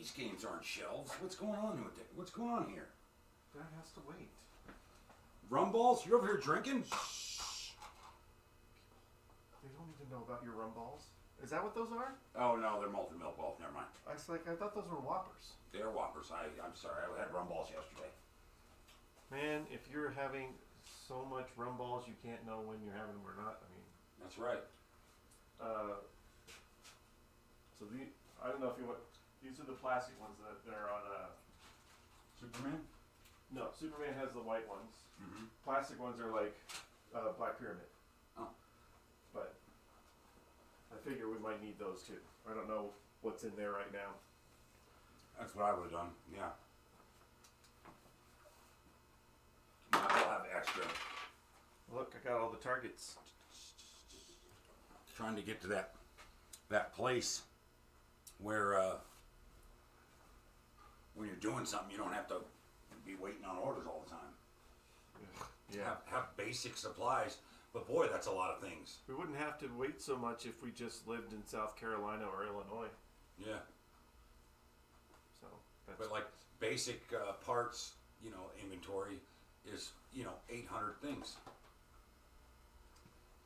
these games aren't shelves. What's going on with it? What's going on here? That has to wait. Rum balls? You're over here drinking? Shh. They don't need to know about your rum balls. Is that what those are? Oh no, they're malted milk balls. Never mind. I thought those were Whoppers. They're Whoppers. I'm sorry. I had rum balls yesterday. Man, if you're having so much rum balls, you can't know when you're having them or not. I mean, That's right. So I don't know if you want. These are the plastic ones that they're on. Superman? No, Superman has the white ones. Mm-hmm. Plastic ones are like Black Pyramid. Oh. But I figure we might need those too. I don't know what's in there right now. That's what I would have done. Yeah. I'll have extra. Look, I got all the targets. Trying to get to that place where when you're doing something, you don't have to be waiting on orders all the time. Yeah. Have basic supplies, but boy, that's a lot of things. We wouldn't have to wait so much if we just lived in South Carolina or Illinois. Yeah. So that's But like basic parts, inventory is 800 things.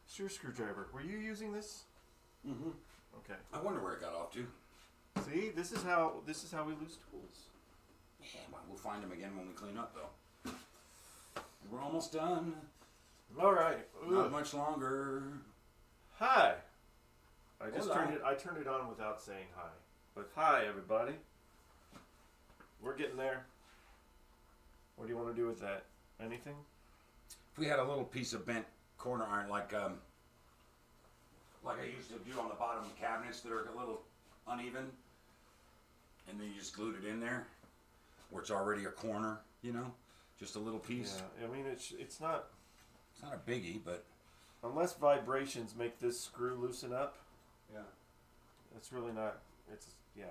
it's your screwdriver. Were you using this? Mm-hmm. Okay. I wonder where it got off to. See, this is how we lose tools. Yeah, well, we'll find them again when we clean up, though. We're almost done. All right. Not much longer. Hi. I just Hola. turned it on without saying hi. But hi, everybody. We're getting there. What do you want to do with that? Anything? If we had a little piece of bent corner iron, like I used to do on the bottom of cabinets that are a little uneven, and then you just glued it in there, where it's already a corner, just a little piece. Yeah. I mean, it's not. It's not a biggie, but Unless vibrations make this screw loosen up, yeah. it's really not. It's yeah.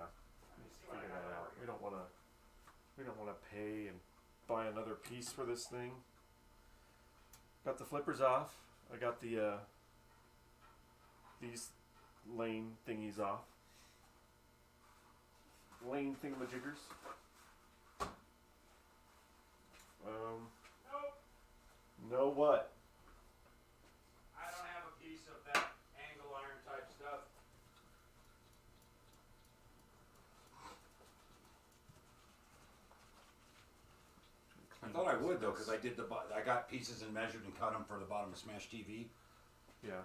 Figure that out. We don't want to pay and buy another piece for this thing. Got the flippers off. I got the these lane thingies off. Lane thingamajiggers. Nope. No what? I don't have a piece of that angle iron type stuff. I thought I would though, because I did I got pieces and measured and cut them for the bottom of Smash TV. Yeah.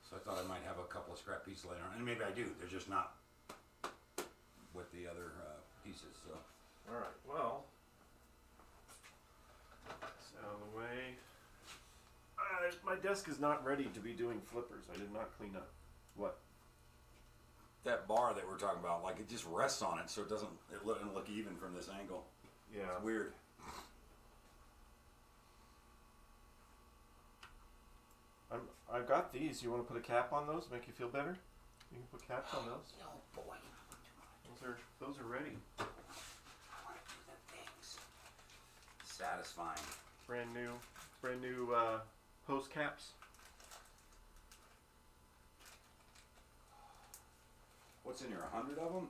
So I thought I might have a couple of scrap pieces later on, and maybe I do. They're just not with the other pieces. So. All right. Well, it's out of the way. My desk is not ready to be doing flippers. I did not clean up. What? That bar that we're talking about, like it just rests on it, so it doesn't look even from this angle. Yeah. It's weird. I've got these. You want to put a cap on those? Make you feel better? You can put caps on those. Oh boy. Those are ready. I want to do the things. Satisfying. Brand new hose caps. What's in here? 100 of them?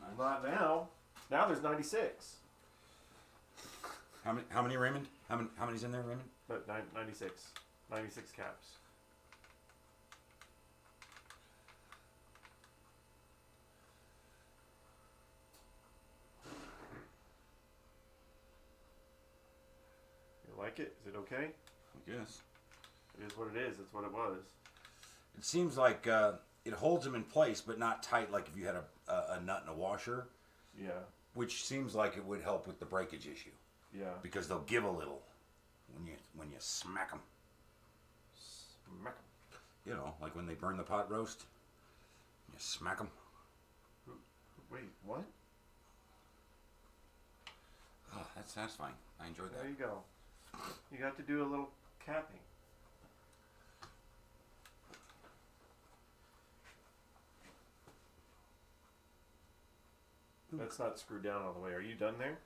Nice. Not now. Now there's 96. How many, Raymond? How many's in there, Raymond? But 96. 96 caps. You like it? Is it okay? I guess. It is what it is. It's what it was. It seems like it holds them in place, but not tight like if you had a nut and a washer. Yeah. Which seems like it would help with the breakage issue. Yeah. Because they'll give a little when you smack them. Smack 'em. Like when they burn the pot roast. You smack them. Wait, what? Oh, that's satisfying. I enjoyed that. There you go. You got to do a little capping. That's not screwed down all the way. Are you done there?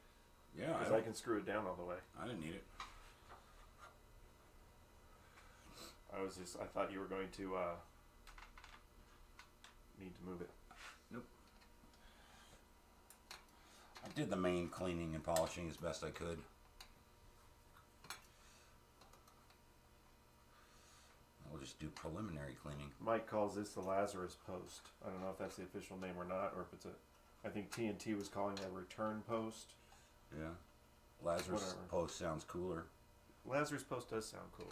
Yeah, Because I can screw it down all the way. I didn't need it. I thought you were going to need to move it. Nope. I did the main cleaning and polishing as best I could. We'll just do preliminary cleaning. Mike calls this the Lazarus post. I don't know if that's the official name or not, or if it's I think TNT was calling it a return post. Yeah. Lazarus Whatever. post sounds cooler. Lazarus post does sound cooler.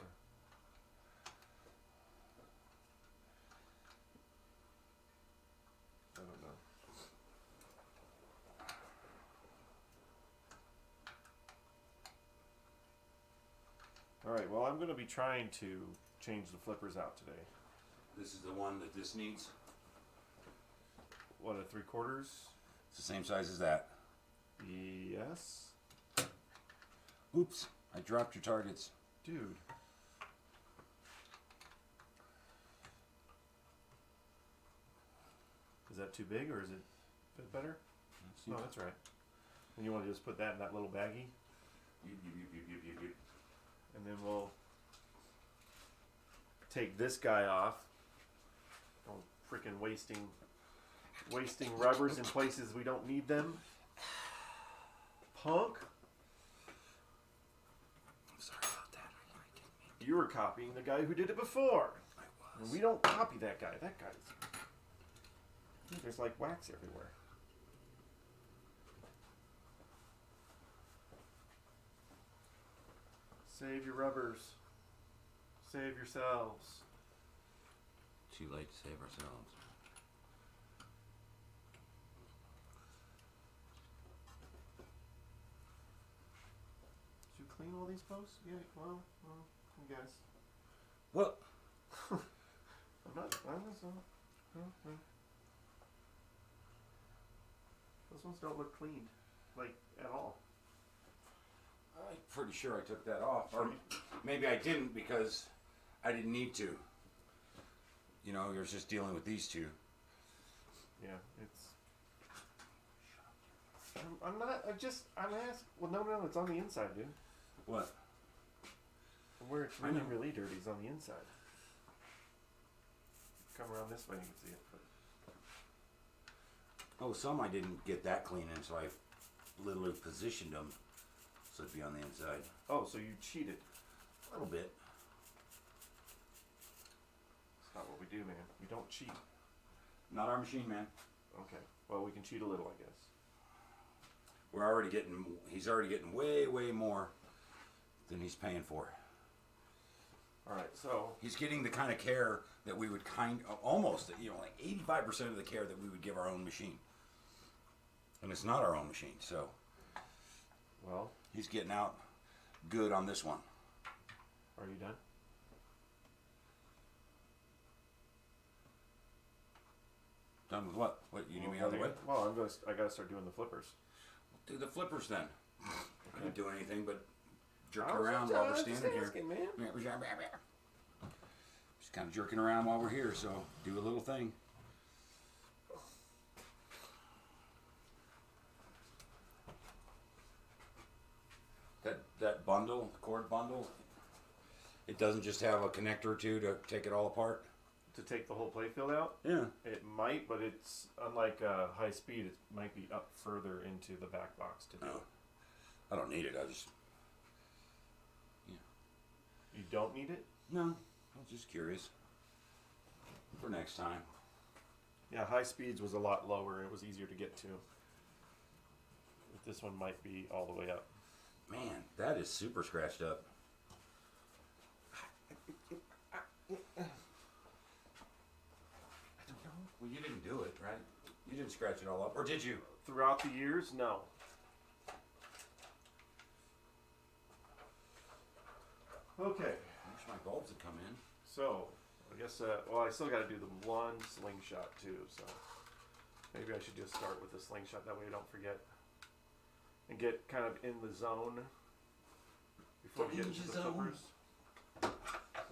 I don't know. Alright, well, I'm going to be trying to change the flippers out today. This is the one that this needs. What, a 3/4? It's the same size as that. Yes. Oops, I dropped your targets. Dude. Is that too big, or is it fit better? No, that's right. And you want to just put that in that little baggie? And then we'll take this guy off. Don't freaking wasting rubbers in places we don't need them. Punk. I'm sorry about that. I didn't mean You were copying the guy who did it before. I And was. we don't copy that guy. That guy's... There's like wax everywhere. Save your rubbers. Save yourselves. Too late to save ourselves. Did you clean all these posts? Yeah, well, I guess. What? I'm not. Those ones don't look cleaned, like, at all. I'm pretty sure I took that off. Or maybe I didn't because I didn't need to. You know, you're just dealing with these two. Yeah, it's. I'm not. I'm asking. Well, no, it's on the inside, dude. What? Where it's I really, know. really dirty is on the inside. Come around this way, you can see it. But Oh, some I didn't get that clean in, so I literally positioned them so it'd be on the inside. oh, so you cheated. A little bit. That's not what we do, man. We don't cheat. Not our machine, man. Okay. Well, we can cheat a little, I guess. He's already getting way, way more than he's paying for. All right. So He's getting the kind of care that we would almost, like 85% of the care that we would give our own machine. And it's not our own machine, so well, he's getting out good on this one. are you done? Done with what? What, you need me out of the way? Well, I gotta start doing the flippers. Do the flippers then. I didn't do anything but jerk I was around just- while I we're was standing just here. asking, man. Just kind of jerking around while we're here, so do a little thing. That bundle, the cord bundle, it doesn't just have a connector or two to take it all apart. To take the whole playfield out? Yeah. It might, but it's unlike high speed. It might be up further into the back box to do No, it. I don't need it. I just You don't need it? no. I was just curious for next time. Yeah, high speeds was a lot lower. It was easier to get to. But this one might be all the way up. Man, that is super scratched up. I don't know. Well, you didn't do it, right? You didn't scratch it all up, or did you? Throughout the years, no. Okay, I wish my bulbs had come in. so I guess well, I still got to do the one slingshot too. So maybe I should just start with the slingshot. That way I don't forget and get kind of in the zone before we get into the flippers. So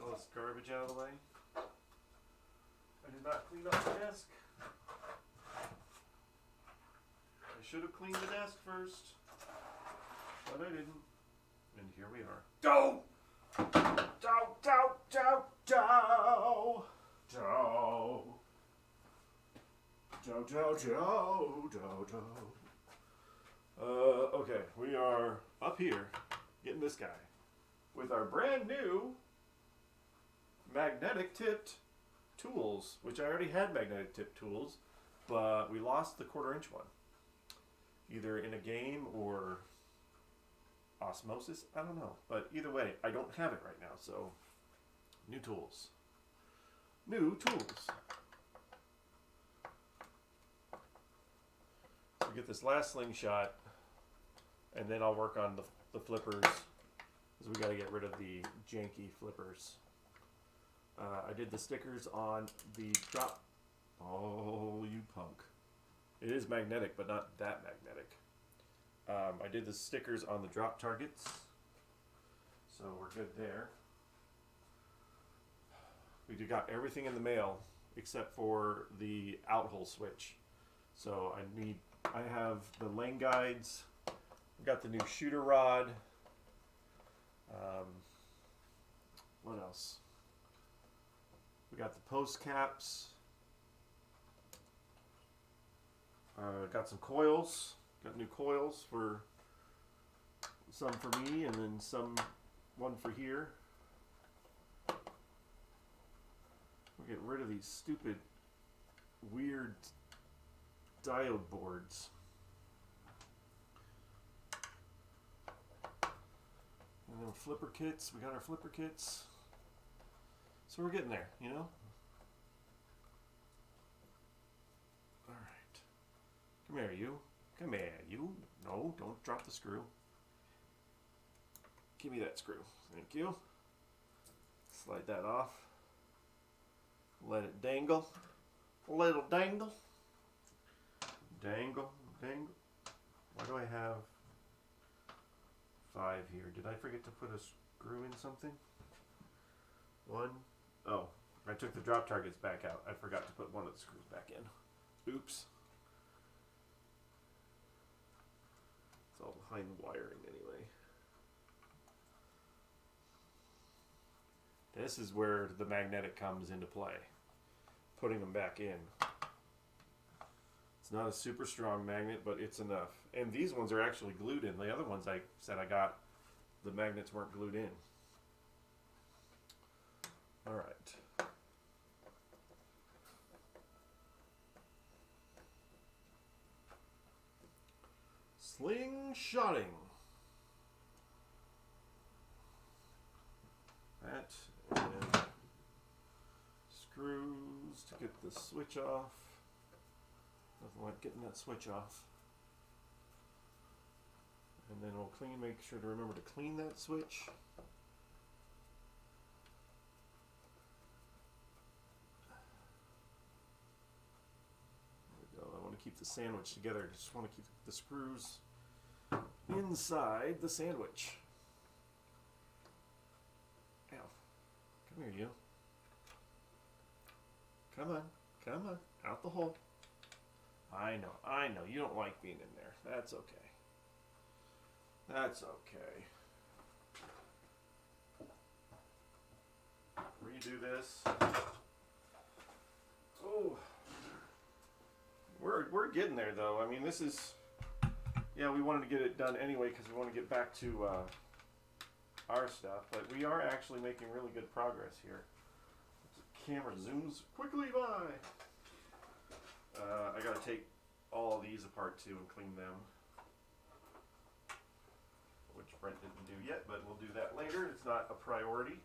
let's garbage out of the way. I did not clean up the desk. I should have cleaned the desk first, but I didn't. And here we are. Go! Dow, dow, dow, dow. Dow. Dow, dow, dow, dow, dow. Okay, we are up here getting this guy with our brand new magnetic tipped tools, which I already had magnetic tipped tools, but we lost the 1/4 inch one. Either in a game or osmosis, I don't know. But either way, I don't have it right now, so new tools. New tools. So get this last slingshot, and then I'll work on the flippers, because we got to get rid of the janky flippers. I did the stickers on the drop. Oh, you punk. It is magnetic, but not that magnetic. I did the stickers on the drop targets, so we're good there. We got everything in the mail except for the out-hole switch. So I have the lane guides. We got the new shooter rod. What else? We got the post caps. Got some coils. Got new coils for some for me, and then one for here. We'll get rid of these stupid, weird diode boards. And then flipper kits. We got our flipper kits. So we're getting there, you know? Alright. Come here, you. Come here, you. No, don't drop the screw. Give me that screw. Thank you. Slide that off. Let it dangle. A little dangle. Dangle, dangle. Why do I have 5 here? Did I forget to put a screw in something? 1. Oh, I took the drop targets back out. I forgot to put one of the screws back in. Oops. It's all behind the wiring anyway. This is where the magnetic comes into play. Putting them back in. It's not a super strong magnet, but it's enough. And these ones are actually glued in. The other ones I said I got, the magnets weren't glued in. All right. Slingshotting. That and screws to get the switch off. Nothing like getting that switch off. And then we'll make sure to remember to clean that switch. There we go. I want to keep the sandwich together. I just want to keep the screws inside the sandwich. Ow. Come here, you. Come on. Come on. Out the hole. I know. You don't like being in there. That's okay. That's okay. Redo this. Oh. We're getting there though. I mean, this is, yeah, we wanted to get it done anyway because we want to get back to our stuff, but we are actually making really good progress here. The camera zooms quickly by. I gotta take all of these apart too and clean them, which Brent didn't do yet, but we'll do that later. It's not a priority.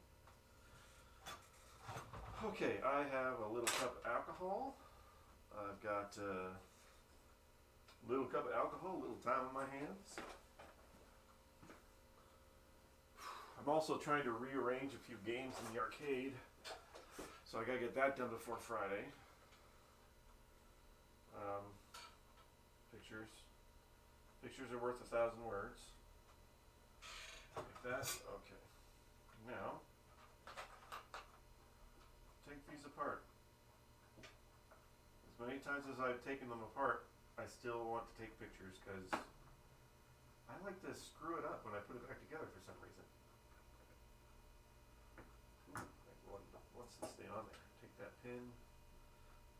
Okay, I have a little cup of alcohol. I've got a little cup of alcohol, a little time on my hands. I'm also trying to rearrange a few games in the arcade, so I gotta get that done before Friday. Pictures are worth 1,000 words. Like that. Okay. Now, take these apart. As many times as I've taken them apart, I still want to take pictures because I like to screw it up when I put it back together for some reason. Wants to stay on there. Take that pin.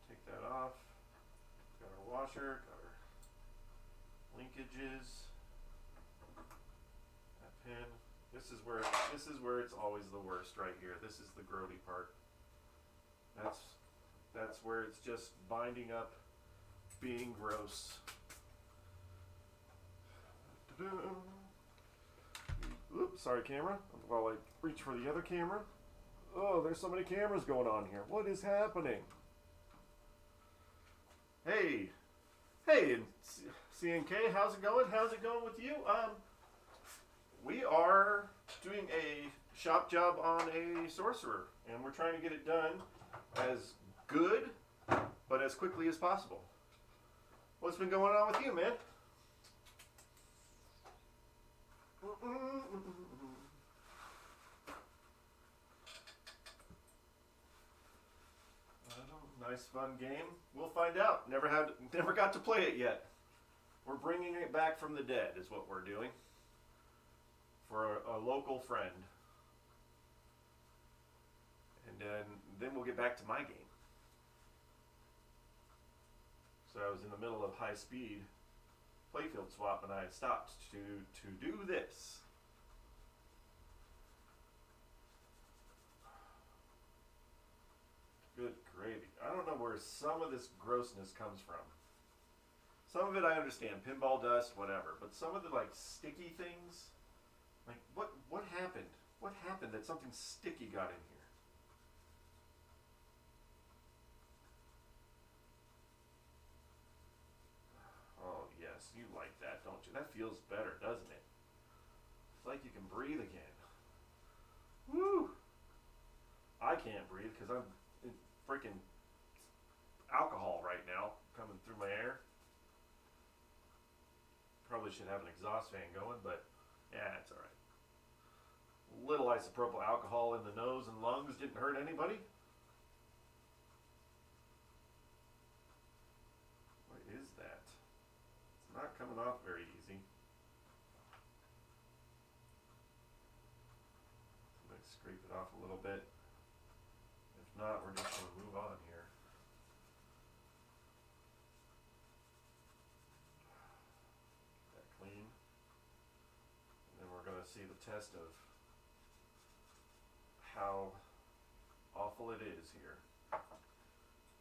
Take that off. Got our washer. Got our linkages. That pin. This is where it's always the worst right here. This is the grody part. That's where it's just binding up, being gross. Oops, sorry camera. While I reach for the other camera. Oh, there's so many cameras going on here. What is happening? Hey, CNK, how's it going? How's it going with you? We are doing a shop job on a Sorcerer, and we're trying to get it done as good, but as quickly as possible. What's been going on with you, man? Nice fun game. We'll find out. Never got to play it yet. We're bringing it back from the dead is what we're doing. For a local friend. And then we'll get back to my game. So I was in the middle of high speed playfield swap and I stopped to do this. Good gravy. I don't know where some of this grossness comes from. Some of it I understand, pinball dust, whatever. But some of the like sticky things, like what happened? What happened that something sticky got in here? Oh yes, you like that, don't you? That feels better, doesn't it? It's like you can breathe again. Woo! I can't breathe because I'm in freaking alcohol right now coming through my air. Probably should have an exhaust fan going, but yeah, it's alright. Little isopropyl alcohol in the nose and lungs didn't hurt anybody. What is that? It's not coming off very easy. Let's scrape it off a little bit. If not, we're just going to move on here. Get that clean. And then we're going to see the test of how awful it is here.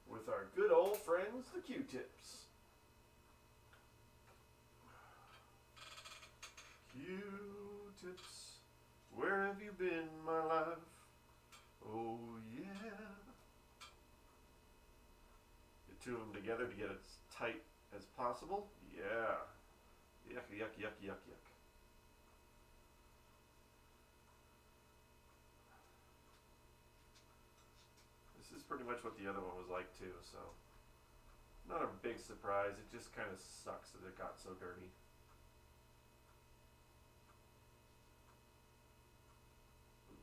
With our good old friends, the Q-tips. Q-tips, where have you been, my life? Oh yeah. Get two of them together to get it as tight as possible. Yeah. Yuck, yuck, yuck, yuck, yuck. This is pretty much what the other one was like too, so not a big surprise. It just kind of sucks that it got so dirty.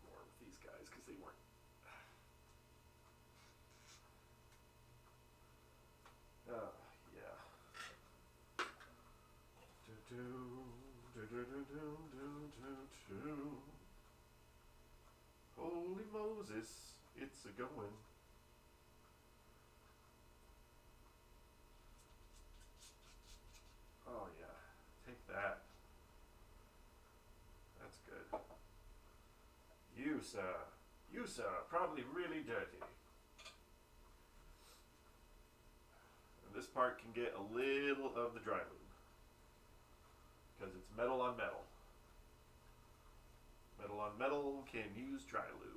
More with these guys because they weren't. Yeah. Holy Moses, it's a going. Oh yeah, take that. That's good. You sir, probably really dirty. And this part can get a little of the dry lube because it's metal on metal. Metal on metal can use dry lube.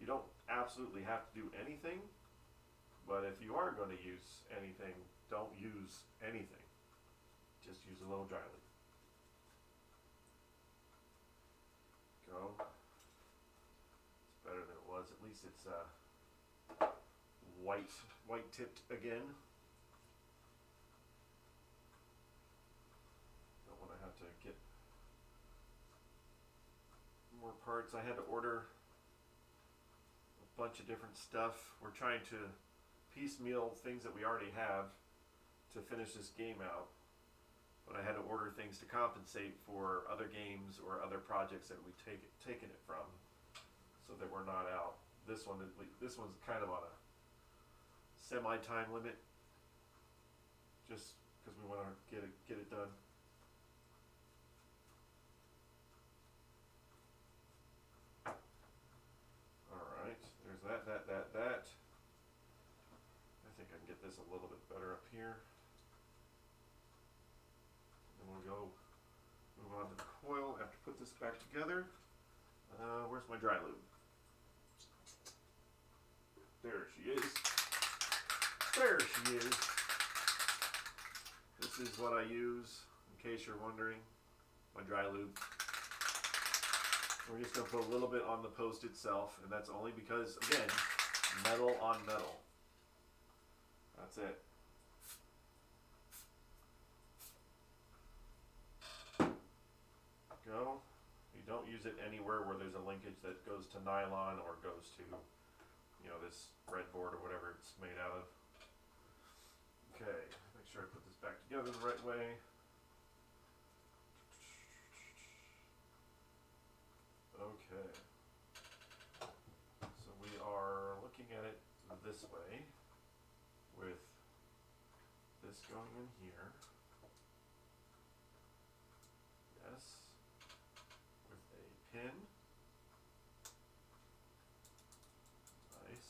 You don't absolutely have to do anything, but if you are going to use anything, don't use anything. Just use a little dry lube. Go. It's better than it was. At least it's white tipped again. Don't want to have to get more parts. I had to order a bunch of different stuff. We're trying to piecemeal things that we already have to finish this game out. But I had to order things to compensate for other games or other projects that we've taken it from, so that we're not out. This one's kind of on a semi-time limit, just because we want to get it done. Alright, there's that. I think I can get this a little bit better up here. Then we'll go move on to the coil after put this back together. Where's my dry lube? There she is. There she is. This is what I use, in case you're wondering, my dry lube. We're just going to put a little bit on the post itself, and that's only because, again, metal on metal. That's it. Go. You don't use it anywhere where there's a linkage that goes to nylon or goes to, you know, this breadboard or whatever it's made out of. Okay, make sure I put this back together the right way. Okay. So we are looking at it this way with this going in here. Yes. With a pin. Nice.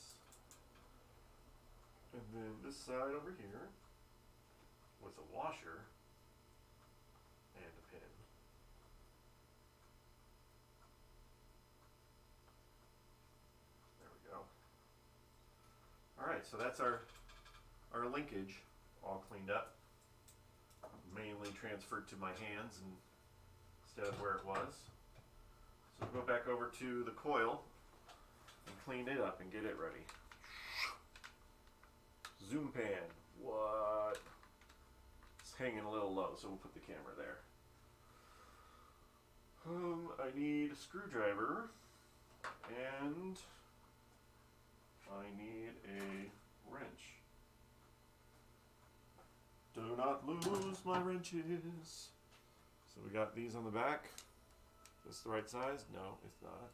And then this side over here with a washer and a pin. There we go. Alright, so that's our linkage all cleaned up. Mainly transferred to my hands instead of where it was. So we'll go back over to the coil and clean it up and get it ready. Zoom pan. What? It's hanging a little low, so we'll put the camera there. I need a screwdriver and I need a wrench. Do not lose my wrenches. So we got these on the back. Is this the right size? No, it's not.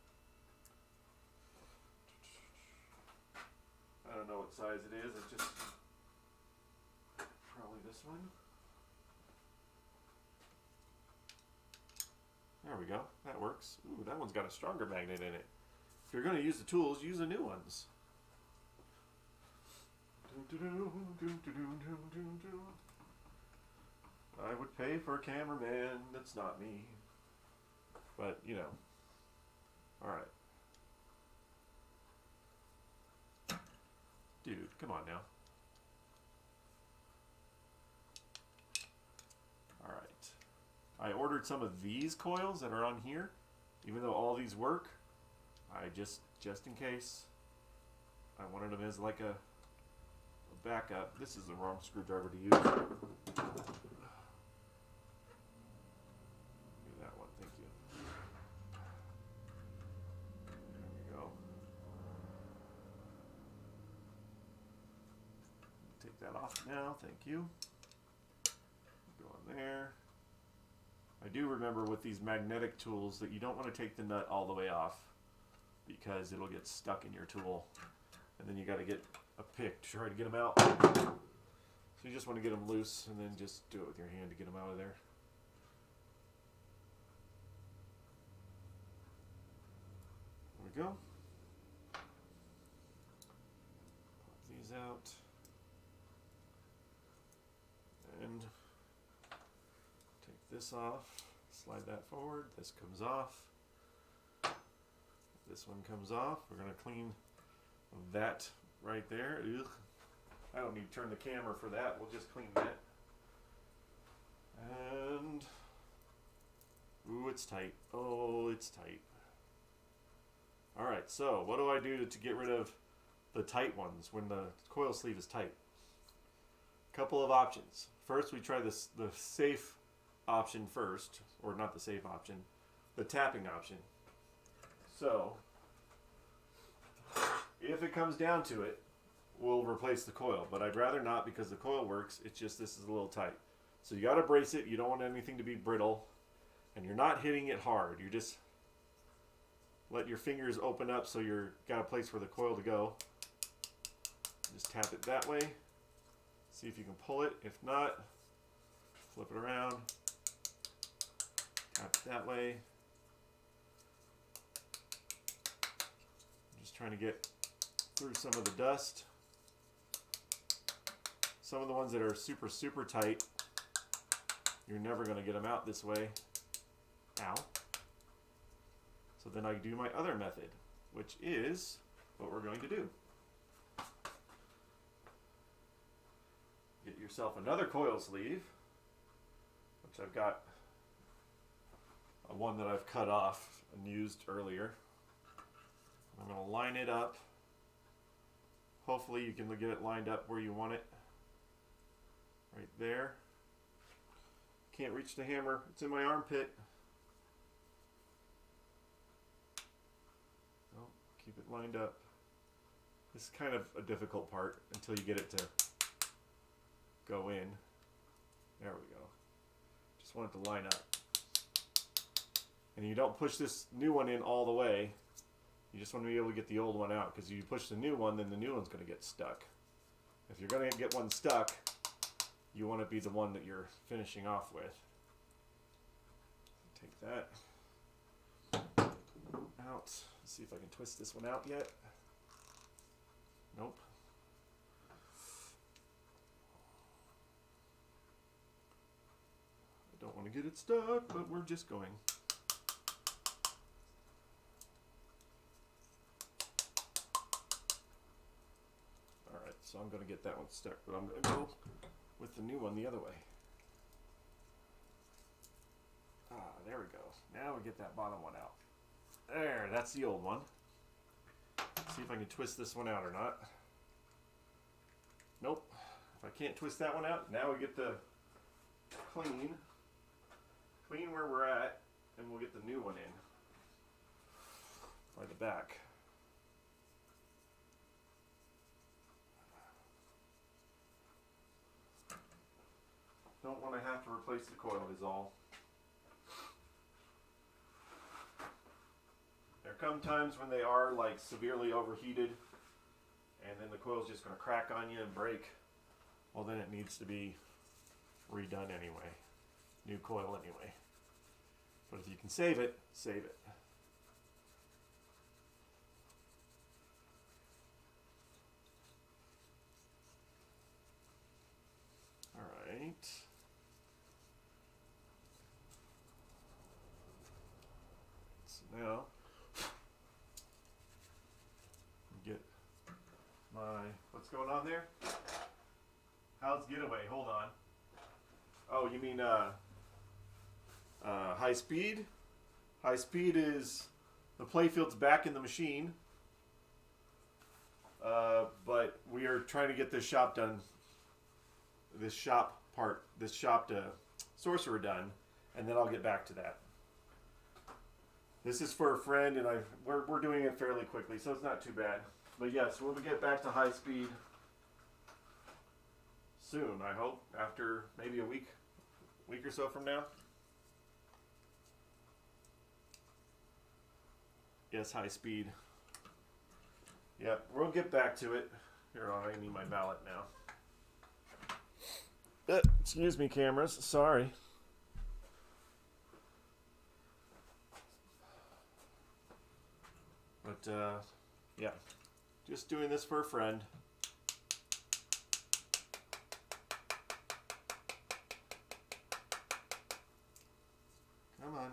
I don't know what size it is. It's just probably this one. There we go. That works. Ooh, that one's got a stronger magnet in it. If you're going to use the tools, use the new ones. I would pay for a cameraman that's not me. But, you know. Alright. Dude, come on now. Alright. I ordered some of these coils that are on here. Even though all these work, I just in case, I wanted them as like a backup. This is the wrong screwdriver to use. Do that one, thank you. There we go. Take that off now, thank you. Go in there. I do remember with these magnetic tools that you don't want to take the nut all the way off because it'll get stuck in your tool. And then you got to get a pick to try to get them out. So you just want to get them loose and then just do it with your hand to get them out of there. There we go. Pop these out. And take this off. Slide that forward. This comes off. This one comes off. We're going to clean that right there. Ugh. I don't need to turn the camera for that. We'll just clean that. And ooh, it's tight. Oh, it's tight. Alright, so what do I do to get rid of the tight ones when the coil sleeve is tight? Couple of options. First, we try the safe option first, or not the safe option, the tapping option. So if it comes down to it, we'll replace the coil, but I'd rather not because the coil works. It's just this is a little tight. So you got to brace it. You don't want anything to be brittle, and you're not hitting it hard. You just let your fingers open up so you're got a place for the coil to go. Just tap it that way. See if you can pull it. If not, flip it around. Tap it that way. I'm just trying to get through some of the dust. Some of the ones that are super, super tight, you're never going to get them out this way. Ow. So then I do my other method, which is what we're going to do. Get yourself another coil sleeve, which I've got one that I've cut off and used earlier. I'm going to line it up. Hopefully you can get it lined up where you want it. Right there. Can't reach the hammer. It's in my armpit. Oh, keep it lined up. This is kind of a difficult part until you get it to go in. There we go. Just want it to line up. And you don't push this new one in all the way. You just want to be able to get the old one out, because if you push the new one, then the new one's going to get stuck. If you're going to get one stuck, you want to be the one that you're finishing off with. Take that out. Let's see if I can twist this one out yet. Nope. I don't want to get it stuck, but we're just going. Alright, so I'm going to get that one stuck, but I'm going to go with the new one the other way. Ah, there we go. Now we get that bottom one out. There, that's the old one. See if I can twist this one out or not. Nope. If I can't twist that one out, now we get the clean where we're at, and we'll get the new one in by the back. Don't want to have to replace the coil is all. There come times when they are like severely overheated and then the coil's just going to crack on you and break. Well, then it needs to be redone anyway. New coil anyway. But if you can save it, save it. All right. So now get my, what's going on there? How's getaway? Hold on. Oh, you mean high speed? High speed is the playfield's back in the machine, but we are trying to get this shop done. This shop Sorcerer done, and then I'll get back to that. This is for a friend, and we're doing it fairly quickly, so it's not too bad. But yes, we'll get back to high speed soon, I hope, after maybe a week or so from now. Yes, high speed. Yep, we'll get back to it. Here, I need my mallet now. Excuse me, cameras. Sorry. But, yeah. Just doing this for a friend. Come on.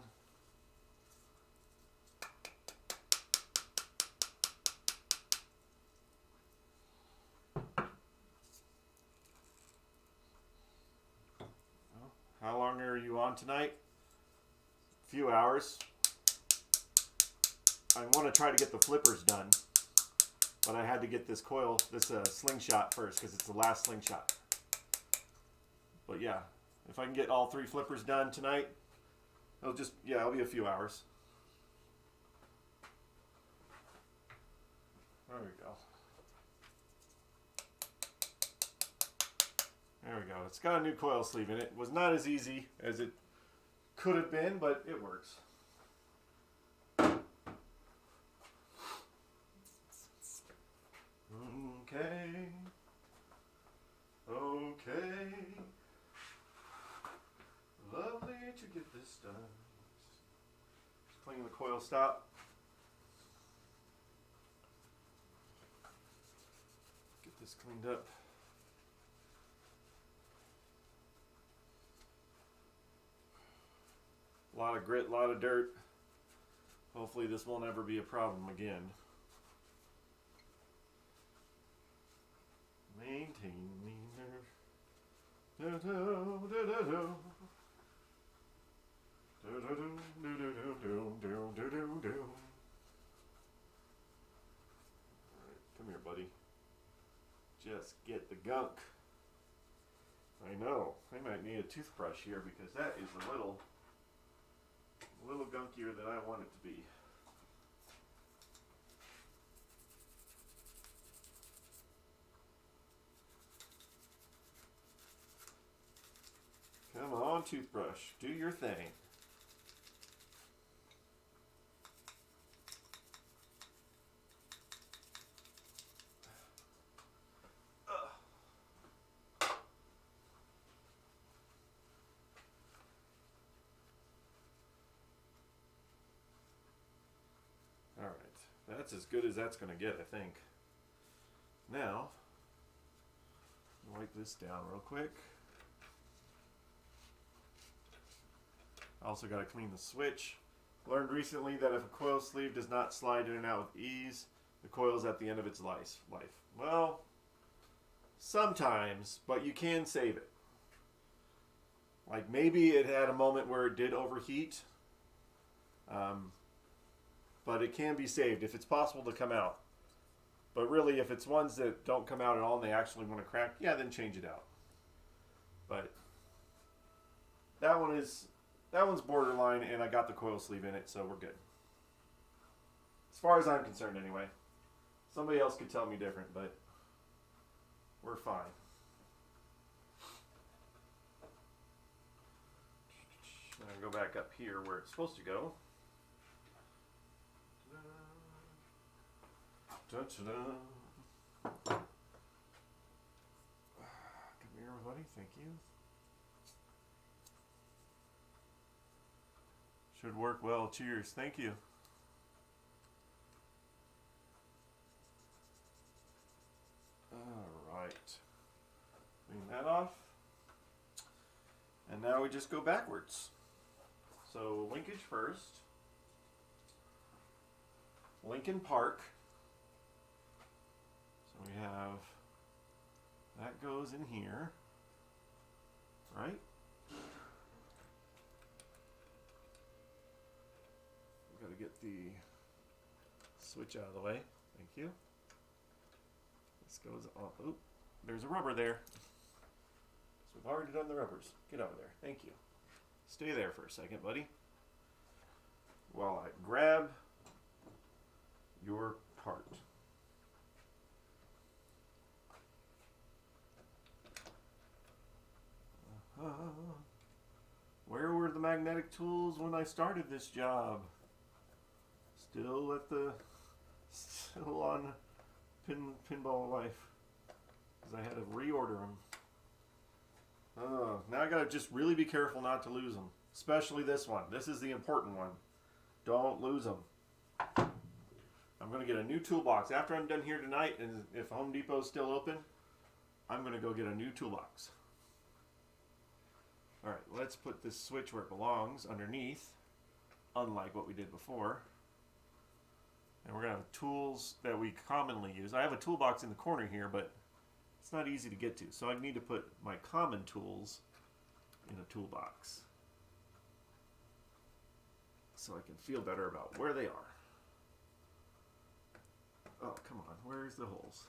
Well, how long are you on tonight? A few hours. I want to try to get the flippers done, but I had to get this coil, this slingshot first, because it's the last slingshot. But yeah, if I can get all 3 flippers done tonight, it'll be a few hours. There we go. There we go. It's got a new coil sleeve in it. It was not as easy as it could have been, but it works. Okay. okay. Lovely to get this done. Just clean the coil stop. Get this cleaned up. A lot of grit, a lot of dirt. Hopefully this won't ever be a problem again. Maintain the nerve. Come here, buddy. Just get the gunk. I know. I might need a toothbrush here because that is a little gunkier than I want it to be. Come on, toothbrush. Do your thing. Alright, that's as good as that's going to get, I think. Now, wipe this down real quick. Also got to clean the switch. Learned recently that if a coil sleeve does not slide in and out with ease, the coil is at the end of its life. Well, sometimes, but you can save it. Like maybe it had a moment where it did overheat, but it can be saved if it's possible to come out. But really, if it's ones that don't come out at all and they actually want to crack, yeah, then change it out. But that one's borderline, and I got the coil sleeve in it, so we're good. As far as I'm concerned, anyway. Somebody else could tell me different, but we're fine. I'm going to go back up here where it's supposed to go. Come here, everybody. Thank you. Should work well. Cheers. Thank you. All right. Clean that off. And now we just go backwards. So linkage first. Lincoln Park. So we have that goes in here, right? We've got to get the switch out of the way. Thank you. This goes on. Oop, there's a rubber there. So we've already done the rubbers. Get over there. Thank you. Stay there for a second, buddy. While I grab your part. Where were the magnetic tools when I started this job? Still on pinball life, because I had to reorder them. Now I gotta just really be careful not to lose them, especially this one. This is the important one. Don't lose them. I'm gonna get a new toolbox after I'm done here tonight, and if Home Depot's still open, I'm gonna go get a new toolbox. All right, let's put this switch where it belongs, underneath, unlike what we did before. And we're gonna have tools that we commonly use. I have a toolbox in the corner here, but it's not easy to get to. So I need to put my common tools in a toolbox so I can feel better about where they are. Oh, come on, where's the holes?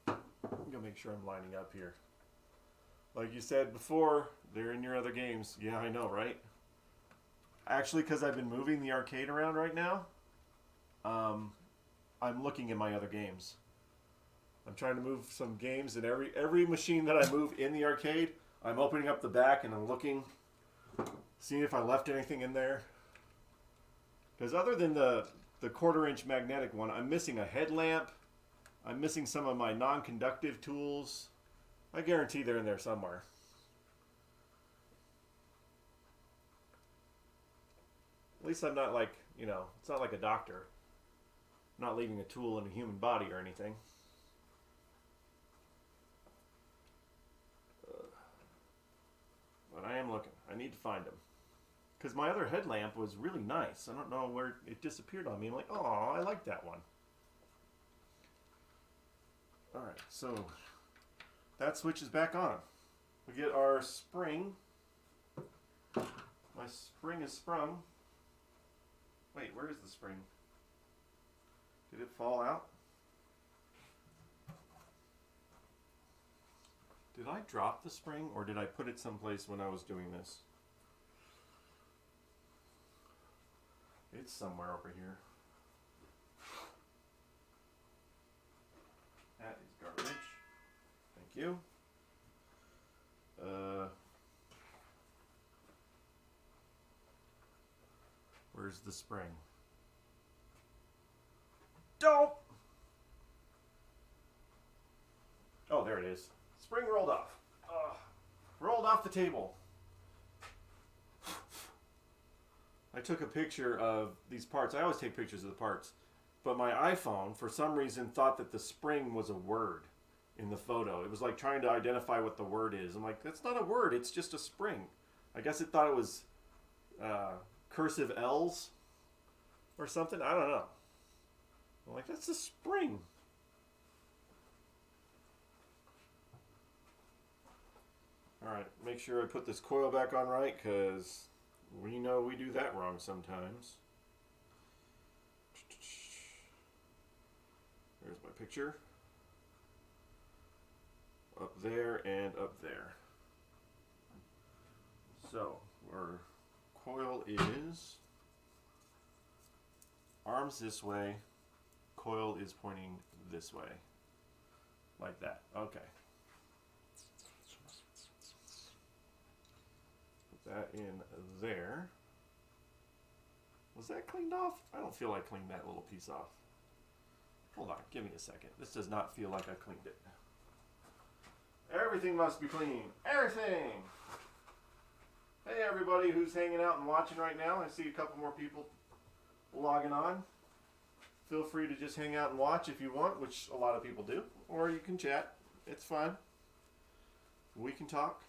I'm gonna make sure I'm lining up here. Like you said before, they're in your other games. Yeah, I know, right? Actually, because I've been moving the arcade around right now, I'm looking in my other games. I'm trying to move some games, and every machine that I move in the arcade, I'm opening up the back and I'm looking, seeing if I left anything in there. Because other than the 1/4-inch magnetic one, I'm missing a headlamp, I'm missing some of my non-conductive tools. I guarantee they're in there somewhere. At least I'm not like, it's not like a doctor. I'm not leaving a tool in a human body or anything. But I am looking. I need to find them. Because my other headlamp was really nice. I don't know where it disappeared on me. I'm like, oh, I like that one. Alright, so that switch is back on. We get our spring. My spring is sprung. Wait, where is the spring? Did it fall out? Did I drop the spring or did I put it someplace when I was doing this? It's somewhere over here. That is garbage. Thank you. Where's the spring? Don't! Oh, there it is. Spring rolled off. Rolled off the table. I took a picture of these parts. I always take pictures of the parts. But my iPhone, for some reason, thought that the spring was a word in the photo. It was like trying to identify what the word is. I'm like, that's not a word. It's just a spring. I guess it thought it was cursive L's or something. I don't know. I'm like, that's a spring. Alright, make sure I put this coil back on right, because we know we do that wrong sometimes. There's my picture. Up there and up there. So, our coil is arms this way, coil is pointing this way. Like that. Okay. Put that in there. Was that cleaned off? I don't feel like I cleaned that little piece off. Hold on, give me a second. This does not feel like I cleaned it. Everything must be clean. Everything! Hey everybody who's hanging out and watching right now. I see a couple more people logging on. Feel free to just hang out and watch if you want, which a lot of people do. Or you can chat. It's fine. We can talk.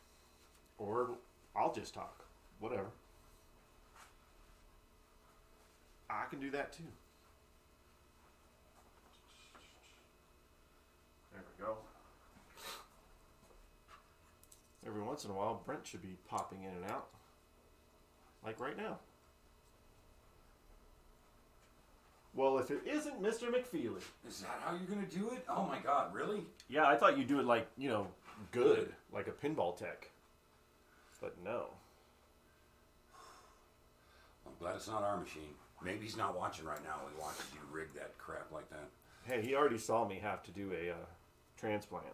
Or I'll just talk. Whatever. I can do that too. There we go. Every once in a while, Brent should be popping in and out. Like right now. Well, if it isn't Mr. McFeely. Is that how you're going to do it? Oh my God, really? Yeah, I thought you'd do it like, good. Like a pinball tech. But no. I'm glad it's not our machine. Maybe he's not watching right now. He watches you rig that crap like that. Hey, he already saw me have to do a transplant.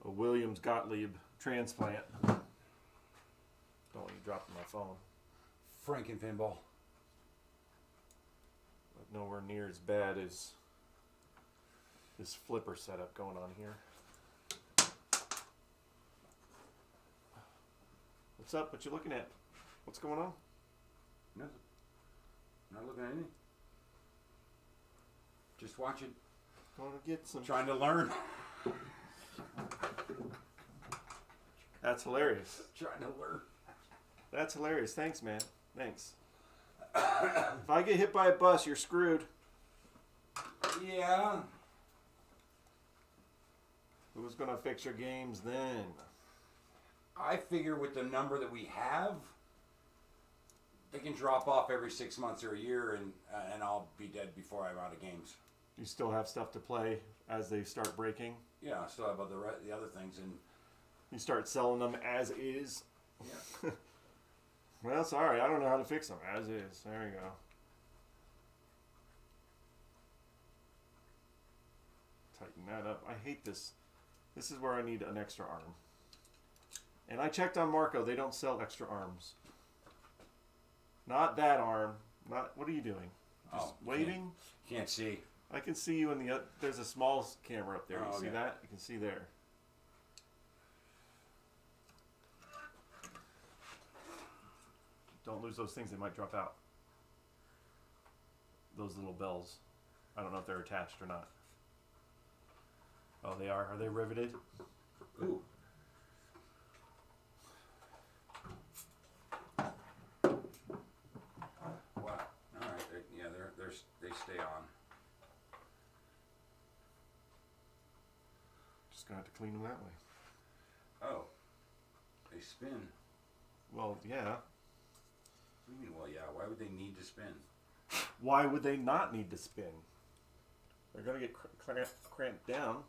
A Williams Gottlieb transplant. Don't want you dropping my phone. Franken pinball. But nowhere near as bad as this flipper setup going on here. What's up? What you looking at? What's going on? Nothing. I'm not looking at anything. Just watching. Going to get some. Trying to learn. That's hilarious. Trying to learn. That's hilarious. Thanks, man. Thanks. If I get hit by a bus, you're screwed. Yeah. Who's going to fix your games then? I figure with the number that we have, they can drop off every 6 months or a year, and I'll be dead before I'm out of games. You still have stuff to play as they start breaking? Yeah, I still have the other things, and you start selling them as is? Yeah. Well, sorry, I don't know how to fix them. As is. There you go. Tighten that up. I hate this. This is where I need an extra arm. And I checked on Marco. They don't sell extra arms. Not that arm. Not. What are you doing? Just waiting? Can't see. I can see you in the. There's a small camera up there. You Oh, see okay. that? You can see there. Don't lose those things. They might drop out. Those little bells. I don't know if they're attached or not. Oh, they are. Are they riveted? Ooh. Wow. All right. They stay on. Just gonna have to clean them that way. Oh. They spin. Well, yeah. What do you mean? Well, yeah. Why would they need to spin? Why would they not need to spin? They're gonna get cramped down.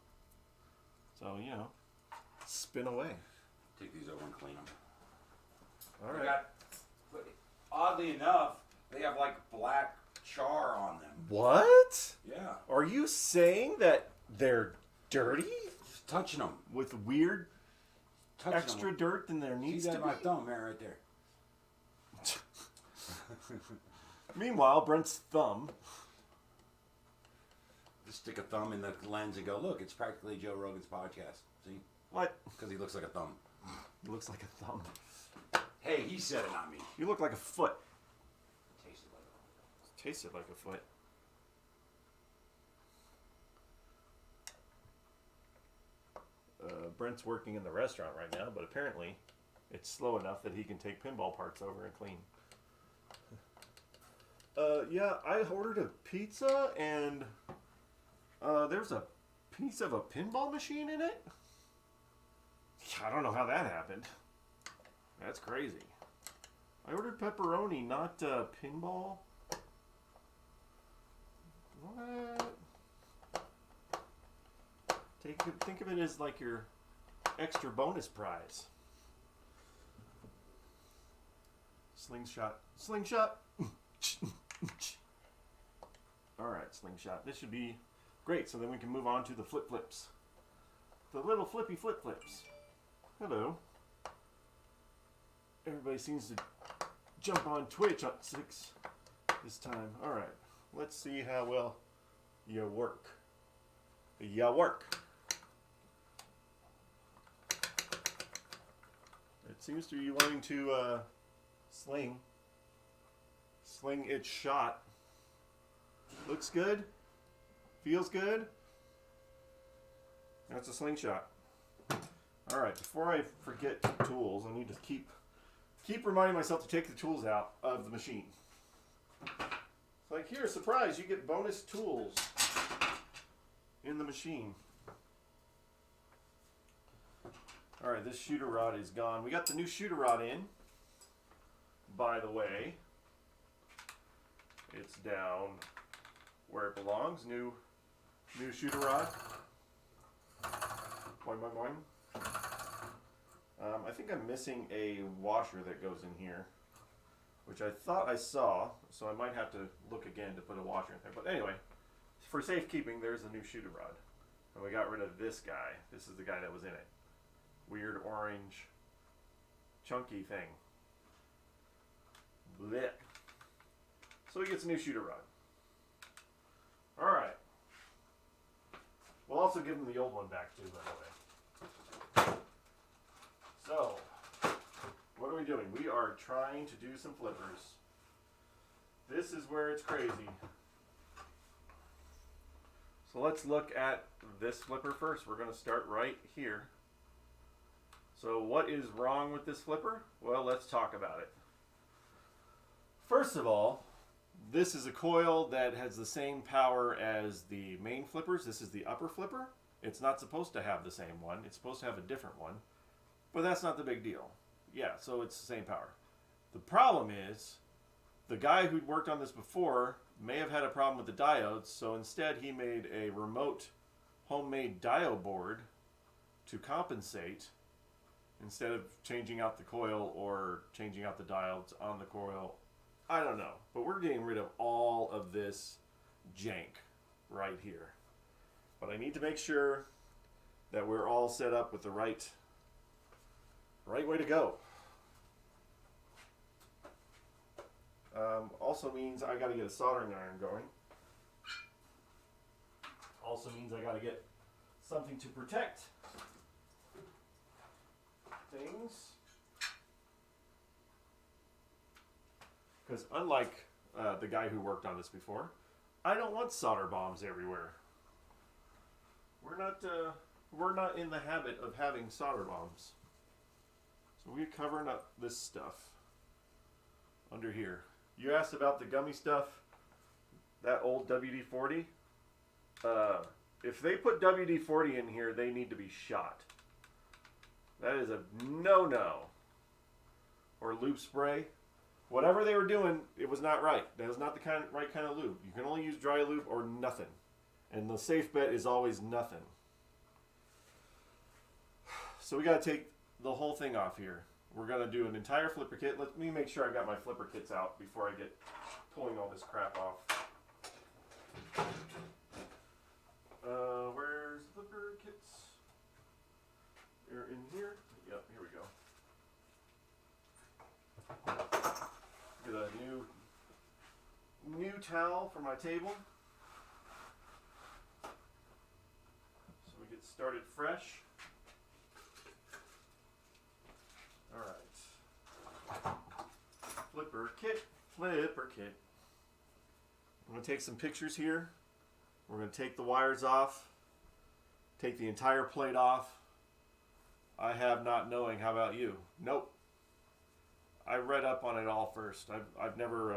So spin away. Take these over and clean them. All They right. got, oddly enough, they have like black char on them. What? Yeah. Are you saying that they're dirty Just touching them. with weird Touching extra them. dirt than there needs See to that be? my thumb there, right there. Meanwhile, Brent's thumb. Just stick a thumb in the lens and go, look, it's practically Joe Rogan's podcast. See? What? Because he looks like a thumb. He looks like a thumb. Hey, he said it, not me. You look like a foot. Tasted like Tasted like a foot. Brent's working in the restaurant right now, but apparently it's slow enough that he can take pinball parts over and clean. Yeah, I ordered a pizza and there's a piece of a pinball machine in it. I don't know how that happened. That's crazy. I ordered pepperoni, not pinball. What? Think of it as like your extra bonus prize. Slingshot. Slingshot. Alright, slingshot. This should be great, so then we can move on to the flip flips. The little flippy flip flips. Hello. Everybody seems to jump on Twitch at 6 this time. Alright, let's see how well you work. You work. It seems to be wanting to sling its shot. Looks good. Feels good. That's a slingshot. Alright, before I forget tools, I need to keep reminding myself to take the tools out of the machine. It's like, here, surprise, you get bonus tools in the machine. Alright, this shooter rod is gone. We got the new shooter rod in, by the way. It's down where it belongs. New shooter rod. Boing, boing, boing. I think I'm missing a washer that goes in here, which I thought I saw, so I might have to look again to put a washer in there. But anyway, for safekeeping, there's the new shooter rod. And we got rid of this guy. This is the guy that was in it. Weird orange, chunky thing. Blech. So he gets a new shooter rod. Alright. We'll also give him the old one back too, by the way. So, what are we doing? We are trying to do some flippers. This is where it's crazy. So let's look at this flipper first. We're going to start right here. So what is wrong with this flipper? Well, let's talk about it. First of all, this is a coil that has the same power as the main flippers. This is the upper flipper. It's not supposed to have the same one. It's supposed to have a different one. But that's not the big deal. Yeah, so it's the same power. The problem is, the guy who'd worked on this before may have had a problem with the diodes, so instead he made a remote homemade diode board to compensate instead of changing out the coil or changing out the diodes on the coil. I don't know, but we're getting rid of all of this jank right here. But I need to make sure that we're all set up with the right way to go. Also means I got to get a soldering iron going. also means I got to get something to protect things. Because unlike the guy who worked on this before, I don't want solder bombs everywhere. We're not in the habit of having solder bombs. So we're covering up this stuff under here. You asked about the gummy stuff, that old WD-40. If they put WD-40 in here, they need to be shot. That is a no-no. Or lube spray. Whatever they were doing, it was not right. That is not the right kind of lube. You can only use dry lube or nothing. And the safe bet is always nothing. So we got to take the whole thing off here. We're going to do an entire flipper kit. Let me make sure I got my flipper kits out before I get pulling all this crap off. Where's the flipper kits? They're in here. Yep, here we go. Get a new towel for my table. So we get started fresh. Alright. Flipper kit. Flipper kit. I'm going to take some pictures here. We're going to take the wires off. Take the entire plate off. I have not knowing. How about you? Nope. I read up on it all first. I've never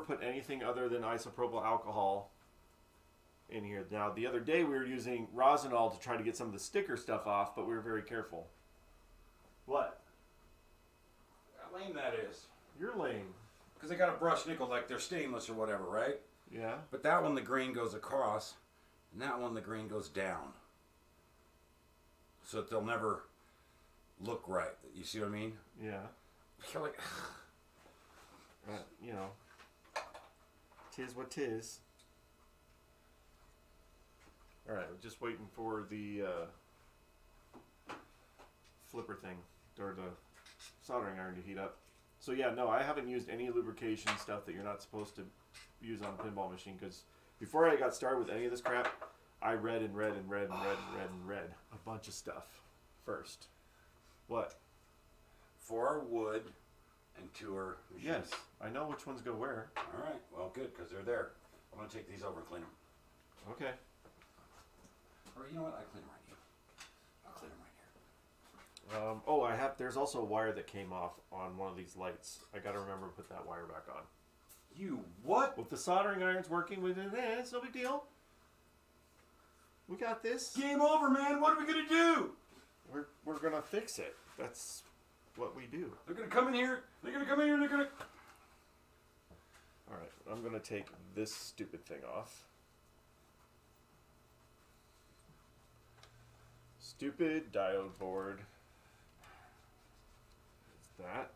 put anything other than isopropyl alcohol in here. Now, the other day we were using Rosinol to try to get some of the sticker stuff off, but we were very careful. What? How lame that is. You're lame. Because they got a brushed nickel like they're stainless or whatever, right? Yeah. But that one, the grain goes across, and that one, the grain goes down. So that they'll never look right. You see what I mean? Yeah. You're like, you know, tis what tis. All right, we're just waiting for the flipper thing, or the soldering iron to heat up. So yeah, no, I haven't used any lubrication stuff that you're not supposed to use on a pinball machine, because before I got started with any of this crap, I read a bunch of stuff first. What? 4 are wood and 2 are machine. Yes, I know which ones go where. All right, well, good, because they're there. I'm going to take these over and clean them. Okay. Or you know what? I clean them right here. I'll clean them right here. There's also a wire that came off on one of these lights. I got to remember to put that wire back on. You what? With the soldering irons working with it, it's no big deal. We got this. Game over, man. What are we going to do? We're going to fix it. That's what we do. They're going to come in here. They're going to come in here and they're going to... All right, I'm going to take this stupid thing off. Stupid diode board. That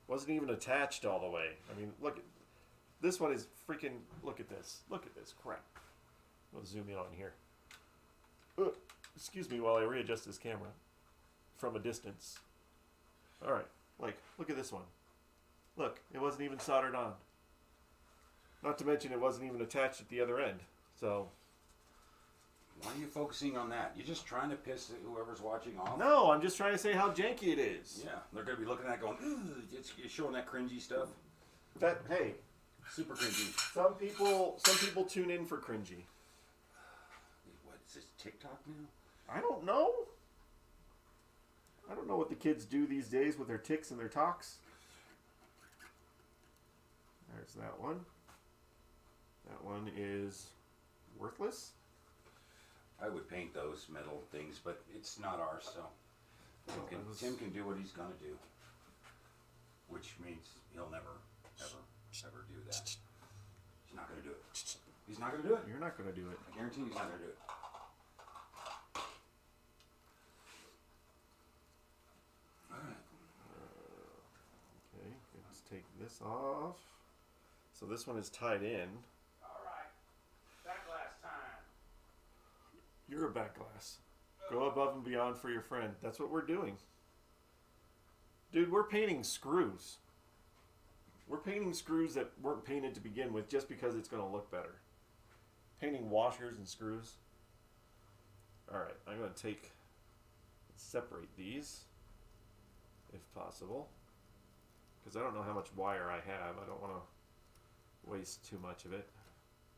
wasn't even attached all the way. I mean, look, this one is freaking, look at this crap. I'll zoom in on here. Excuse me while I readjust this camera from a distance. All right, look at this one. Look, it wasn't even soldered on. Not to mention it wasn't even attached at the other end. So why are you focusing on that? You're just trying to piss whoever's watching off? no, I'm just trying to say how janky it is. Yeah, they're going to be looking at that going, you're showing that cringy stuff. Hey, Super cringy. some people tune in for cringy. What, is this TikTok now? I don't know. I don't know what the kids do these days with their ticks and their talks. There's that one. That one is worthless. I would paint those metal things, but it's not ours, so Tim can do what he's going to do. Which means he'll never, ever do that. He's not going to do it. He's not going to do it. You're not going to do it. I guarantee he's not going to do it. Alright. Okay, let's take this off. So this one is tied in. Alright. Back last time. You're a backglass. Go above and beyond for your friend. That's what we're doing. Dude, we're painting screws. We're painting screws that weren't painted to begin with just because it's going to look better. painting washers and screws. Alright, I'm going to separate these, if possible, because I don't know how much wire I have. I don't want to waste too much of it.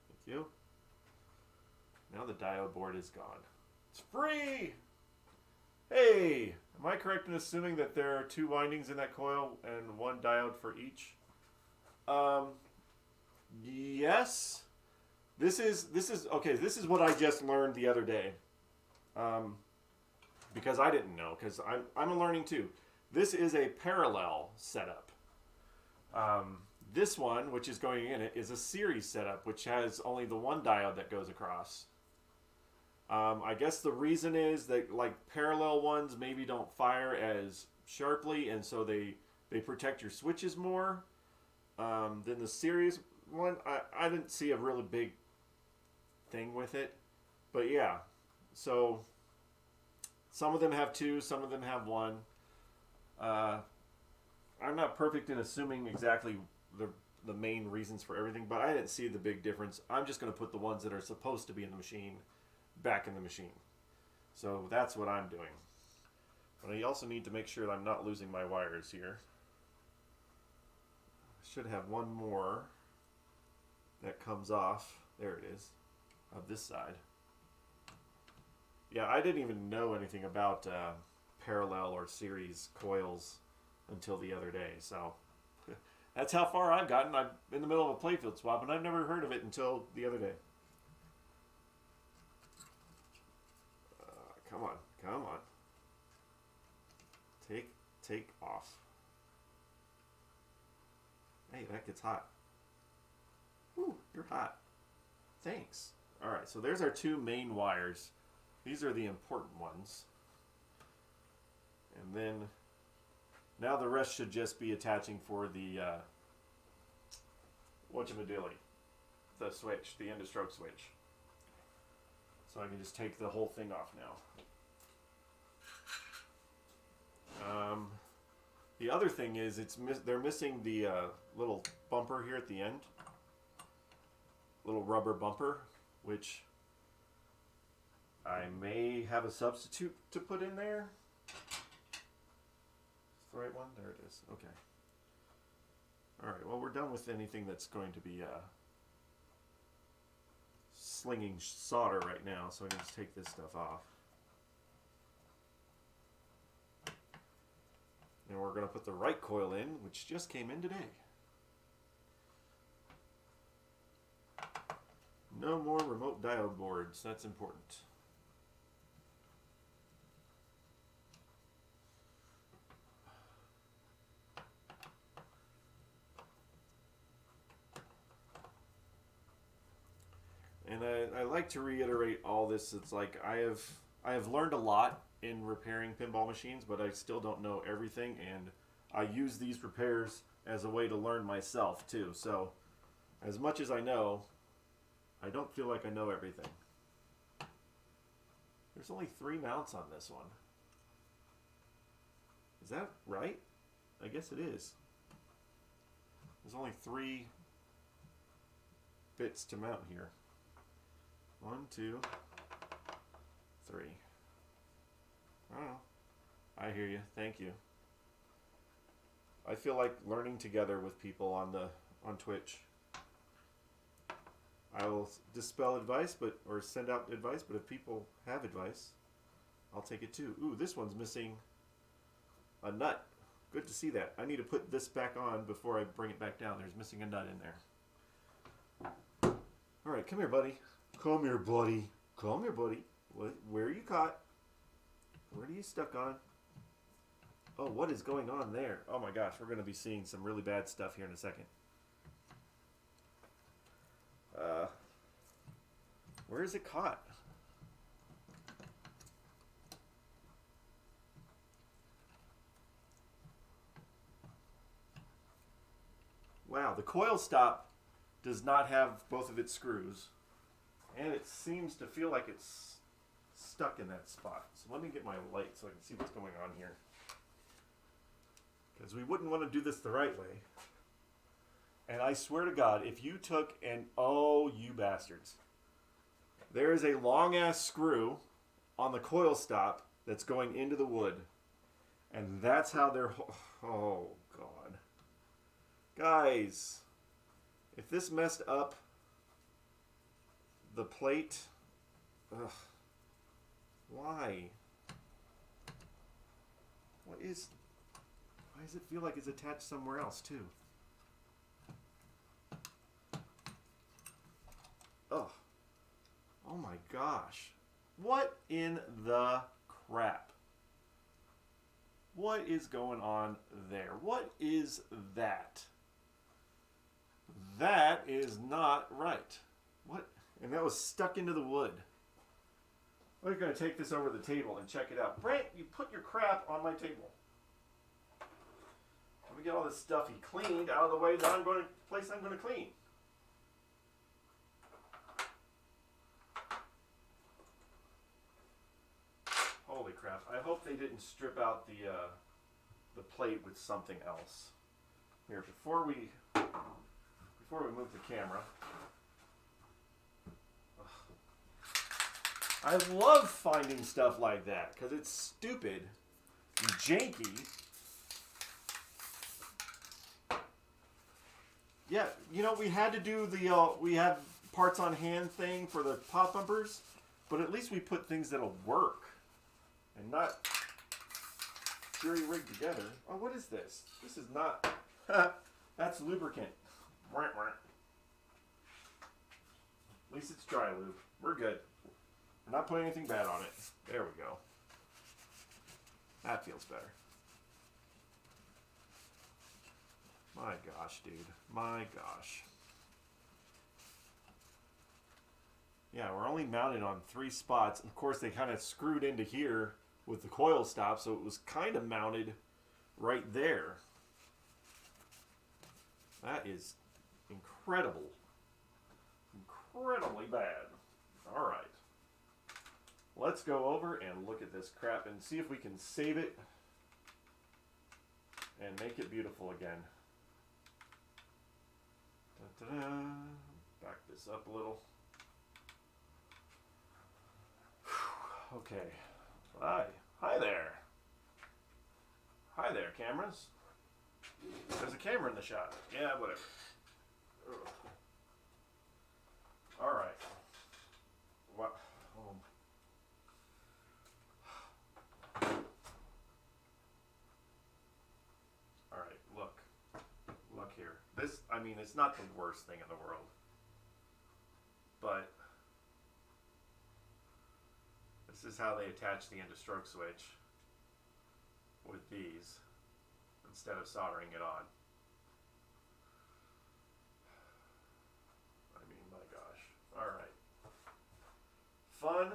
Thank you. Now the diode board is gone. It's free! Hey! Am I correct in assuming that there are 2 windings in that coil and 1 diode for each? Yes. This is okay. This is what I just learned the other day. Because I didn't know. Because I'm learning too. This is a parallel setup. This one, which is going in it, is a series setup, which has only the 1 diode that goes across. I guess the reason is that like parallel ones maybe don't fire as sharply, and so they protect your switches more than the series one. I didn't see a really big thing with it, but yeah. So some of them have 2, some of them have 1. I'm not perfect in assuming exactly the main reasons for everything, but I didn't see the big difference. I'm just going to put the ones that are supposed to be in the machine back in the machine. So that's what I'm doing. But I also need to make sure that I'm not losing my wires here. I should have 1 more that comes off. There it is, of this side. Yeah, I didn't even know anything about parallel or series coils until the other day, so that's how far I've gotten. I'm in the middle of a playfield swap, and I've never heard of it until the other day. Come on, come on. Take off. Hey, that gets hot. Whew, you're hot. Thanks. All right, so there's our 2 main wires. These are the important ones. And then now the rest should just be attaching for the whatchamadilly, the switch, the end of stroke switch. So I can just take the whole thing off now. The other thing is they're missing the little bumper here at the end, little rubber bumper, which I may have a substitute to put in there. Is the right one? There it is. Okay. All right. Well, we're done with anything that's going to be slinging solder right now, so I can just take this stuff off. And we're going to put the right coil in, which just came in today. No more remote diode boards. That's important. And I like to reiterate all this. It's like I have learned a lot in repairing pinball machines, but I still don't know everything, and I use these repairs as a way to learn myself too. So as much as I know, I don't feel like I know everything. There's only 3 mounts on this one. Is that right? I guess it is. There's only 3 bits to mount here. 1, 2, 3. I don't know. I hear you. Thank you. I feel like learning together with people on Twitch. I will dispel advice, or send out advice, but if people have advice, I'll take it too. Ooh, this one's missing a nut. Good to see that. I need to put this back on before I bring it back down. There's missing a nut in there. All right, come here, buddy. Come here, buddy. Come here, buddy. Where are you caught? Where are you stuck on? Oh, what is going on there? Oh my gosh, we're going to be seeing some really bad stuff here in a second. Where is it caught? Wow, the coil stop does not have both of its screws, and it seems to feel like it's stuck in that spot. So let me get my light so I can see what's going on here, because we wouldn't want to do this the right way. And I swear to God, if you took oh, you bastards. there is a long ass screw on the coil stop that's going into the wood. And that's how they're... Oh, God. Guys, if this messed up the plate... Ugh. Why? Why does it feel like it's attached somewhere else, too? Ugh. Oh my gosh. What in the crap? What is going on there? What is that? That is not right. What? And that was stuck into the wood. We're going to take this over to the table and check it out. Brent, you put your crap on my table. Let me get all this stuff he cleaned out of the way that I'm going to clean. Holy crap. I hope they didn't strip out the plate with something else. Here, before we move the camera. I love finding stuff like that because it's stupid and janky. Yeah, you know, we had to do the we have parts on hand thing for the pop bumpers, but at least we put things that'll work and not jury rigged together. Oh, what is this? This is not. That's lubricant. At least it's dry lube. We're good. We're not putting anything bad on it. There we go. That feels better. My gosh, dude. My gosh. Yeah, we're only mounted on 3 spots. Of course, they kind of screwed into here with the coil stop, so it was kind of mounted right there. That is incredible. Incredibly bad. All right. Let's go over and look at this crap and see if we can save it and make it beautiful again. Da-da-da. Back this up a little. Whew. Okay. Hi there. Hi there, cameras. There's a camera in the shot. Yeah, whatever. Ugh. All right. What? All right, look here. This, I mean, it's not the worst thing in the world, but this is how they attach the end-of-stroke switch with these instead of soldering it on. I mean, my gosh. All right. Fun.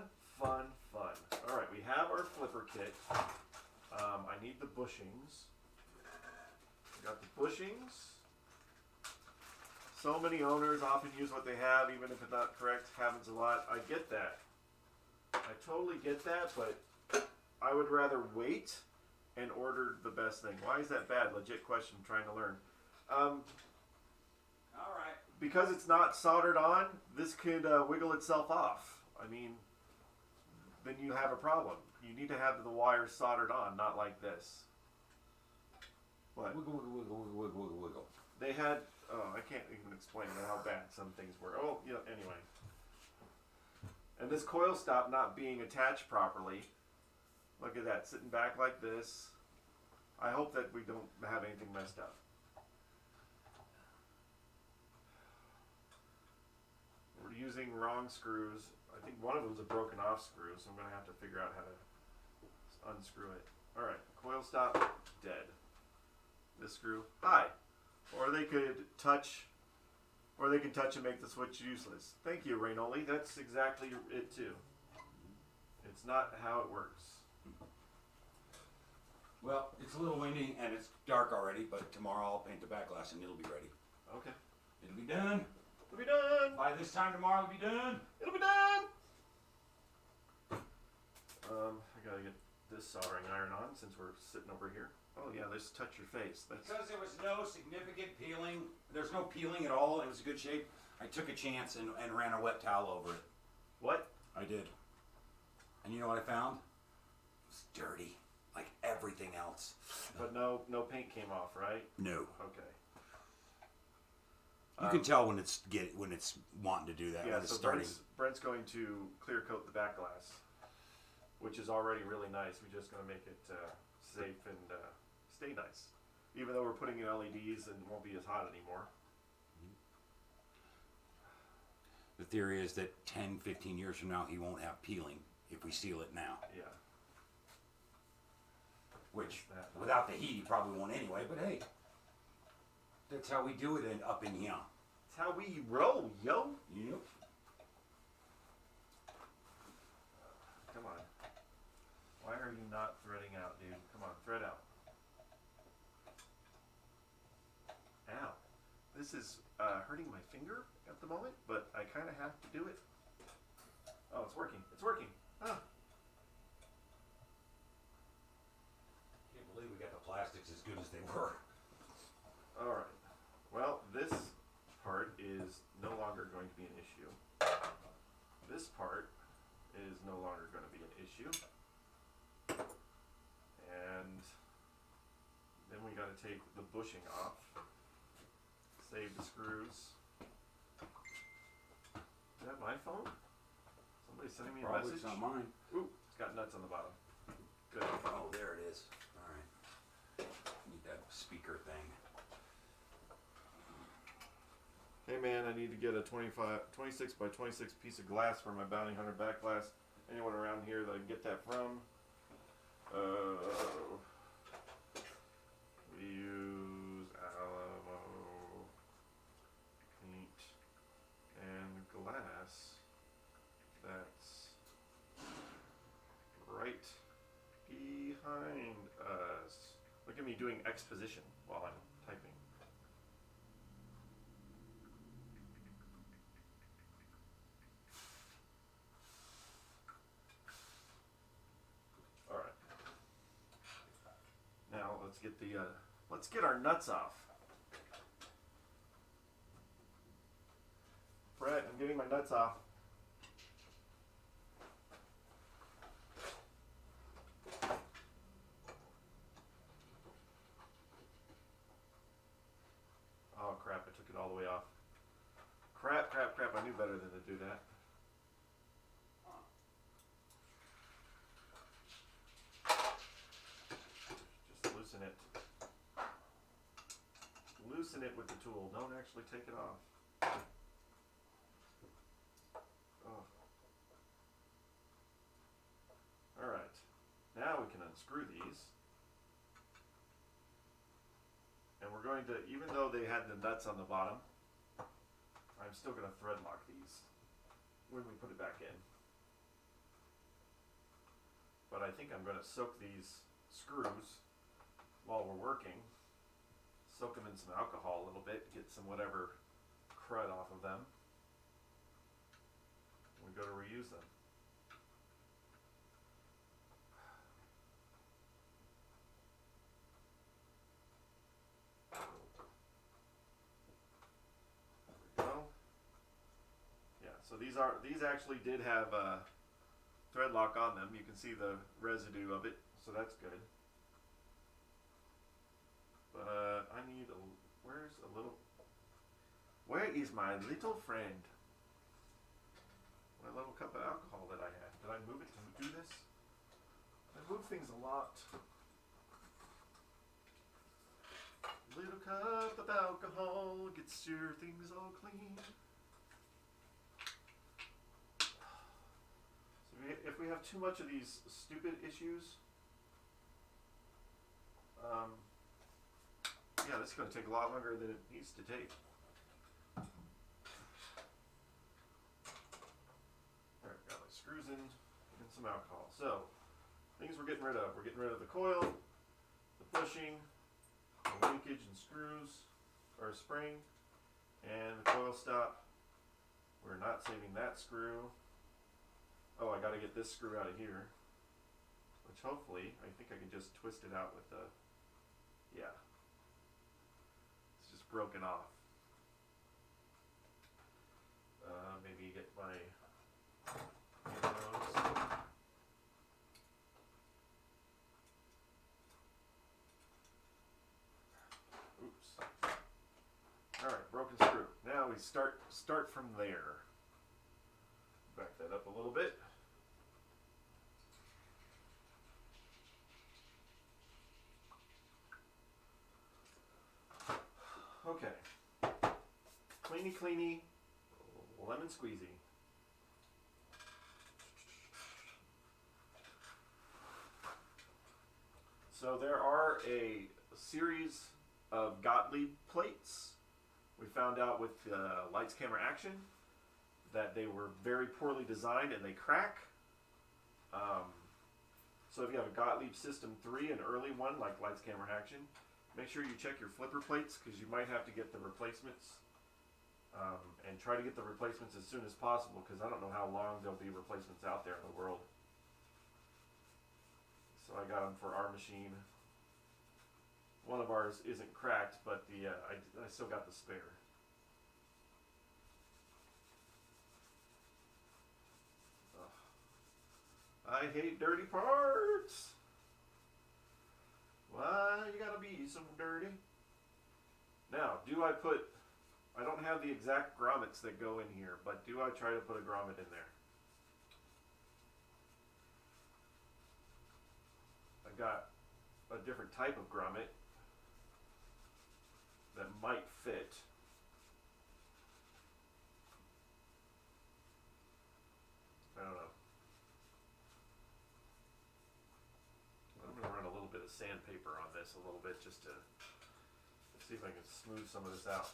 All right, we have our flipper kit. I need the bushings. We got the bushings. So many owners often use what they have, even if it's not correct. Happens a lot. I get that. I totally get that, but I would rather wait and order the best thing. Why is that bad? Legit question. I'm trying to learn. All right. Because it's not soldered on, this could wiggle itself off. I mean, then you have a problem. You need to have the wires soldered on, not like this. What? Wiggle, wiggle, wiggle, wiggle, wiggle, wiggle, wiggle. They had, I can't even explain how bad some things were. Oh, yeah, anyway. And this coil stop not being attached properly. Look at that, sitting back like this. I hope that we don't have anything messed up. We're using wrong screws. I think one of them's a broken off screw, so I'm going to have to figure out how to unscrew it. Alright, coil stop, dead. This screw, hi. Or they could touch, or they can touch and make the switch useless. Thank you, Raynoli. That's exactly it too. It's not how it works. Well, it's a little windy and it's dark already, but tomorrow I'll paint the back glass and it'll be ready. Okay. It'll be done. It'll be done. By this time tomorrow, it'll be done. It'll be done. I gotta get this soldering iron on since we're sitting over here. Oh yeah, let's touch your face. That's... Because there was no significant peeling, there's no peeling at all, it was in good shape, I took a chance and ran a wet towel over it. What? I did. And you know what I found? It was dirty, like everything else. But no paint came off, right? No. Okay. You can tell when it's wanting to do that. Yeah, when it's so starting. Brent's going to clear coat the back glass, which is already really nice. We're just going to make it safe and stay nice. Even though we're putting in LEDs and it won't be as hot anymore. The theory is that 10, 15 years from now, he won't have peeling if we seal it now. Yeah. Which, without the heat, he probably won't anyway. But hey, that's how we do it up in here. That's how we roll, yo. Yep. Come on. Why are you not threading out, dude? Come on, thread out. Ow. This is hurting my finger at the moment, but I kind of have to do it. Oh, it's working. It's working. Ah. Can't believe we got the plastics as good as they were. All right. Well, this part is no longer going to be an issue. This part is no longer going to be an issue. And then we got to take the bushing off. Save the screws. Is that my phone? Somebody's sending me a Probably message? it's not mine. Ooh, it's got nuts on the bottom. Good. Oh, there it is. All right. Need that speaker thing. Hey man, I need to get a 26 by 26 piece of glass for my Bounty Hunter back glass. Anyone around here that I can get that from? We use Alamo paint and glass. That's right behind us. Look at me doing exposition while I'm typing. All right. Now let's get our nuts off. Brett, I'm getting my nuts off. Oh crap, I took it all the way off. Crap, I knew better than to do that. Just loosen it. Loosen it with the tool. Don't actually take it off. Oh. Alright. Now we can unscrew these. And we're going to, even though they had the nuts on the bottom, I'm still going to thread lock these when we put it back in. But I think I'm going to soak these screws while we're working. Soak them in some alcohol a little bit, get some whatever crud off of them. We go to reuse them. There we go. Yeah, so these actually did have thread lock on them. You can see the residue of it, so that's good. But I need where is my little friend? My little cup of alcohol that I had. Did I move it to do this? I move things a lot. Little cup of alcohol gets your things all clean. So if we have too much of these stupid issues, yeah, this is going to take a lot longer than it needs to take. Alright, got my screws in and some alcohol. So, things we're getting rid of. We're getting rid of the coil, the bushing, the linkage and screws, or spring, and the coil stop. We're not saving that screw. Oh, I got to get this screw out of here. Which hopefully, I think I can just twist it out with the, yeah. It's just broken off. Maybe get my start from there. Back that up a little bit. Okay. Cleany, lemon squeezy. So there are a series of Gottlieb plates. We found out with Lights, Camera, Action that they were very poorly designed and they crack. So if you have a Gottlieb System 3, an early one like Lights, Camera, Action, make sure you check your flipper plates because you might have to get the replacements. And try to get the replacements as soon as possible because I don't know how long there'll be replacements out there in the world. So I got them for our machine. One of ours isn't cracked, but I still got the spare. Ugh. I hate dirty parts. Why you gotta be so dirty? Now, I don't have the exact grommets that go in here, but do I try to put a grommet in there? I got a different type of grommet that might fit. I don't know. I'm going to run a little bit of sandpaper on this a little bit just to see if I can smooth some of this out.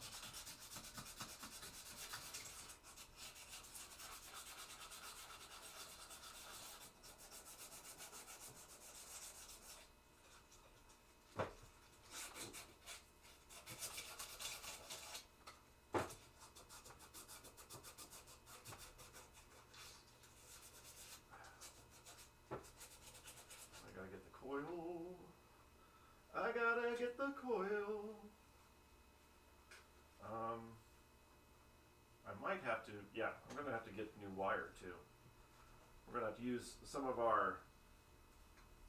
I gotta get the coil. I might have to, I'm gonna have to get new wire too. We're gonna have to use some of our,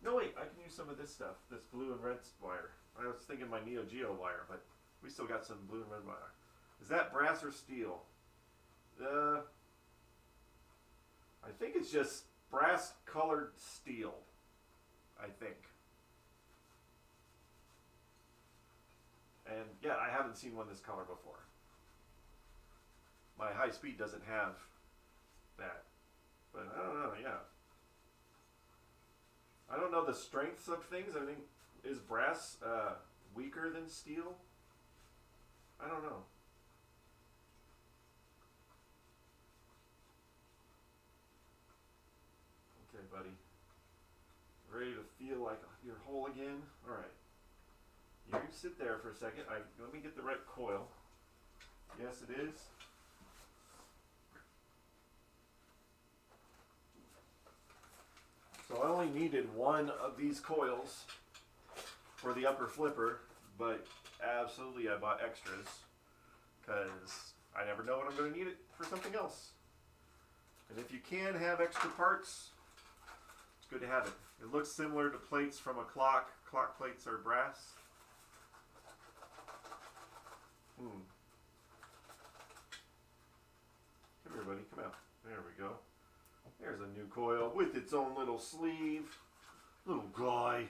no wait, I can use some of this stuff, this blue and red wire. I was thinking my Neo Geo wire, but we still got some blue and red wire. Is that brass or steel? I think it's just brass colored steel, I think. And yeah, I haven't seen one this color before. My high speed doesn't have that. But I don't know, yeah. I don't know the strengths of things. I think, is brass weaker than steel? I don't know. Okay, buddy. Ready to feel like you're whole again? Alright. You sit there for a second. Let me get the right coil. Yes, it is. So I only needed one of these coils for the upper flipper, but absolutely I bought extras because I never know when I'm going to need it for something else. And if you can have extra parts, it's good to have it. It looks similar to plates from a clock. Clock plates are brass. Come here, buddy. Come out. There we go. There's a new coil with its own little sleeve. Little guy.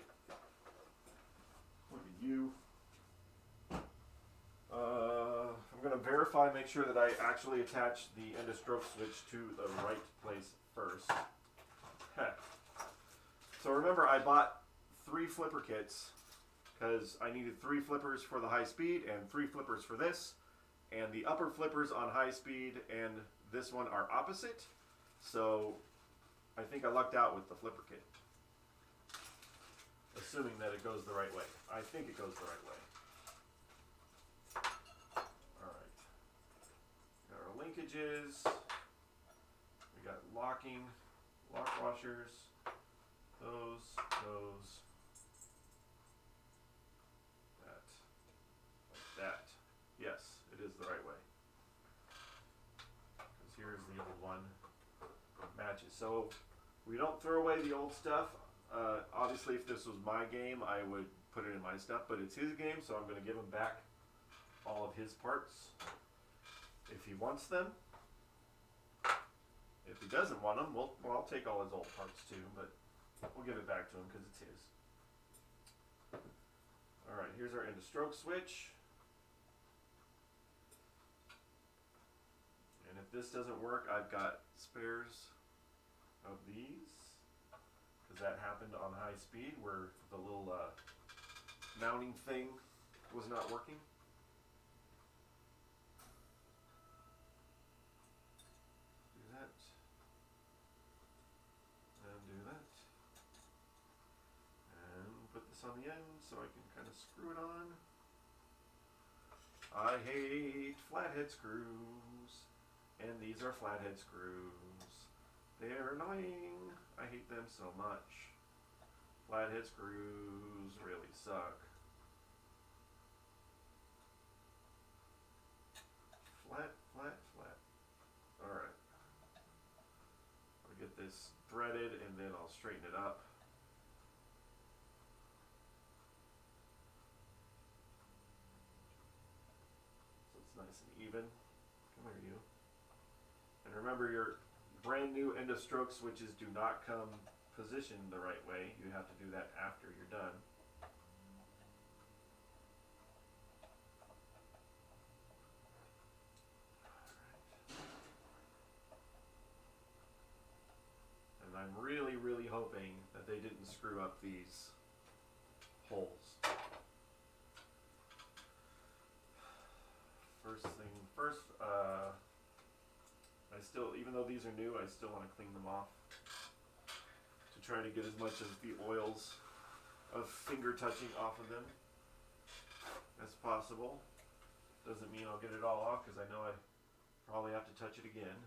Look at you. I'm going to verify, make sure that I actually attach the end of stroke switch to the right place first. So remember, I bought 3 flipper kits because I needed 3 flippers for the high speed and 3 flippers for this. And the upper flippers on high speed and this one are opposite. So I think I lucked out with the flipper kit. Assuming that it goes the right way. I think it goes the right way. Alright. Got our linkages. We got lock washers. Those. That. Like that. Yes, it is the right way. Because here's the old one. Matches. So we don't throw away the old stuff. Obviously, if this was my game, I would put it in my stuff, but it's his game, so I'm going to give him back all of his parts. if he wants them. If he doesn't want them, well, I'll take all his old parts too, but we'll give it back to him because it's his. Alright, here's our end of stroke switch. And if this doesn't work, I've got spares of these. Because that happened on high speed where the little mounting thing was not working. Do that. And do that. And put this on the end so I can kind of screw it on. I hate flathead screws. And these are flathead screws. They're annoying. I hate them so much. Flathead screws really suck. Flat, flat, flat. Alright. I'll get this threaded and then I'll straighten it up. So it's nice and even. Come here, you. And remember, your brand new end of stroke switches do not come positioned the right way. You have to do that after you're done. And I'm really, really hoping that they didn't screw up these holes. First thing first, I still, even though these are new, I still want to clean them off to try to get as much of the oils of finger touching off of them as possible. Doesn't mean I'll get it all off because I know I probably have to touch it again,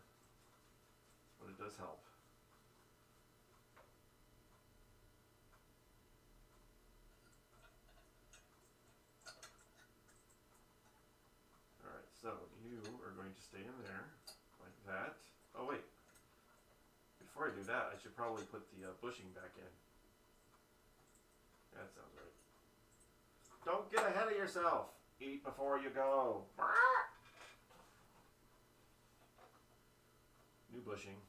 but it does help. Alright, so you are going to stay in there like that. Oh wait, before I do that, I should probably put the bushing back in. That sounds right. Don't get ahead of yourself. Eat before you go. New bushing.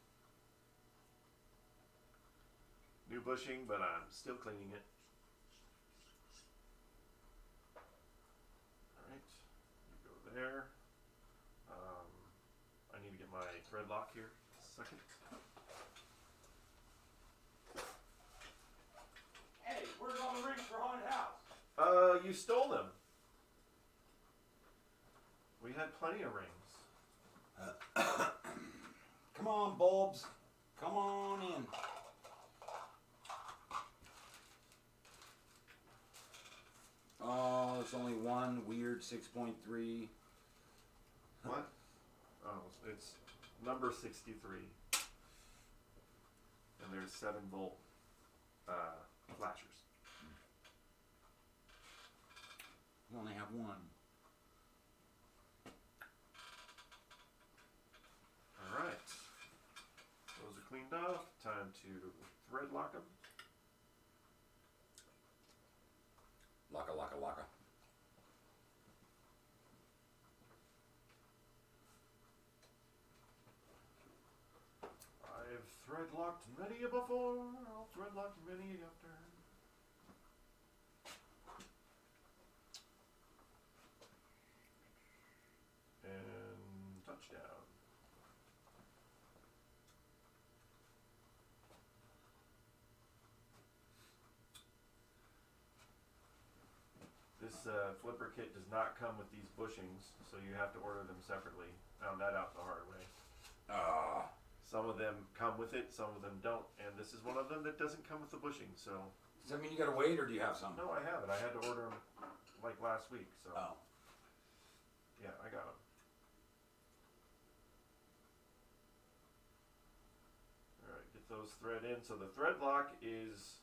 New bushing, but I'm still cleaning it. Alright, you go there. I need to get my thread lock here. Second. Hey, where's all the rings for haunted house? You stole them. We had plenty of rings. Come on, bulbs. Come on in. Oh, there's only one weird 6.3. What? Oh, it's number 63. And there's 7-volt flashers. We only have one. Alright. Those are cleaned off. Time to thread lock them. Locka, locka, locka. I've thread locked many a before. I'll thread lock many after. And touchdown. This flipper kit does not come with these bushings, so you have to order them separately. Found that out the hard way. Some of them come with it, some of them don't, and this is one of them that doesn't come with the bushing, so... Does that mean you gotta wait, or do you have some? No, I have it. I had to order them, like, last week, so... Oh. Yeah, I got them. Alright, get those thread in. So the thread lock is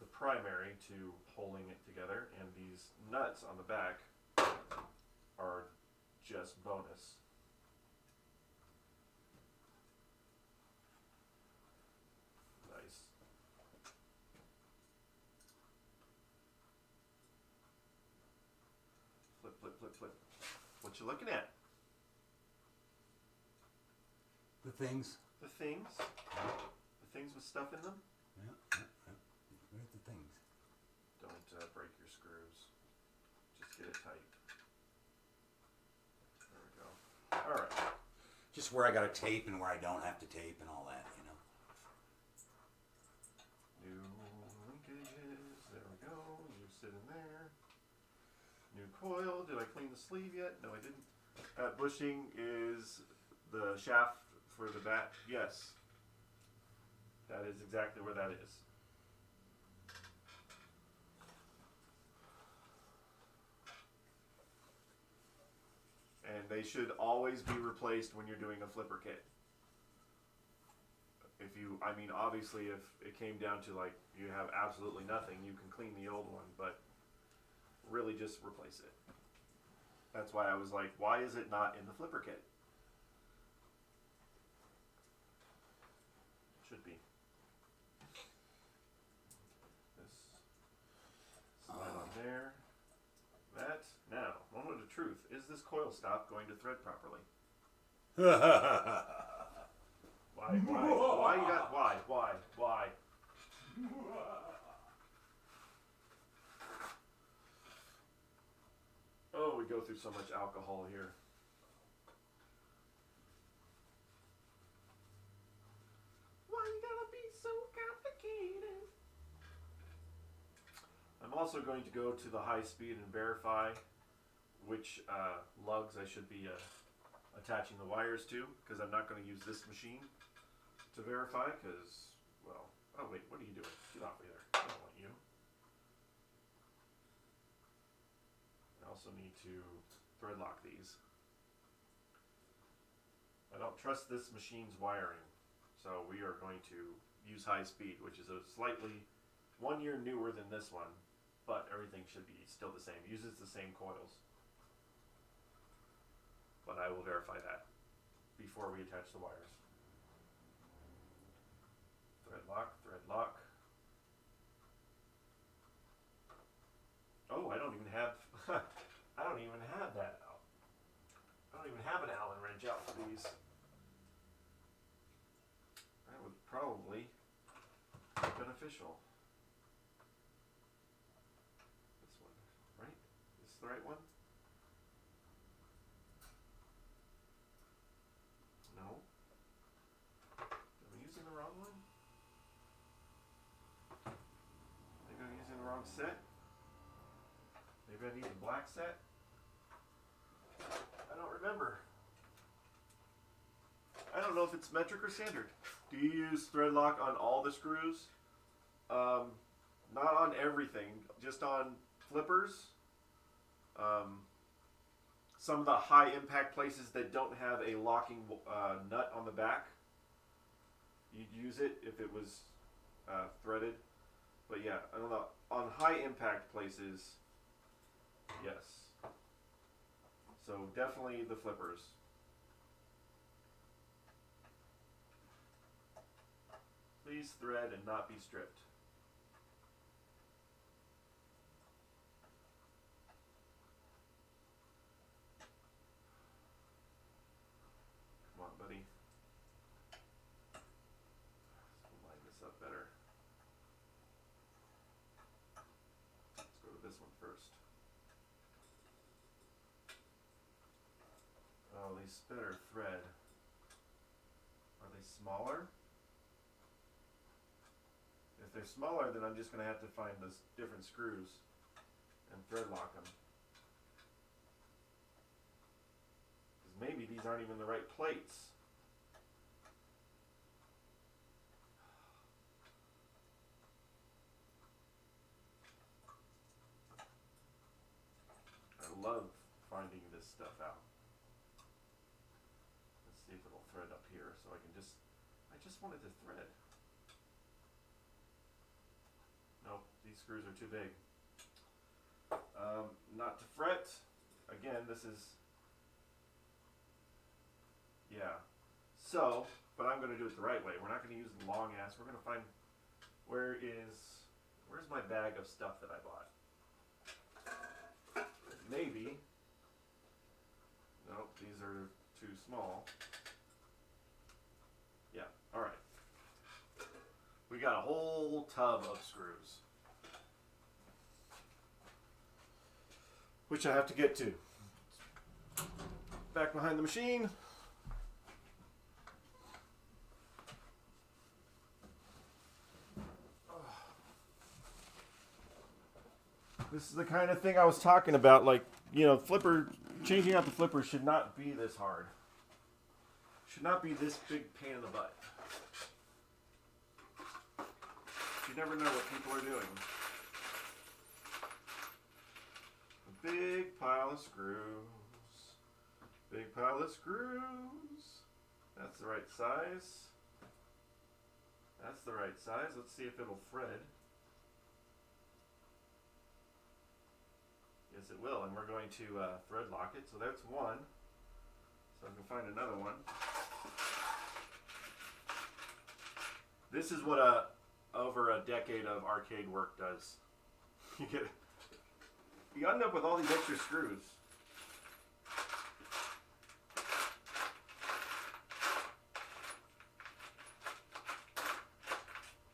the primary to holding it together, and these nuts on the back are just bonus. Nice. Flip, flip, flip, flip. What you looking at? things. The things. The things with stuff in them. Yeah. Where's the things? Don't break your screws. Just get it tight. There we go. All right. Just where I got to tape and where I don't have to tape and all that, you know. New linkages. There we go. You sit in there. New coil. Did I clean the sleeve yet? No, I didn't. That bushing is the shaft for the bat. Yes. That is exactly where that is. And they should always be replaced when you're doing a flipper kit. If you, I mean, obviously if it came down to like you have absolutely nothing, you can clean the old one, but really just replace it. That's why I was like, why is it not in the flipper kit? It should be. This slide on there. That. Now, moment of truth. Is this coil stop going to thread properly? Why you got, why? Oh, we go through so much alcohol here. Why you gotta be so complicated? I'm also going to go to the high speed and verify which lugs I should be attaching the wires to, because I'm not going to use this machine to verify, because, well, oh wait, what are you doing? Get off me there. I don't want you. I also need to thread lock these. I don't trust this machine's wiring, so we are going to use high speed, which is a slightly 1 year newer than this one, but everything should be still the same. Uses the same coils. But I will verify that before we attach the wires. Thread lock, thread lock. Oh, I don't even have I don't even have that out. I don't even have an Allen wrench out for these. That would probably be beneficial. This one, right? Is this the right one? No. Am I using the wrong one? Maybe I'm using the wrong set? Maybe I need the black set? I don't remember. I don't know if it's metric or standard. Do you use thread lock on all the screws? Not on everything, just on flippers. Some of the high impact places that don't have a locking nut on the back, you'd use it if it was threaded. But yeah, I don't know. On high impact places, yes. So definitely the flippers. Please thread and not be stripped. Come on, buddy. Let's line this up better. Let's go to this one first. Oh, these better thread. Are they smaller? If they're smaller, then I'm just going to have to find those different screws and thread lock them. Because maybe these aren't even the right plates. I love finding this stuff out. Let's see if it'll thread up here so I can just, I just wanted to thread. Nope, these screws are too big. Not to fret. Again, this is, yeah. So, but I'm going to do it the right way. We're not going to use the long ass. We're going to find, where's my bag of stuff that I bought? Maybe. Nope, these are too small. We got a whole tub of screws, which I have to get to. Back behind the machine. This is the kind of thing I was talking about. Like, you know, changing out the flipper should not be this hard. Should not be this big pain in the butt. You never know what people are doing. A big pile of screws. Big pile of screws. That's the right size. That's the right size. Let's see if it'll thread. Yes, it will, and we're going to thread lock it. So that's one. So I can find another one. This is what over a decade of arcade work does. You end up with all these extra screws.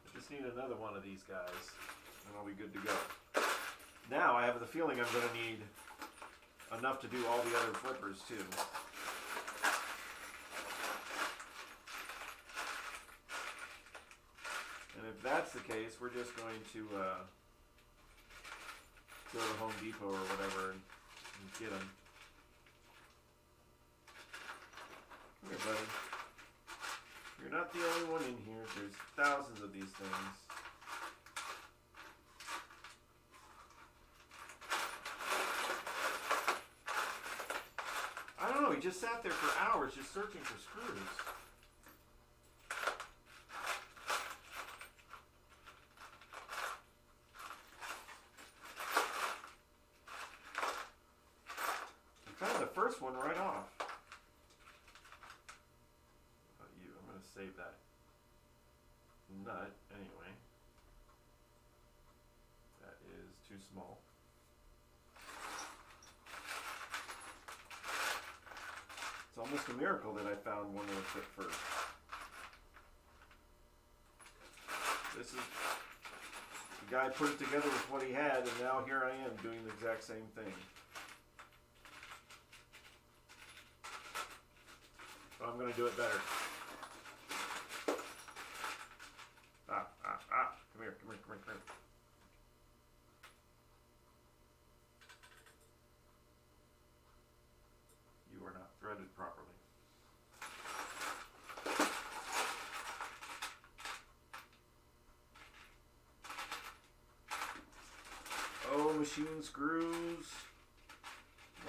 I just need another one of these guys, and I'll be good to go. Now I have the feeling I'm going to need enough to do all the other flippers too. And if that's the case, we're just going to go to Home Depot or whatever and get them. Come here, buddy. You're not the only one in here. There's thousands of these things. I don't know, he just sat there for hours just searching for screws. I found the first one right off. How about you? I'm going to save that nut anyway. That is too small. It's almost a miracle that I found one that would fit first. This is, the guy put it together with what he had, and now here I am doing the exact same thing. But I'm going to do it better. Come here, come here, come here, come here. You are not threaded properly. Oh, machine screws.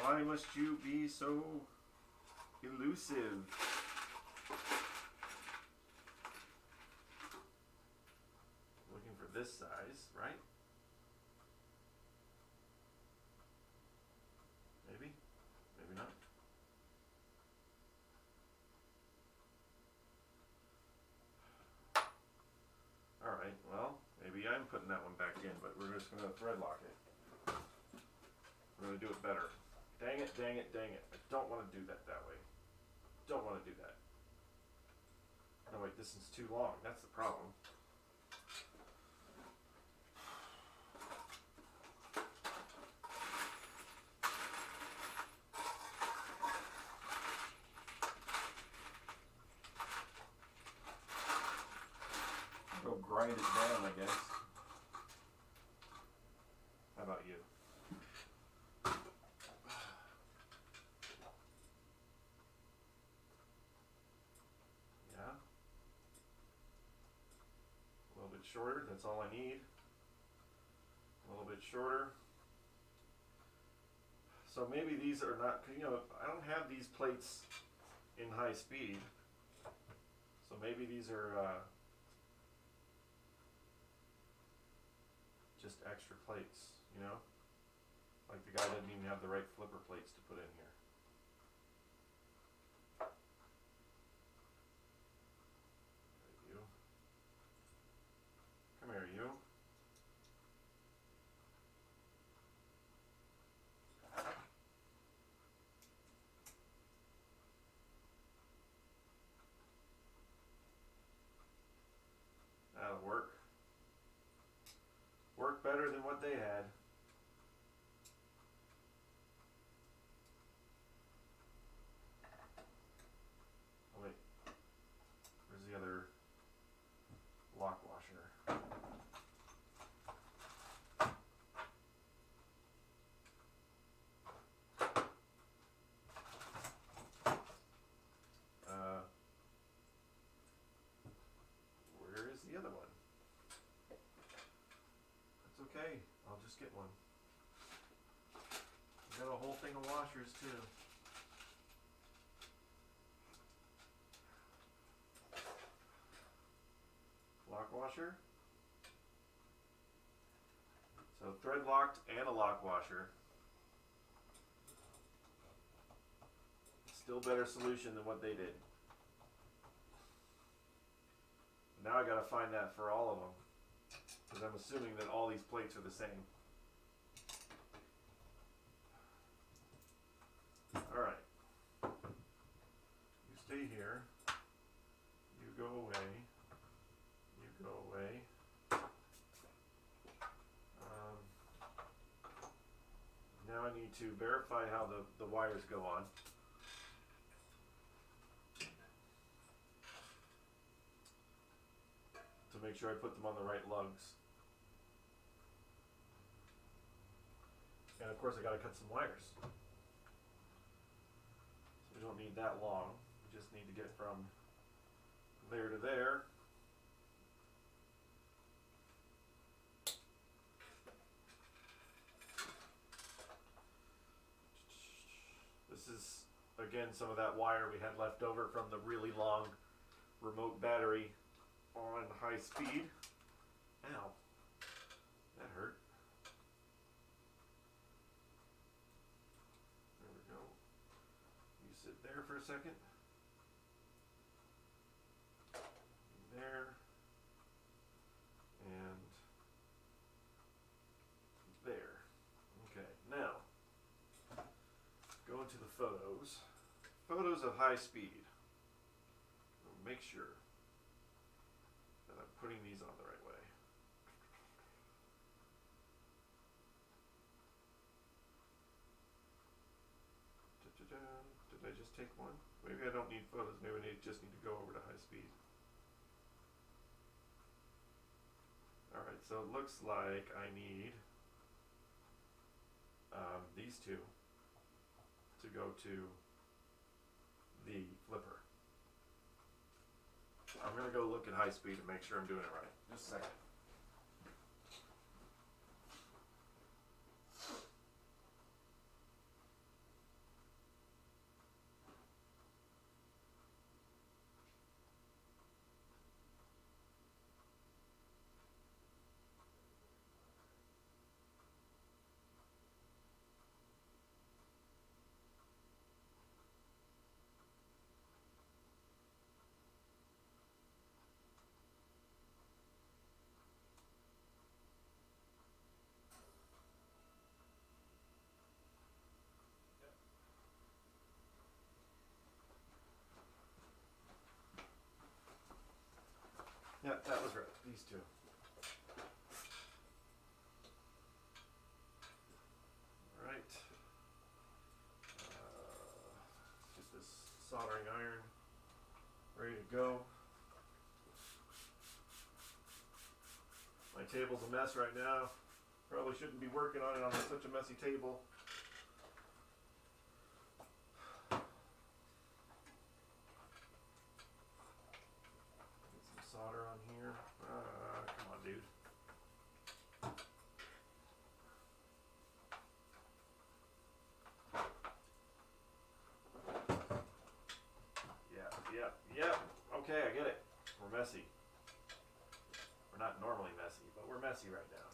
Why must you be so elusive? Looking for this size, right? Maybe? Maybe not. Alright, well, maybe I'm putting that one back in, but we're just going to thread lock it. We're going to do it better. Dang it, dang it, dang it. I don't want to do that way. Don't want to do that. No, wait, this is too long. That's the problem. Go grind it down, I guess. How about you? Yeah. A little bit shorter, that's all I need. A little bit shorter. So maybe these are not, you know, I don't have these plates in high speed. So maybe these are just extra plates, you know? Like the guy didn't even have the right flipper plates to put in here. There you. Come here, you. That'll work. whole thing of washers too. Lock washer. So thread locked and a lock washer. Still better solution than what they did. Now I gotta find that for all of them. Because I'm assuming that all these plates are the same. Alright. You stay here. You go away. You go away. Now I need to verify how the wires go on. To make sure I put them on the right lugs. And of course I gotta cut some wires. So we don't need that long. We just need to get from there to there. This is, again, some of that wire we had left over from the really long remote battery on high speed. Ow. That hurt. There we go. You sit there for a second. There. And there. Okay, now go into the photos. Photos of high speed. Make sure that I'm putting these on the right way. Did I just take one? Maybe I don't need photos. Maybe I just need to go over to high speed. Alright, so it looks like I need these two to go to the flipper. I'm going to go look at high speed and make sure I'm doing it right. Just a second. Yeah, that was right. These two. Alright. Let's get this soldering iron ready to go. My table's a mess right now. Probably shouldn't be working on it on such a messy table. Solder on here. Come on, dude. Yeah. Okay, I get it. We're messy. We're not normally messy, but we're messy right now.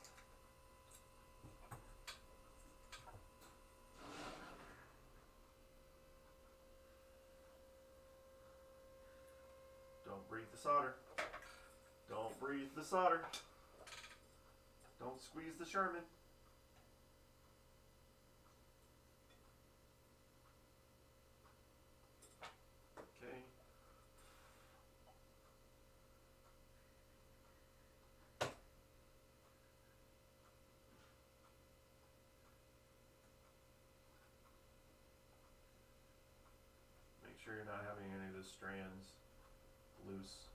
Don't breathe the solder. Don't breathe the solder. Don't squeeze the Sherman. Okay. Make sure you're not having any of the strands loose.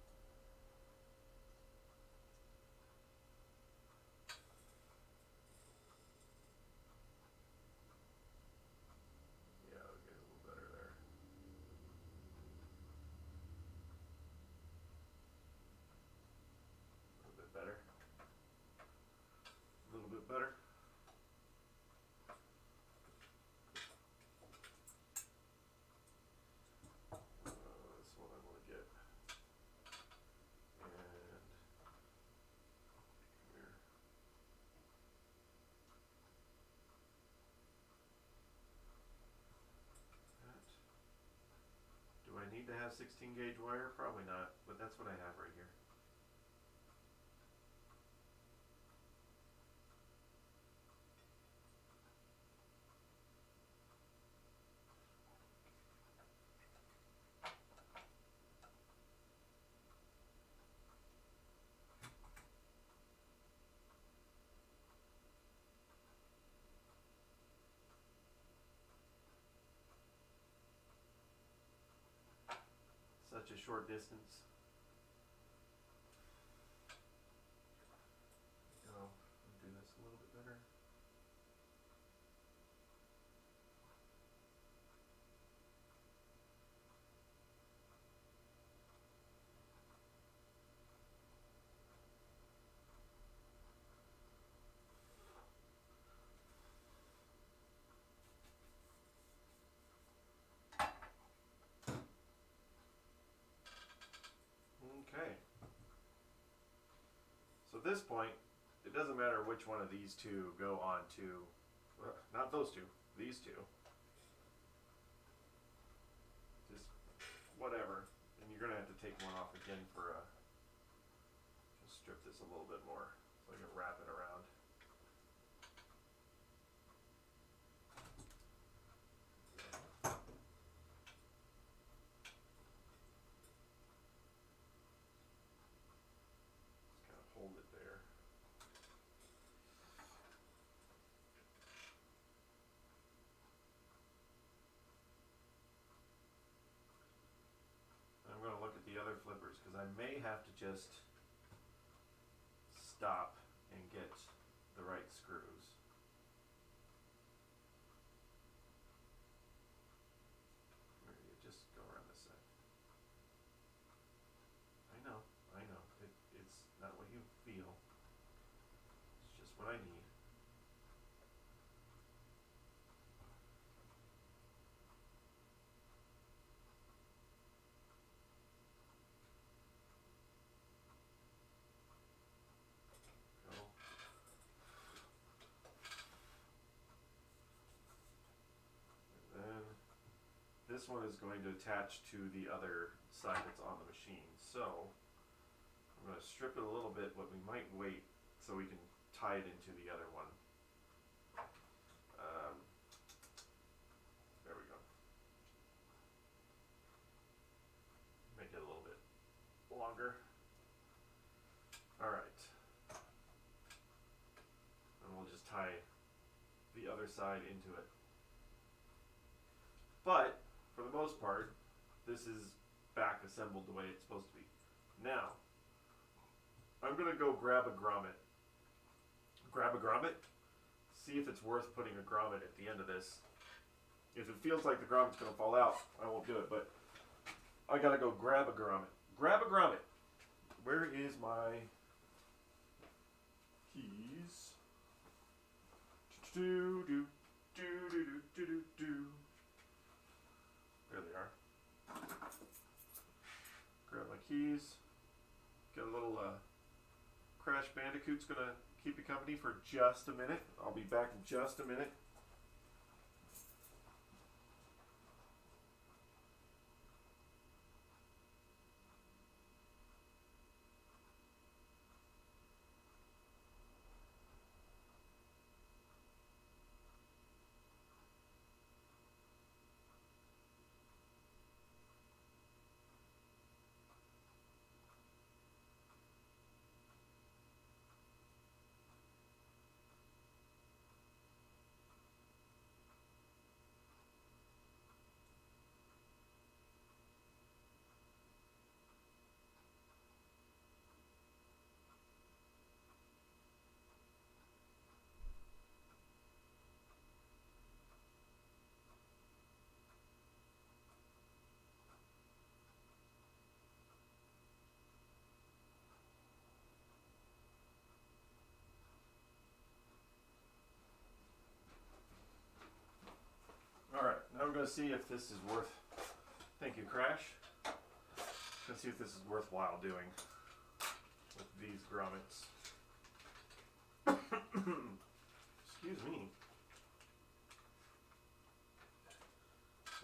have 16 gauge wire? Probably not, but that's what I have right here. Such a short distance. I'll do this a little bit better. Okay. So at this point, it doesn't matter which one of these two go on to, not those two, these two. Just whatever. And you're going to have to take one off again for just strip this a little bit more so I can wrap it around. Hold it there. I'm going to look at the other flippers because I may have to just stop and get the right screws. Or you just go around this side. I know. It's not what you feel. It's just what I need. Go. And then this one is going to attach to the other side that's on the machine. So I'm going to strip it a little bit, but we might wait so we can tie it into the other one. There we go. Make it a little bit longer. Alright. And we'll just tie the other side into it. But, for the most part, this is back assembled the way it's supposed to be. Now, I'm going to go grab a grommet. Grab a grommet. See if it's worth putting a grommet at the end of this. If it feels like the grommet's going to fall out, I won't do it. But I got to go grab a grommet. Grab a grommet. Where is my keys? Do do do do do do do. There they are. Grab my keys. Get a little Crash Bandicoot's gonna keep you company for just a minute. I'll be back in just a minute. Alright, now I'm going to see if this is worth... Thank you, Crash. Let's see if this is worthwhile doing with these grommets. Excuse me.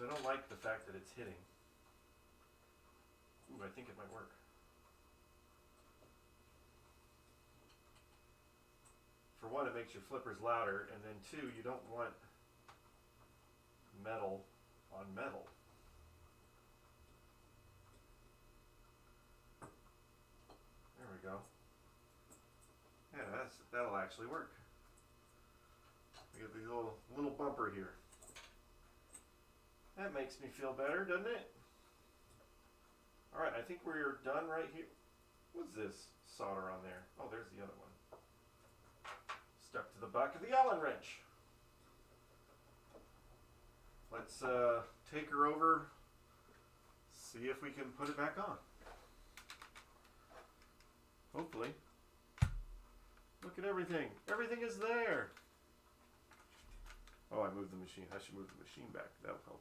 I don't like the fact that it's hitting. Ooh, I think it might work. For one, it makes your flippers louder, and then two, you don't want metal on metal. There we go. Yeah, that'll actually work. We got the little bumper here. That makes me feel better, doesn't it? Alright, I think we're done right here. What's this solder on there? Oh, there's the other one. Stuck to the back of the Allen wrench. Let's take her over, see if we can put it back on. Hopefully. Look at everything. Everything is there. Oh, I moved the machine. I should move the machine back. That'll help.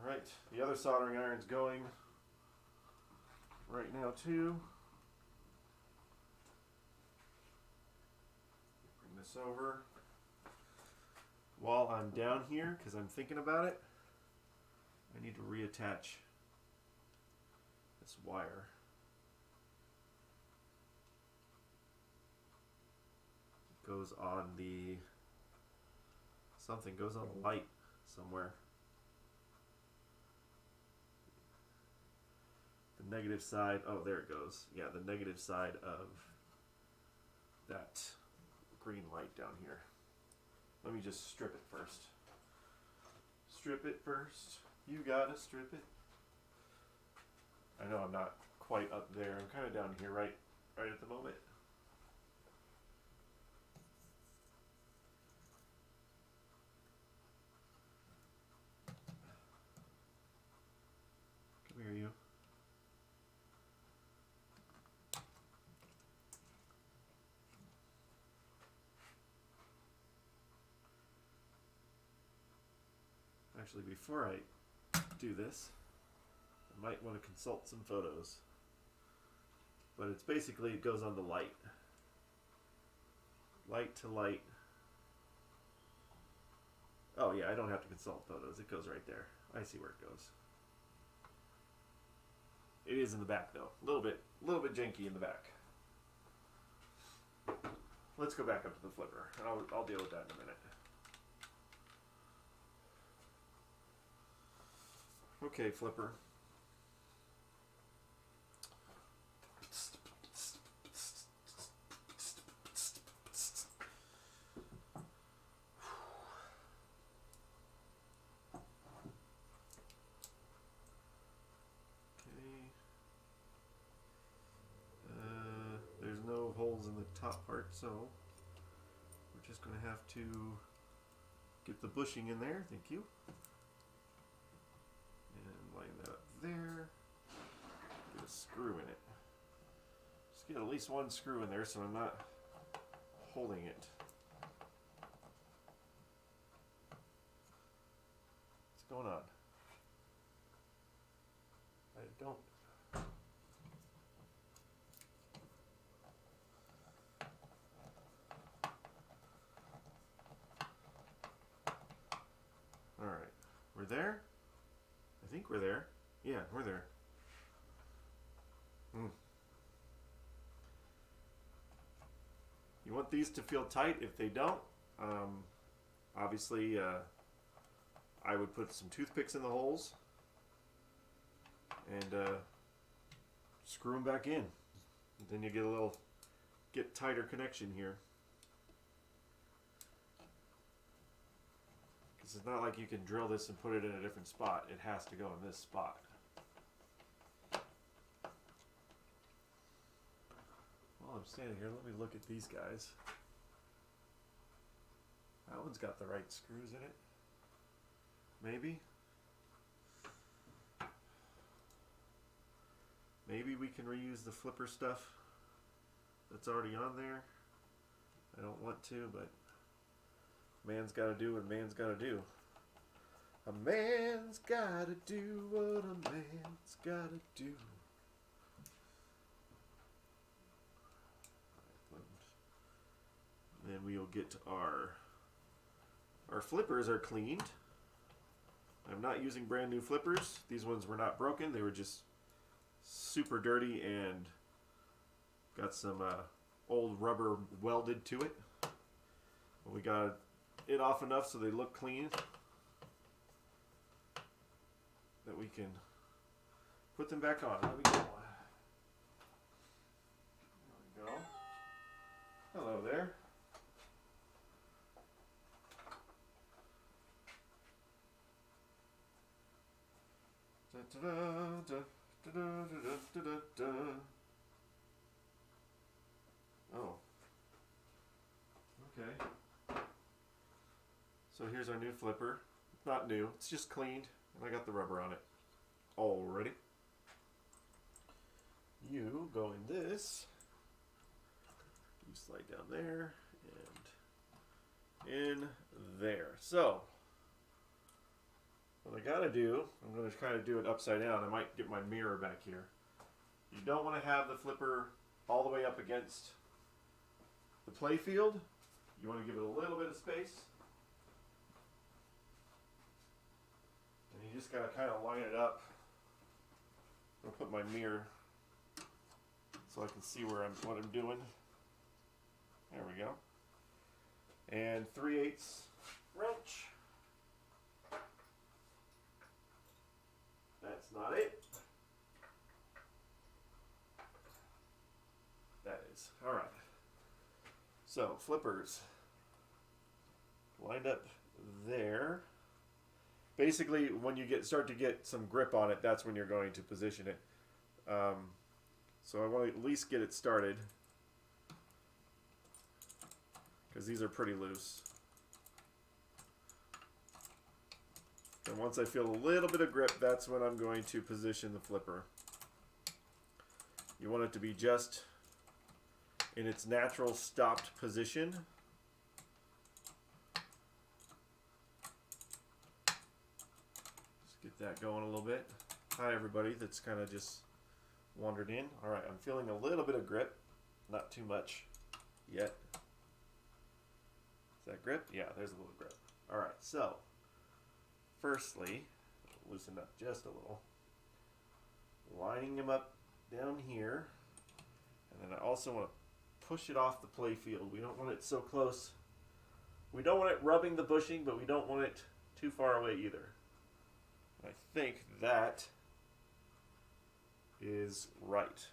Alright, the other soldering iron's going right now too. Bring this over. While I'm down here, because I'm thinking about it, I need to reattach this wire. It goes on the, something goes on the light somewhere. The negative side, oh there it goes. Yeah, the negative side of that green light down here. Let me just strip it first. Strip it first. You gotta strip it. I know I'm not quite up there. I'm kind of down here right at the moment. Come here, you. Actually, before I do this, I might want to consult some photos. But it's basically, it goes on the light. Light to light. Oh yeah, I don't have to consult photos. It goes right there. I see where it goes. It is in the back though. A little bit janky in the back. Let's go back up to the flipper, and I'll deal with that in a minute. Okay, flipper. There's no holes in the top part, so we're just going to have to get the bushing in there. Thank you. And line that up there. Get a screw in it. Just get at least one screw in there so I'm not holding it. What's going on? I don't. Alright, we're there? I think we're there. Yeah, we're there. You want these to feel tight. If they don't, obviously I would put some toothpicks in the holes and screw them back in. Then you get tighter connection here. Because it's not like you can drill this and put it in a different spot. It has to go in this spot. While I'm standing here, let me look at these guys. That one's got the right screws in it. Maybe. Maybe we can reuse the flipper stuff that's already on there. I don't want to, but man's gotta do what man's gotta do. A man's gotta do what a man's gotta do. Then we'll get to our flippers are cleaned. I'm not using brand new flippers. These ones were not broken. They were just super dirty and got some old rubber welded to it. But we got it off enough so they look clean, that we can put them back on. There we go. There we go. Hello there. Da, da, da, da, da, da, da, da, da. Oh. Okay. So here's our new flipper. Not new, it's just cleaned, and I got the rubber on it already. You go in this. You slide down there and in there. So what I gotta do, I'm gonna kind of do it upside down. I might get my mirror back here. You don't want to have the flipper all the way up against the play field. You want to give it a little bit of space. And you just gotta kind of line it up. I'll put my mirror so I can see what I'm doing. There we go. And 3/8 wrench. That's not it. That is. All right. So flippers lined up there. Basically, when you start to get some grip on it, that's when you're going to position it. So I want to at least get it started, because these are pretty loose. And once I feel a little bit of grip, that's when I'm going to position the flipper. You want it to be just in its natural stopped position. Just get that going a little bit. Hi everybody that's kind of just wandered in. Alright, I'm feeling a little bit of grip. Not too much yet. Is that grip? Yeah, there's a little grip. Alright, so firstly, loosen up just a little. Lining them up down here. And then I also want to push it off the play field. We don't want it so close. We don't want it rubbing the bushing, but we don't want it too far away either. I think that is right.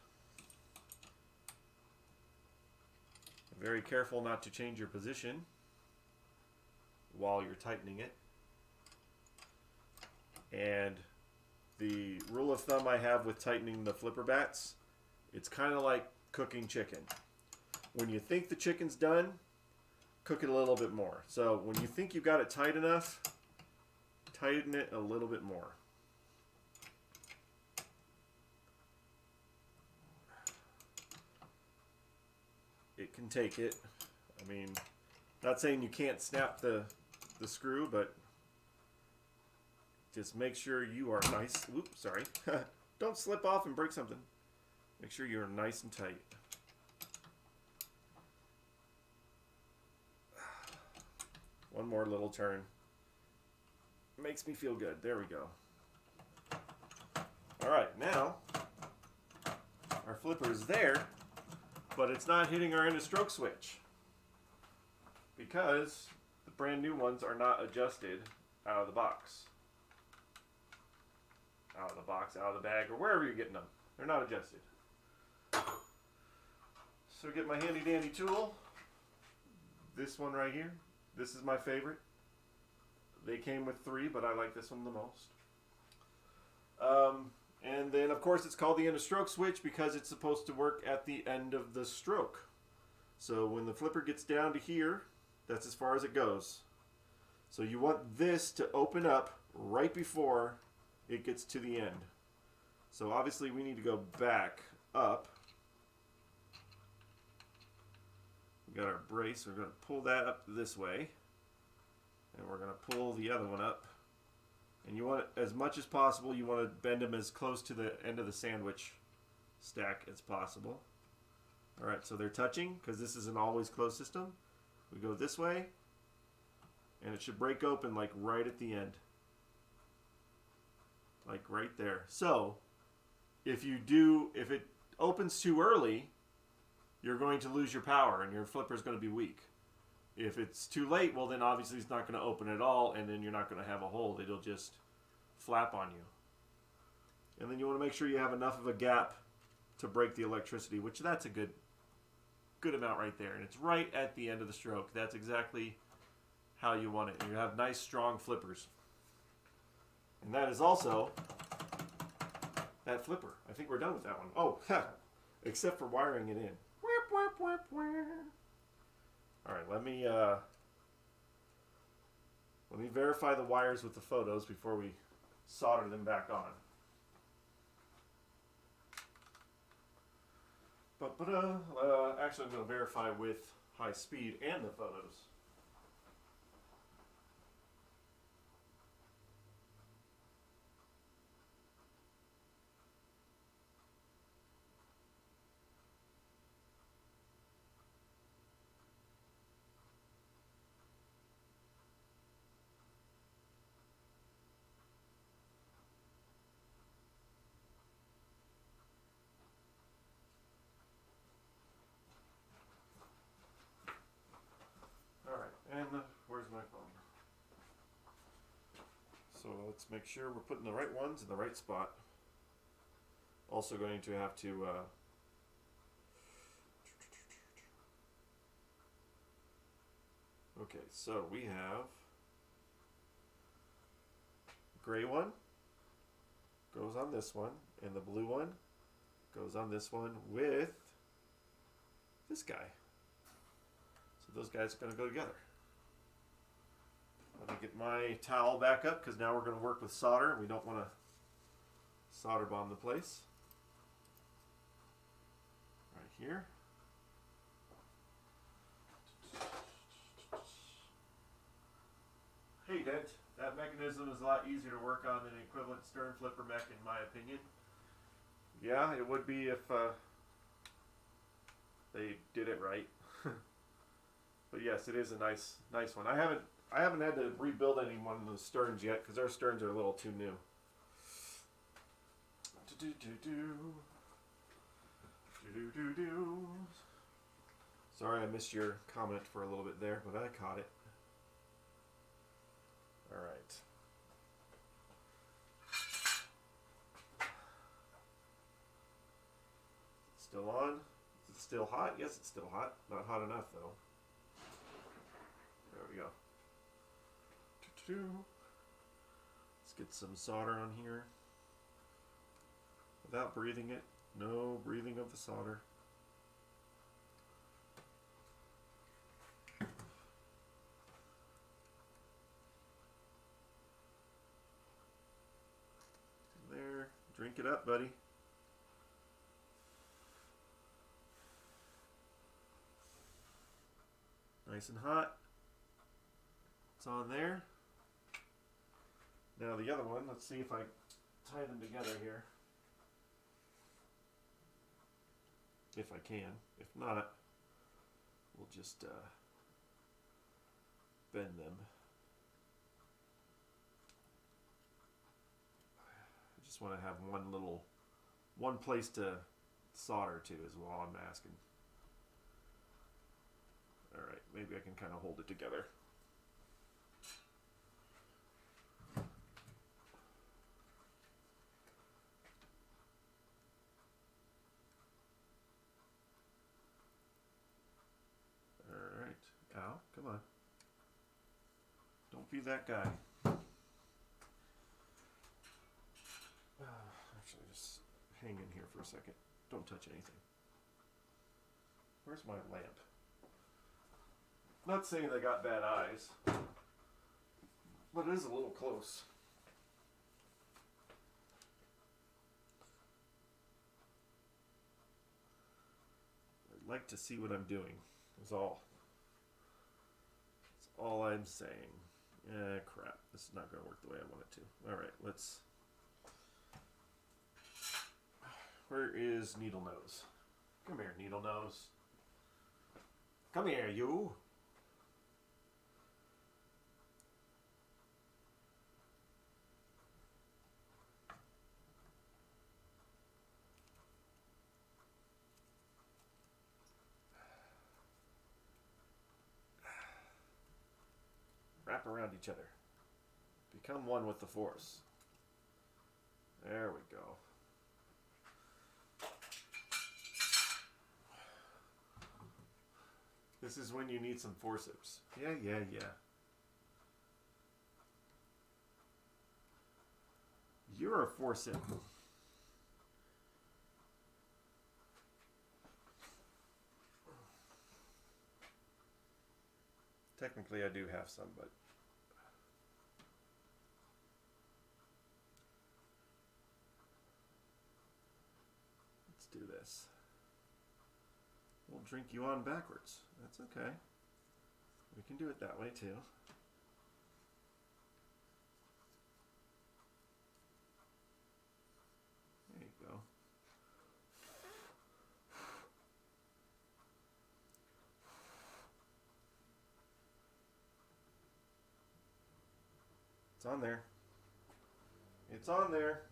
Very careful not to change your position while you're tightening it. And the rule of thumb I have with tightening the flipper bats, it's kind of like cooking chicken. When you think the chicken's done, cook it a little bit more. So when you think you've got it tight enough, tighten it a little bit more. It can take it. I mean, not saying you can't snap the screw, but just make sure you are nice. Oops, sorry. Don't slip off and break something. Make sure you're nice and tight. One more little turn. Makes me feel good. There we go. All right, now our flipper is there, but it's not hitting our end of stroke switch because the brand new ones are not adjusted out of the box. Out of the box, out of the bag, or wherever you're getting them. They're not adjusted. So get my handy dandy tool. This one right here. This is my favorite. They came with 3, but I like this one the most. And then, of course, it's called the end of stroke switch because it's supposed to work at the end of the stroke. So when the flipper gets down to here, that's as far as it goes. So you want this to open up right before it gets to the end. So obviously we need to go back up. We got our brace. We're going to pull that up this way. And we're going to pull the other one up. And you want it, as much as possible, you want to bend them as close to the end of the sandwich stack as possible. Alright, so they're touching because this is an always closed system. We go this way. And it should break open like right at the end. like right there. So if it opens too early, you're going to lose your power and your flipper is going to be weak. If it's too late, well then obviously it's not going to open at all, and then you're not going to have a hold. It'll just flap on you. And then you want to make sure you have enough of a gap to break the electricity, which that's a good amount right there. And it's right at the end of the stroke. That's exactly how you want it. And you have nice strong flippers. And that is also that flipper. I think we're done with that one. Oh, except for wiring it in. All right, let me verify the wires with the photos before we solder them back on. Actually, I'm going to verify with high speed and the photos. Where's my phone? So let's make sure we're putting the right ones in the right spot. Also going to have to okay, so we have gray one goes on this one, and the blue one goes on this one with this guy. So those guys are going to go together. I'm going to get my towel back up because now we're going to work with solder. We don't want to solder bomb the place. Right here. Hey Dent, that mechanism is a lot easier to work on than an equivalent stern flipper mech in my opinion. Yeah, it would be if they did it right. But yes, it is a nice one. I haven't had to rebuild any one of the sterns yet because our sterns are a little too new. Sorry I missed your comment for a little bit there, but I caught it. All right. Still on? Is it still hot? Yes, it's still hot. Not hot enough though. There we go. Let's get some solder on here. Without breathing it. No breathing of the solder. There. Drink it up, buddy. Nice and hot. It's on there. Now the other one, let's see if I tie them together here. If I can. If not, we'll just bend them. I just want to have one place to solder to is all I'm asking. Alright, maybe I can kind of hold it together. Ow, come on. Don't be that guy. Actually, just hang in here for a second. Don't touch anything. Where's my lamp? Not saying they got bad eyes, but it is a little close. I'd like to see what I'm doing, is all. All I'm saying. Crap. This is not going to work the way I want it to. Alright, let's... Where is Needle Nose? Come here, Needle Nose. Come here, you. wrap around each other. Become one with the Force. There we go. This is when you need some forceps. Yeah. You're a forcep. Technically, I do have some, but let's do this. We'll drink you on backwards. That's okay. We can do it that way too. There you go. It's on there. It's on there.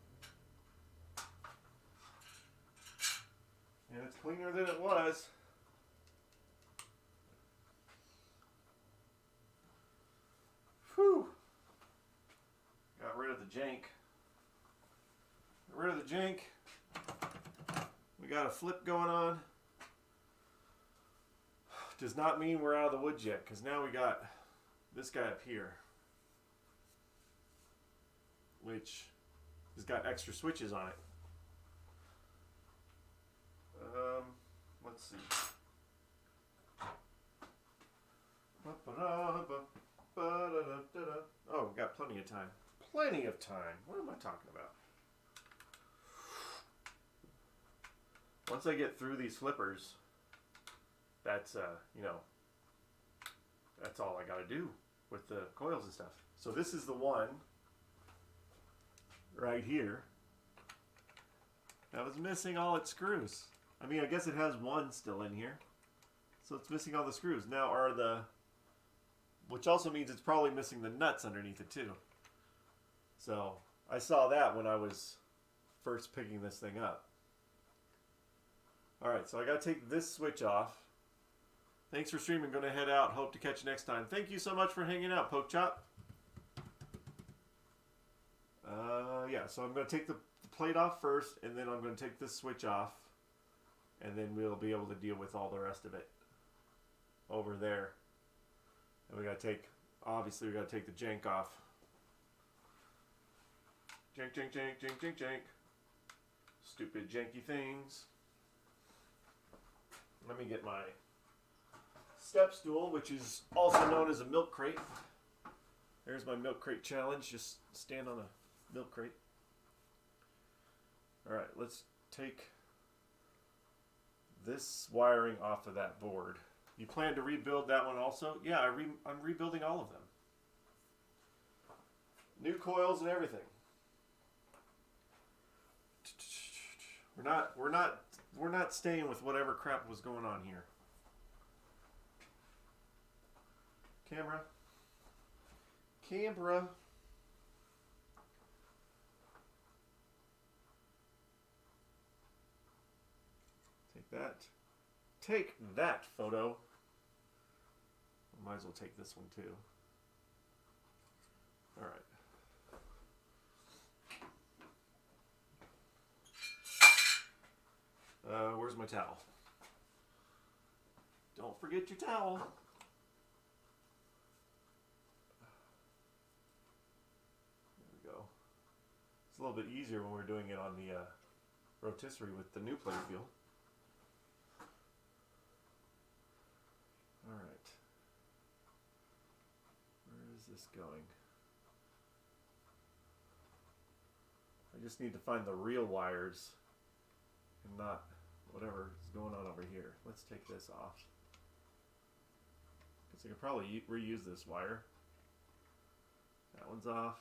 And it's cleaner than it was. Whew. Got rid of the jank. Got rid of the jank. We got a flip going on. Does not mean we're out of the woods yet, because now we got this guy up here, which has got extra switches on it. Let's see. Oh, we got plenty of time. Plenty of time. What am I talking about? Once I get through these flippers, that's, that's all I got to do with the coils and stuff. So this is the one right here that was missing all its screws. I mean, I guess it has one still in here. So it's missing all the screws. Now which also means it's probably missing the nuts underneath it too. So I saw that when I was first picking this thing up. Alright, so I gotta take this switch off. Thanks for streaming. Gonna head out. Hope to catch you next time. Thank you so much for hanging out, Poke Chop. Yeah, so I'm gonna take the plate off first, and then I'm gonna take this switch off, and then we'll be able to deal with all the rest of it over there. And we gotta take, obviously we gotta take the jank off. Jank. Stupid janky things. Let me get my step stool, which is also known as a milk crate. There's my milk crate challenge. Just stand on a milk crate. Alright, let's take this wiring off of that board. You plan to rebuild that one also? Yeah, I'm rebuilding all of them. New coils and everything. We're not staying with whatever crap was going on here. Camera. Take that photo. Might as well take this one too. All right. Where's my towel? Don't forget your towel. There we go. It's a little bit easier when we're doing it on the rotisserie with the new plate field. All right. Where is this going? I just need to find the real wires and not whatever is going on over here. Let's take this off. Because I could probably reuse this wire. That one's off.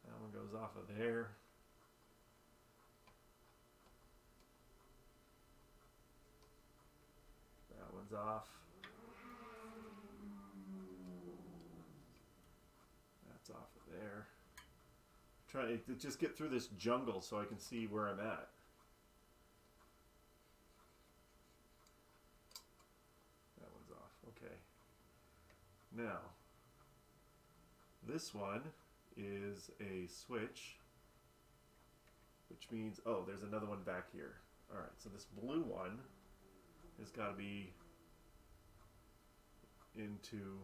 That one goes off of there. That one's off. That's off of there. Trying to just get through this jungle so I can see where I'm at. That one's off. Okay. Now, this one is a switch, which means, oh, there's another one back here. All right, so this blue one has got to be into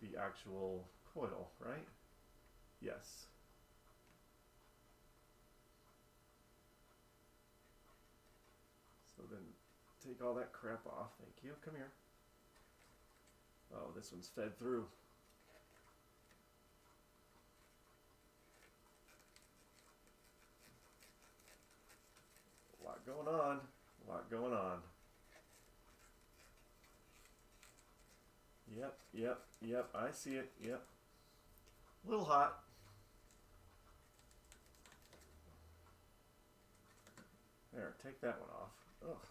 the actual coil, right? Yes. So then take all that crap off. Thank you. Come here. Oh, this one's fed through. A lot going on. A lot going on. Yep. I see it. Yep. A little hot. There, take that one off. Ugh.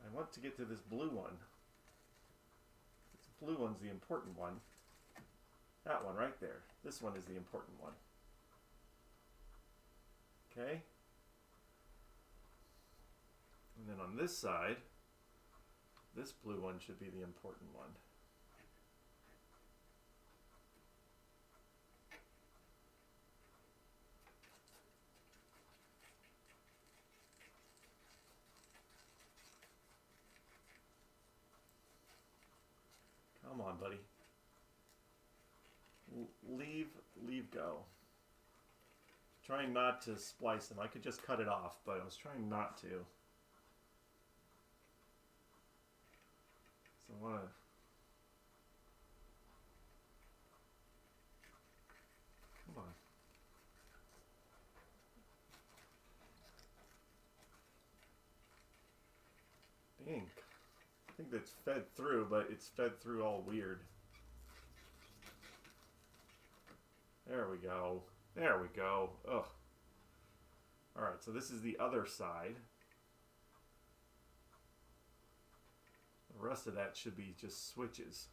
I want to get to this blue one. This blue one's the important one. That one right there. This one is the important one. Okay? And then on this side, this blue one should be the important one. Come on, buddy. Leave go. Trying not to splice them. I could just cut it off, but I was trying not to. So I want to... Come on. Dang. I think that's fed through, but it's fed through all weird. There we go. There we go. Ugh. Alright, so this is the other side. The rest of that should be just switches.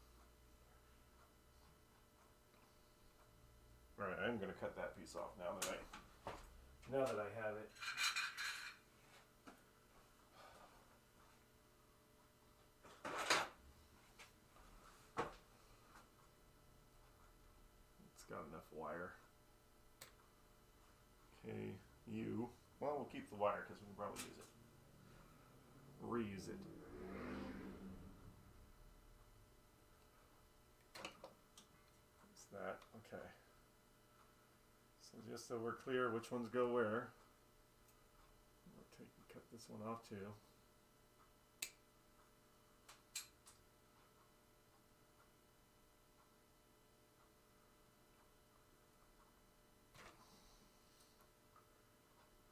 Alright, I'm going to cut that piece off now that I have it. Got enough wire. Okay, well, we'll keep the wire because we can probably use it. Reuse it. What's that? Okay. So just so we're clear which ones go where, we'll cut this one off too.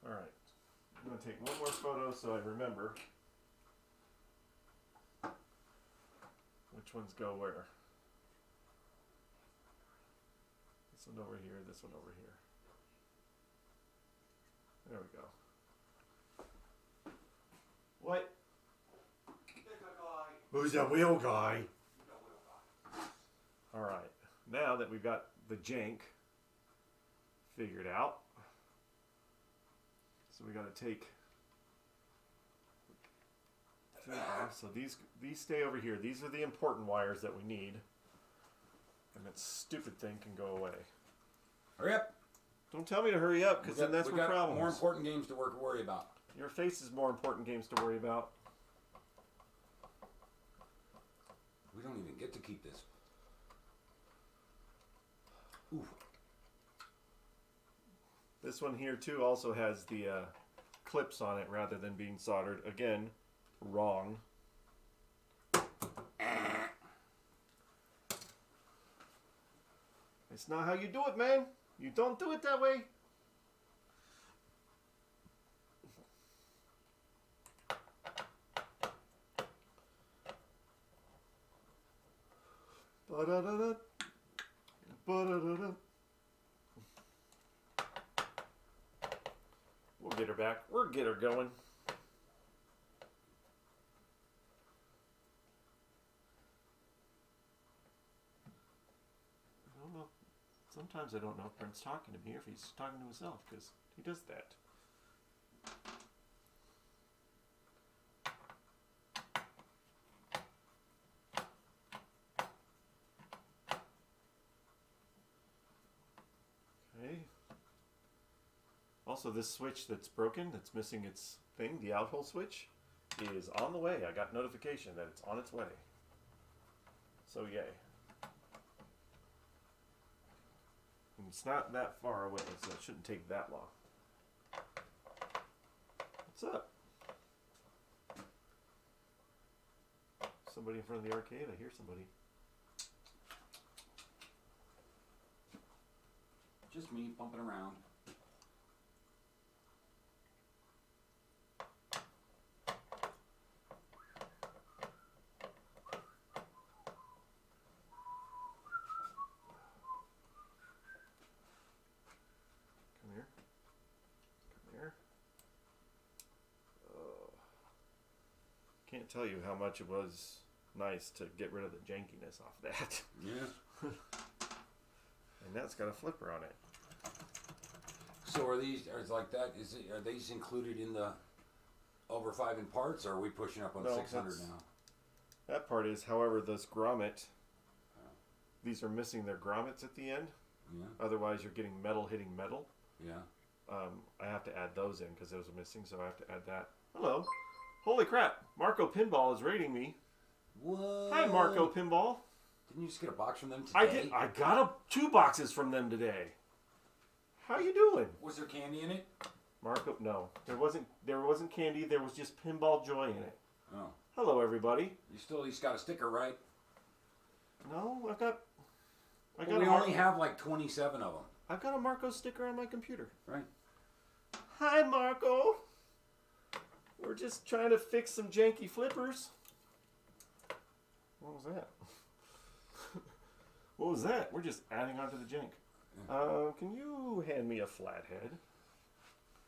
Alright, I'm going to take one more photo so I remember which ones go where. This one over here, this one over here. There we go. What? Who's the wheel guy? Alright, now that we've got the jank figured out, so we got to take the thing off. So these stay over here. These are the important wires that we need. And that stupid thing can go away. Hurry up. Don't tell me to hurry up, because then that's what problems. More important games to worry about. Your face is more important games to worry about. We don't even get to keep this. Ooh. This one here too also has the clips on it rather than being soldered. Again, wrong. It's not how you do it, man. You don't do it that way. Ba-da-da-da. Ba-da-da-da. We'll get her back. We'll get her going. I don't know. Sometimes I don't know if Brent's talking to me or if he's talking to himself, because he does that. also this switch that's broken, that's missing its thing, the out hole switch, is on the way. I got notification that it's on its way. So yay. And it's not that far away, so it shouldn't take that long. What's up? Somebody in front of the arcade? I hear somebody. Just me bumping around. Come here. Come here. Oh. Can't tell you how much it was nice to get rid of the jankiness off that. Yeah. And that's got a flipper on it. So are it's like that? Are these included in the over 5 in parts, or are we pushing up on No, 600 now? That part is, however, this grommet, these are missing their grommets at the end. Yeah. Otherwise, you're getting metal hitting metal. Yeah. I have to add those in because those are missing, so I have to add that. Hello. Holy crap. Marco Pinball is rating me. What? Hi, Marco Pinball. Didn't you just get a box from them today? I got 2 boxes from them today. How you doing? Was there candy in it? Marco, no. There wasn't candy. There was just pinball joy in it. Oh. Hello, everybody. You still at least got a sticker, right? No, I got Well, we only have like 27 of them. I've got a Marco sticker on my computer. Right. Hi, Marco. We're just trying to fix some janky flippers. What was that? What was that? We're just adding on to the jank. Can you hand me a flathead?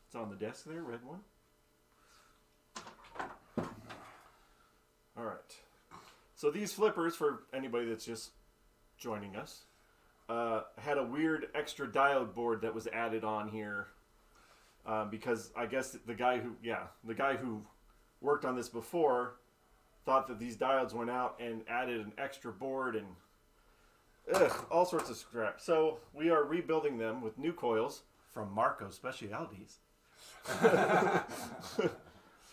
It's on the desk there, red one. All right. So these flippers, for anybody that's just joining us, had a weird extra diode board that was added on here because I guess the guy who worked on this before thought that these diodes went out and added an extra board and all sorts of scrap. So we are rebuilding them with new coils from Marco Specialities.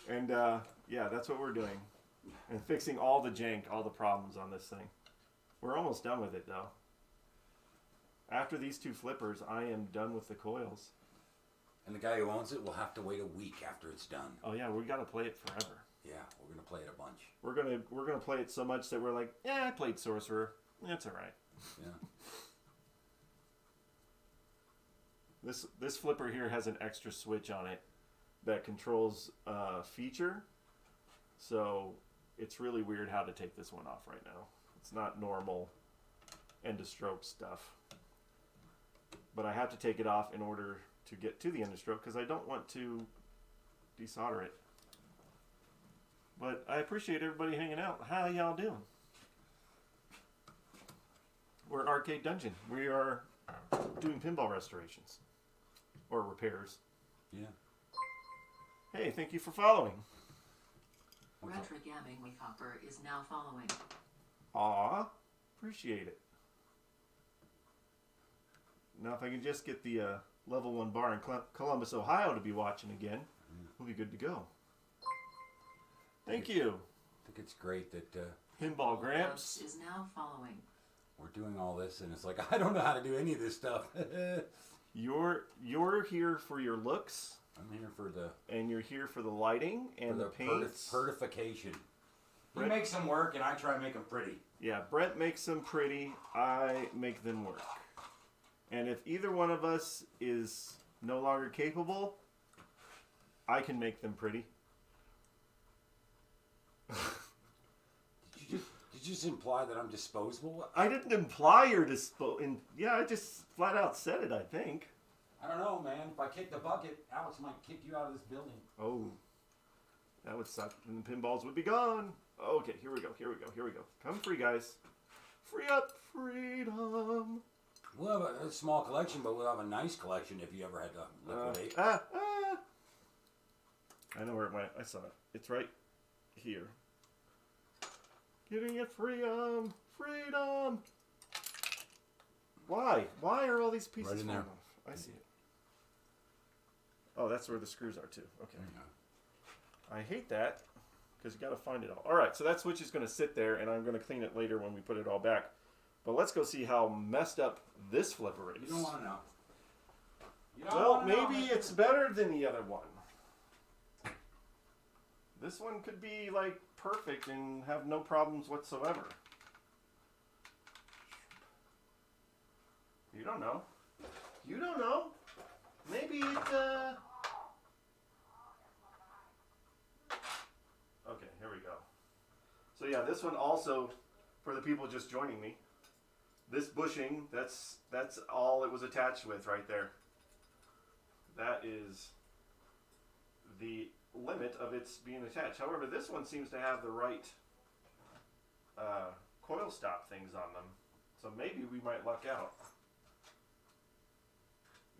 And yeah, that's what we're doing. And fixing all the jank, all the problems on this thing. We're almost done with it though. After these 2 flippers, I am done with the coils. And the guy who owns it will have to wait a week after it's done. Oh yeah, we gotta play it forever. Yeah, we're gonna play it a bunch. We're gonna play it so much that we're like, yeah, I played Sorcerer. That's alright. Yeah. This flipper here has an extra switch on it that controls a feature. So it's really weird how to take this one off right now. It's not normal end of stroke stuff. But I have to take it off in order to get to the end of stroke because I don't want to desolder it. But I appreciate everybody hanging out. How y'all doing? We're Arcade Dungeon. We are doing pinball restorations. Or repairs. Yeah. Hey, thank you for following. Retro Gabbing with Hopper is now following. Aw, appreciate it. Now if I can just get the level 1 bar in Columbus, Ohio to be watching again, we'll be good to go. Thank you. I think it's great that Pinball Gramps Is now following. we're doing all this, and it's like, I don't know how to do any of this stuff. You're here for your looks. I'm here for the And you're here for the lighting and the paints. Pertification. He Brett- makes them work, and I try to make them pretty. Yeah, Brett makes them pretty. I make them work. And if either one of us is no longer capable, I can make them pretty. Did you just imply that I'm disposable? I didn't imply you're yeah, I just flat out said it, I think. I don't know, man. If I kick the bucket, Alex might kick you out of this building. Oh, that would suck. And the pinballs would be gone. Okay, here we go. Come free, guys. Free up, freedom. We'll have a small collection, but we'll have a nice collection if you ever had to liquidate. I know where it went. I saw it. It's right here. Getting it freedom. Why? Why are all these pieces Right in there. falling off? I see it. Oh, that's where the screws are too. Okay. Yeah. I hate that because you got to find it all. All right, so that switch is going to sit there, and I'm going to clean it later when we put it all back. But let's go see how messed up this flipper is. You don't want to know. You don't Well, wanna know. maybe it's better than the other one. This one could be like perfect and have no problems whatsoever. You don't know. You don't know. Maybe it, Okay, here we go. So yeah, this one also, for the people just joining me, this bushing, that's all it was attached with right there. That is the limit of its being attached. However, this one seems to have the right coil stop things on them. So maybe we might luck out.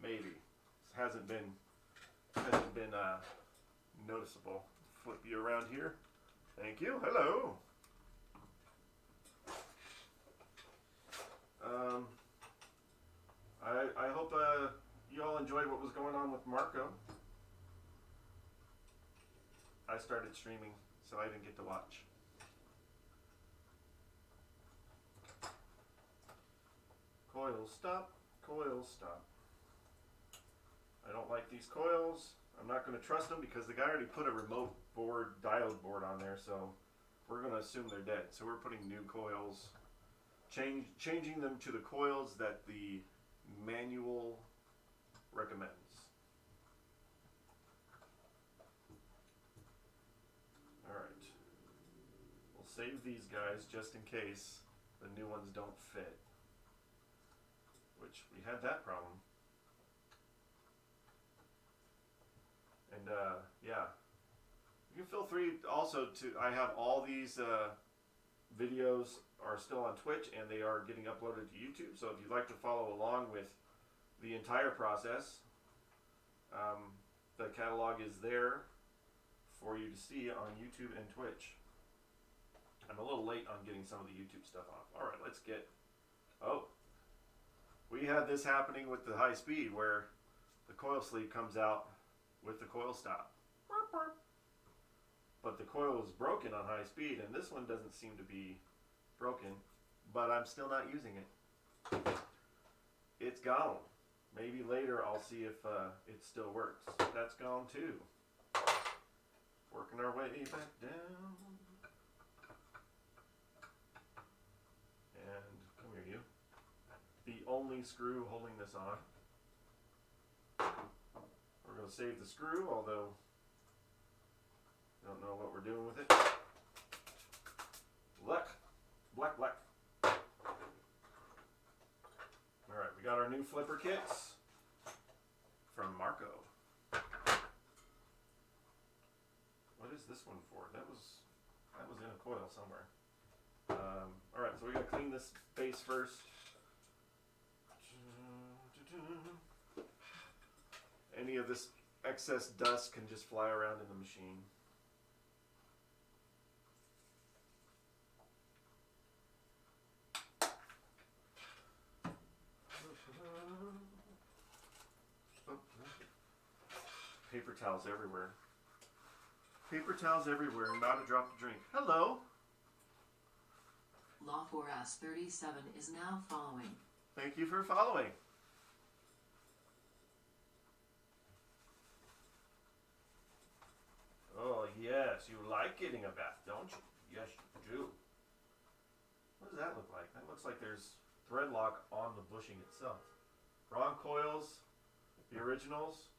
Maybe. Hasn't been noticeable. Flip you around here. Thank you. Hello. I hope you all enjoyed what was going on with Marco. I started streaming, so I didn't get to watch. Coil stop. Coil stop. I don't like these coils. I'm not going to trust them because the guy already put a remote board, diode board on there, so we're going to assume they're dead. So we're putting new coils, changing them to the coils that the manual recommends. Alright. We'll save these guys just in case the new ones don't fit. Which, we had that problem. And yeah, you can feel free also to, I have all these videos are still on Twitch and they are getting uploaded to YouTube, so if you'd like to follow along with the entire process, the catalog is there for you to see on YouTube and Twitch. I'm a little late on getting some of the YouTube stuff off. Alright, let's get, we had this happening with the high speed where the coil sleeve comes out with the coil stop. But the coil was broken on high speed, and this one doesn't seem to be broken, but I'm still not using it. It's gone. Maybe later I'll see if it still works. That's gone too. Working our way back down. And come here, you. The only screw holding this on. We're going to save the screw, although I don't know what we're doing with it. Black. Alright, we got our new flipper kits from Marco. What is this one for? That was in a coil somewhere. Alright, so we got to clean this base first. Any of this excess dust can just fly around in the machine. Paper towels everywhere. Paper towels everywhere, not a drop to drink. Hello. Law4S37 is now following. Thank you for following. Oh yes, you like getting a bath, don't you? Yes, you do. What does that look like? That looks like there's thread lock on the bushing itself. Wrong coils, the originals.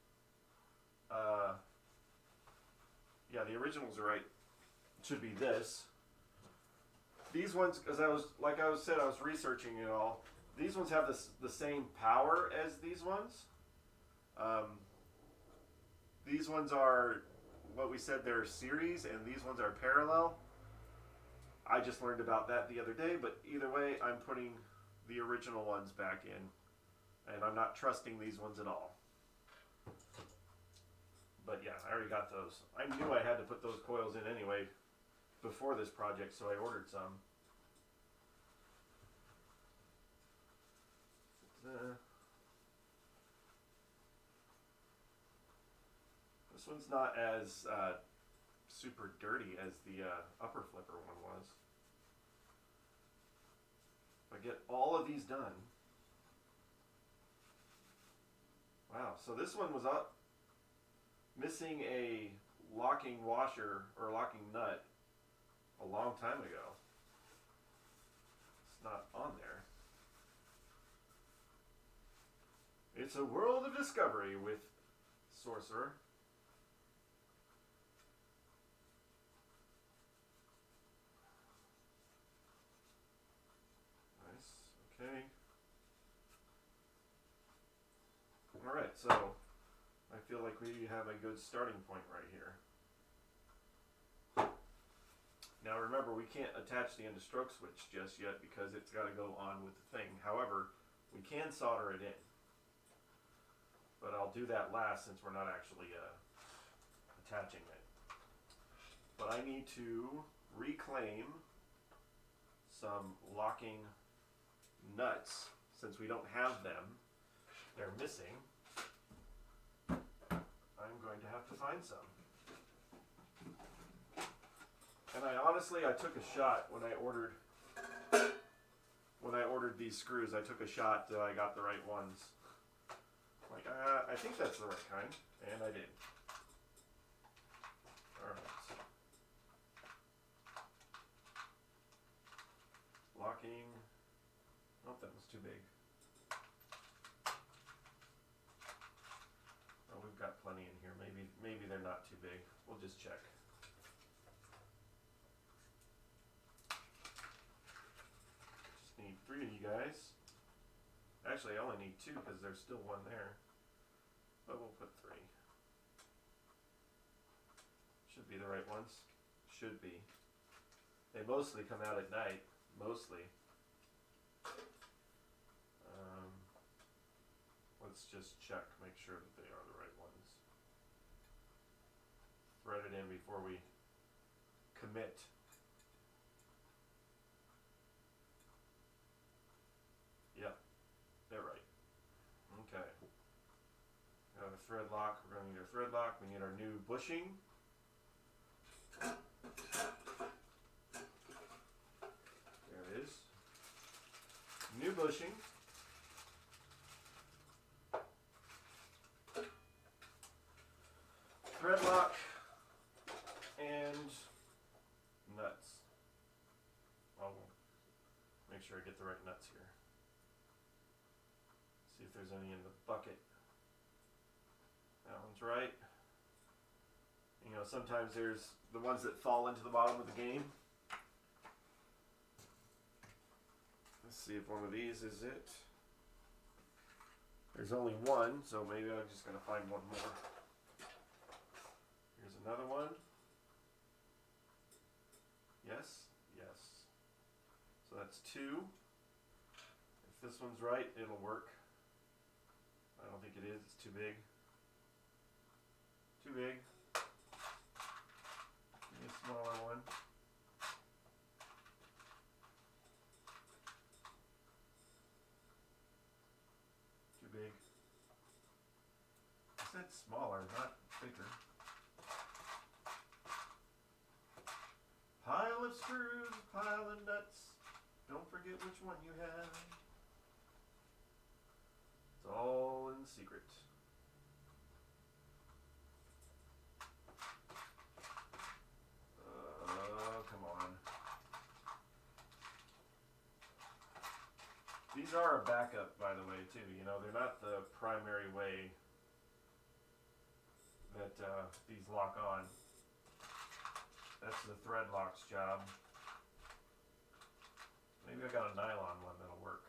Yeah, the originals are right. It should be this. These ones, because I was researching it all. These ones have the same power as these ones. These ones are what we said they're series, and these ones are parallel. I just learned about that the other day, but either way, I'm putting the original ones back in, and I'm not trusting these ones at all. But yeah, I already got those. I knew I had to put those coils in anyway before this project, so I ordered some. This one's not as super dirty as the upper flipper one was. If I get all of these done. Wow, so this one was up missing a locking washer or locking nut a long time ago. It's not on there. It's a world of discovery with Sorcerer. Nice. Okay. Alright, so I feel like we have a good starting point right here. Now remember, we can't attach the end of stroke switch just yet because it's got to go on with the thing. However, we can solder it in. But I'll do that last since we're not actually attaching it. But I need to reclaim some locking nuts since we don't have them. They're missing. I'm going to have to find some. And I took a shot when I ordered these screws. I took a shot that I got the right ones. Like, I think that's the right kind, and I did. All right. Locking. Oh, that was too big. Oh, we've got plenty in here. Maybe they're not too big. We'll just check. Just need 3 of you guys. Actually, I only need 2 because there's still one there. But we'll put 3. Should be the right ones. Should be. They mostly come out at night. Mostly. Let's just check, make sure that they are the right ones. Thread it in before we commit. Yep, they're right. Okay. Got a thread lock. We're going to need our thread lock. We need our new bushing. There it is. New bushing. Thread lock and nuts. I'll make sure I get the right nuts here. See if there's any in the bucket. That one's right. You know, sometimes there's the ones that fall into the bottom of the game. Let's see if one of these is it. There's only one, so maybe I'm just going to find one more. Here's another one. Yes, yes. So that's 2. If this one's right, it'll work. I don't think it is. It's too big. Too big. Give me a smaller one. Too big. I said smaller, not bigger. Pile of screws, pile of nuts. Don't forget which one you have. It's all in secret. Come on. These are a backup, by the way, too. You know, they're not the primary way that these lock on. That's the thread lock's job. Maybe I got a nylon one that'll work.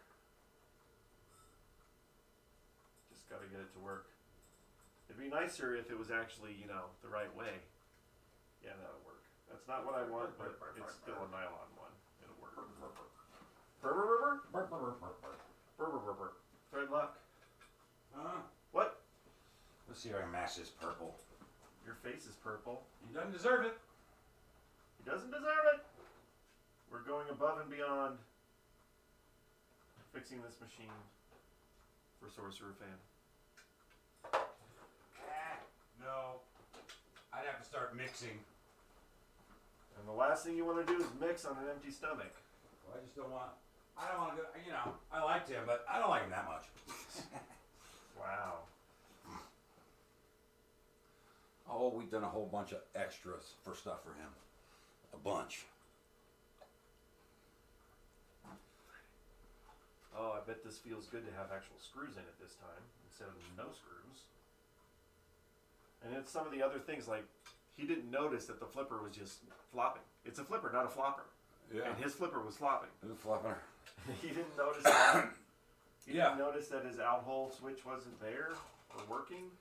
Just gotta get it to work. It'd be nicer if it was actually, you know, the right way. Yeah, that'll work. That's not what I want, but it's still a nylon one. It'll work. Thread lock. What? Let's see if I can match this purple. Your face is purple. He doesn't deserve it. He doesn't deserve it. We're going above and beyond fixing this machine for Sorcerer fan. No. I'd have to start mixing. And the last thing you want to do is mix on an empty stomach. Well, I just don't want. I don't want to go. You know, I liked him, but I don't like him that much. Wow. Oh, we've done a whole bunch of extras for stuff for him. A bunch. Oh, I bet this feels good to have actual screws in it this time instead of no screws. And it's some of the other things, like he didn't notice that the flipper was just flopping. It's a flipper, not a flopper. Yeah. And his flipper was flopping. Who's flipping her? He didn't notice that. He Yeah. didn't notice that his out hole switch wasn't there or working.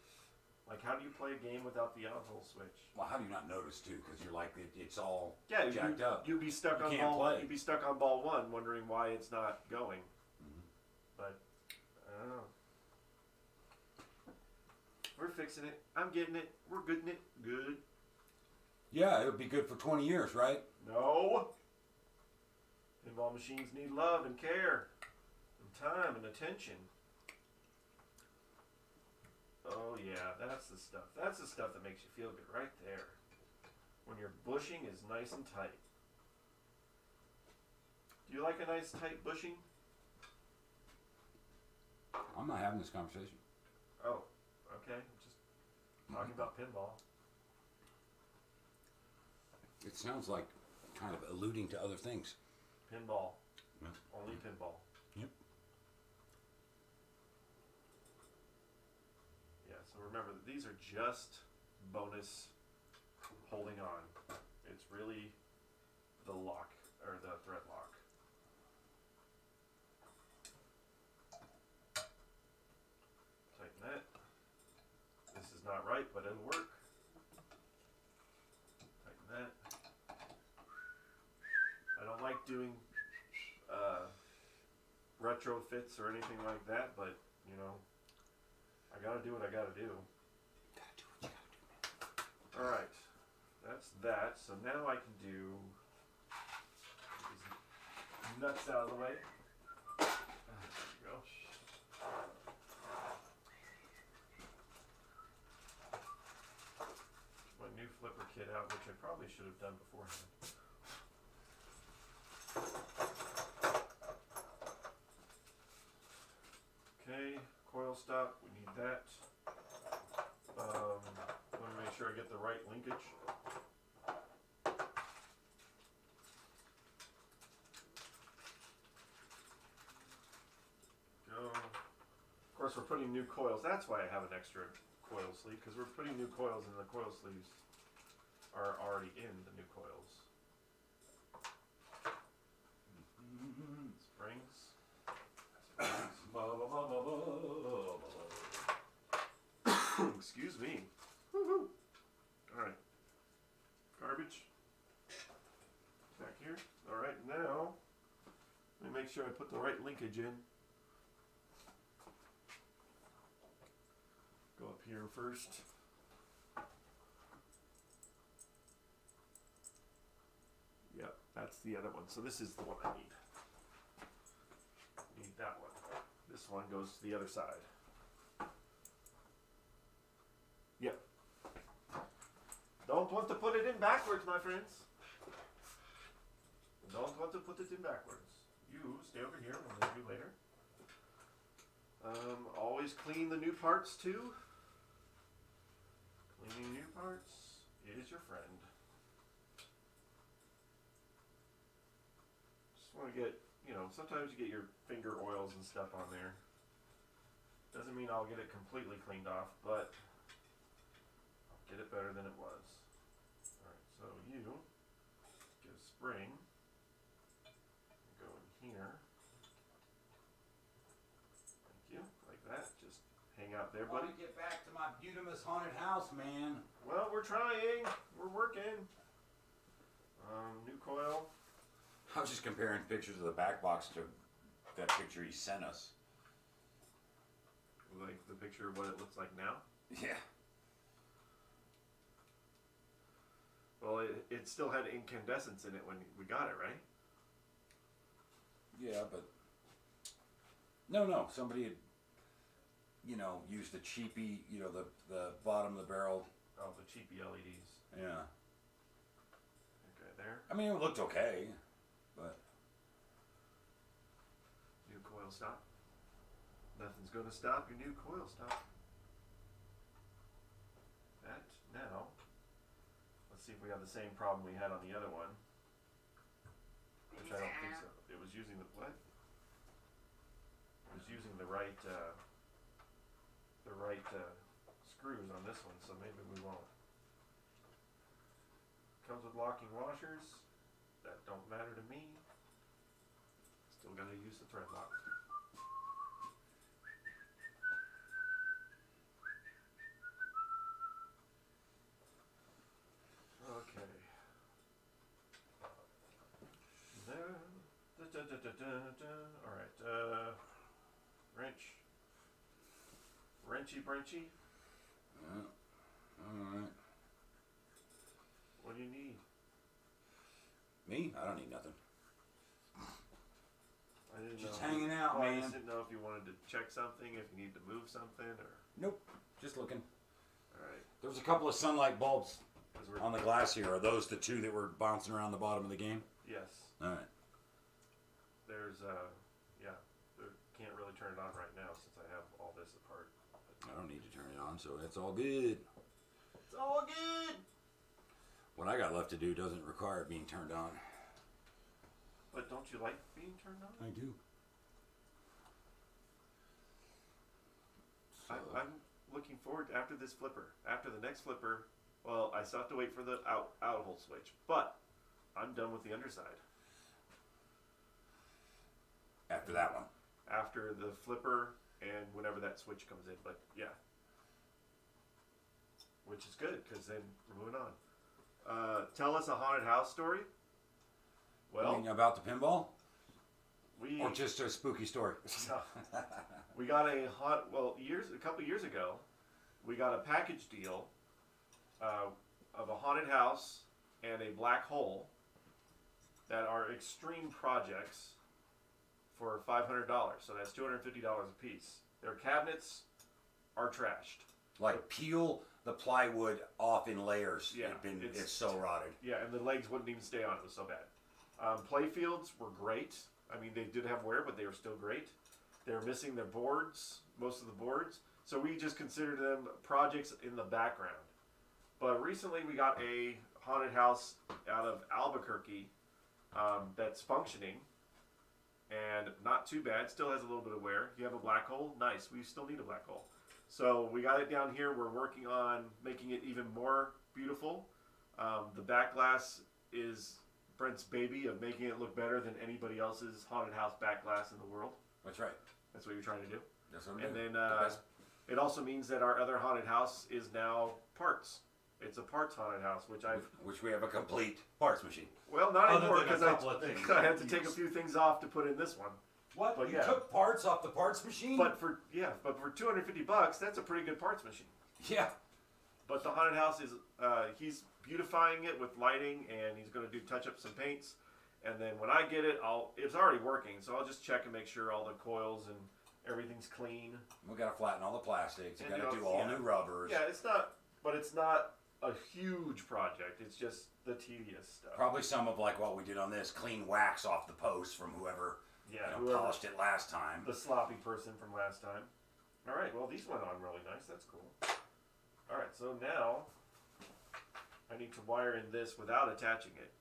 Like, how do you play a game without the out hole switch? Well, how do you not notice too? Because you're like it's all Yeah, jacked up. You'd be stuck You on can't ball. play. You'd be stuck on ball one, wondering why it's not going. Mhm. But I don't know. We're fixing it. I'm getting it. We're getting it. Good. Yeah, it would be good for 20 years, right? No. Pinball machines need love and care, and time and attention. Oh yeah, that's the stuff. That's the stuff that makes you feel good right there. When your bushing is nice and tight. Do you like a nice tight bushing? I'm not having this conversation. Oh, okay. I'm just talking about pinball. It sounds like kind of alluding to other things. Pinball. Yeah. Only pinball. Yep. Yeah, so remember that these are just bonus holding on. It's really the lock, or the thread lock. Tighten that. This is not right, but it'll work. Tighten that. I don't like doing retrofits or anything like that, but you know, I gotta do what I gotta do. Gotta do what you gotta do, man. Alright, that's that. So now I can do these nuts out of the way. There you go. My new flipper kit out, which I probably should have done beforehand. Okay, coil stop, we need that. Let me make sure I get the right linkage. Go. Of course, we're putting new coils. That's why I have an extra coil sleeve, because we're putting new coils and the coil sleeves are already in the new coils. Springs. Excuse me. Woohoo! Alright. Garbage. Back here. Alright, now let me make sure I put the right linkage in. Go up here first. Yep, that's the other one. So this is the one I need. Need that one. This one goes to the other side. Yep. Don't want to put it in backwards, my friends. Don't want to put it in backwards. You stay over here, we'll leave you later. Always clean the new parts too. Cleaning new parts is your friend. Just want to get, you know, sometimes you get your finger oils and stuff on there. Doesn't mean I'll get it completely cleaned off, but I'll get it better than it was. Alright, so you get a spring. Go in here. Thank you, like that. Just hang out there, I want buddy. to get back to my Butimus haunted house, man. Well, we're trying. We're working. New coil. I was just comparing pictures of the back box to that picture he sent us. Like the picture of what it looks like now. Yeah. Well, it still had incandescence in it when we got it, right? Yeah, but no, somebody had, you know, used a cheapy, you know, the bottom of the barrel. Oh, the cheapy LEDs. Yeah. Okay, there. I mean, it looked okay, but New coil stop. Nothing's going to stop your new coil stop. That now. Let's see if we have the same problem we had on the other one. Which I don't think so. It was using the what? It was using the right screws on this one, so maybe we won't. Comes with locking washers. That don't matter to me. Still gotta use the thread lock. Okay. Alright, wrench. Wrenchy. yeah. All right. What do you need? Me? I don't need nothing. I didn't Just know. hanging out, I man. just didn't know if you wanted to check something, if you need to move something, or. Nope. Just looking. Alright. There was a couple of sunlight bulbs 'Cause we're. on the glass here. Are those the two that were bouncing around the bottom of the game? Yes. All right. There's, yeah. Can't really turn it on right now since I have all this apart. I don't need to turn it on, so that's all good. It's all good! What I got left to do doesn't require it being turned on. But don't you like being turned on? I do. So, I'm looking forward to after this flipper. After the next flipper, well, I still have to wait for the out hole switch, but I'm done with the underside. after that one. After the flipper and whenever that switch comes in, but yeah. Which is good, because then we're moving on. Tell us a haunted house story. Well, I mean, about the pinball? we Or just a spooky story? we got a couple years ago, we got a package deal of a haunted house and a black hole that are extreme projects for $500. So that's $250 a piece. Their cabinets are trashed. Like peel the plywood off in layers. Yeah, It's so rotted. Yeah, and the legs wouldn't even stay on. It was so bad. Play fields were great. I mean, they did have wear, but they were still great. They were missing their boards, most of the boards. So we just considered them projects in the background. But recently we got a haunted house out of Albuquerque that's functioning and not too bad. Still has a little bit of wear. You have a black hole? Nice. We still need a black hole. So we got it down here. We're working on making it even more beautiful. The back glass is Brent's baby of making it look better than anybody else's haunted house back glass in the world. That's right. That's what you're trying to do. That's what I'm And doing. then it also means that our other haunted house is now parts. It's a parts haunted house, Which we have a complete parts machine. well, not Other anymore than a because couple of things. I had to take a few things off to put in this one. What? But you yeah. took parts off the parts machine? But for $250, that's a pretty good parts machine. yeah. But the haunted house is he's beautifying it with lighting, and he's going to do touch up some paints. And then when I get it, it's already working, so I'll just check and make sure all the coils and everything's clean. We gotta flatten all the plastics. You And, gotta you do know, all yeah. new rubbers. Yeah, it's not a huge project. It's just the tedious stuff. Probably some of like what we did on this, clean wax off the post from whoever, Yeah, whoever polished it last time. the sloppy person from last time. All right, well these went on really nice. That's cool. All right, so now I need to wire in this without attaching it.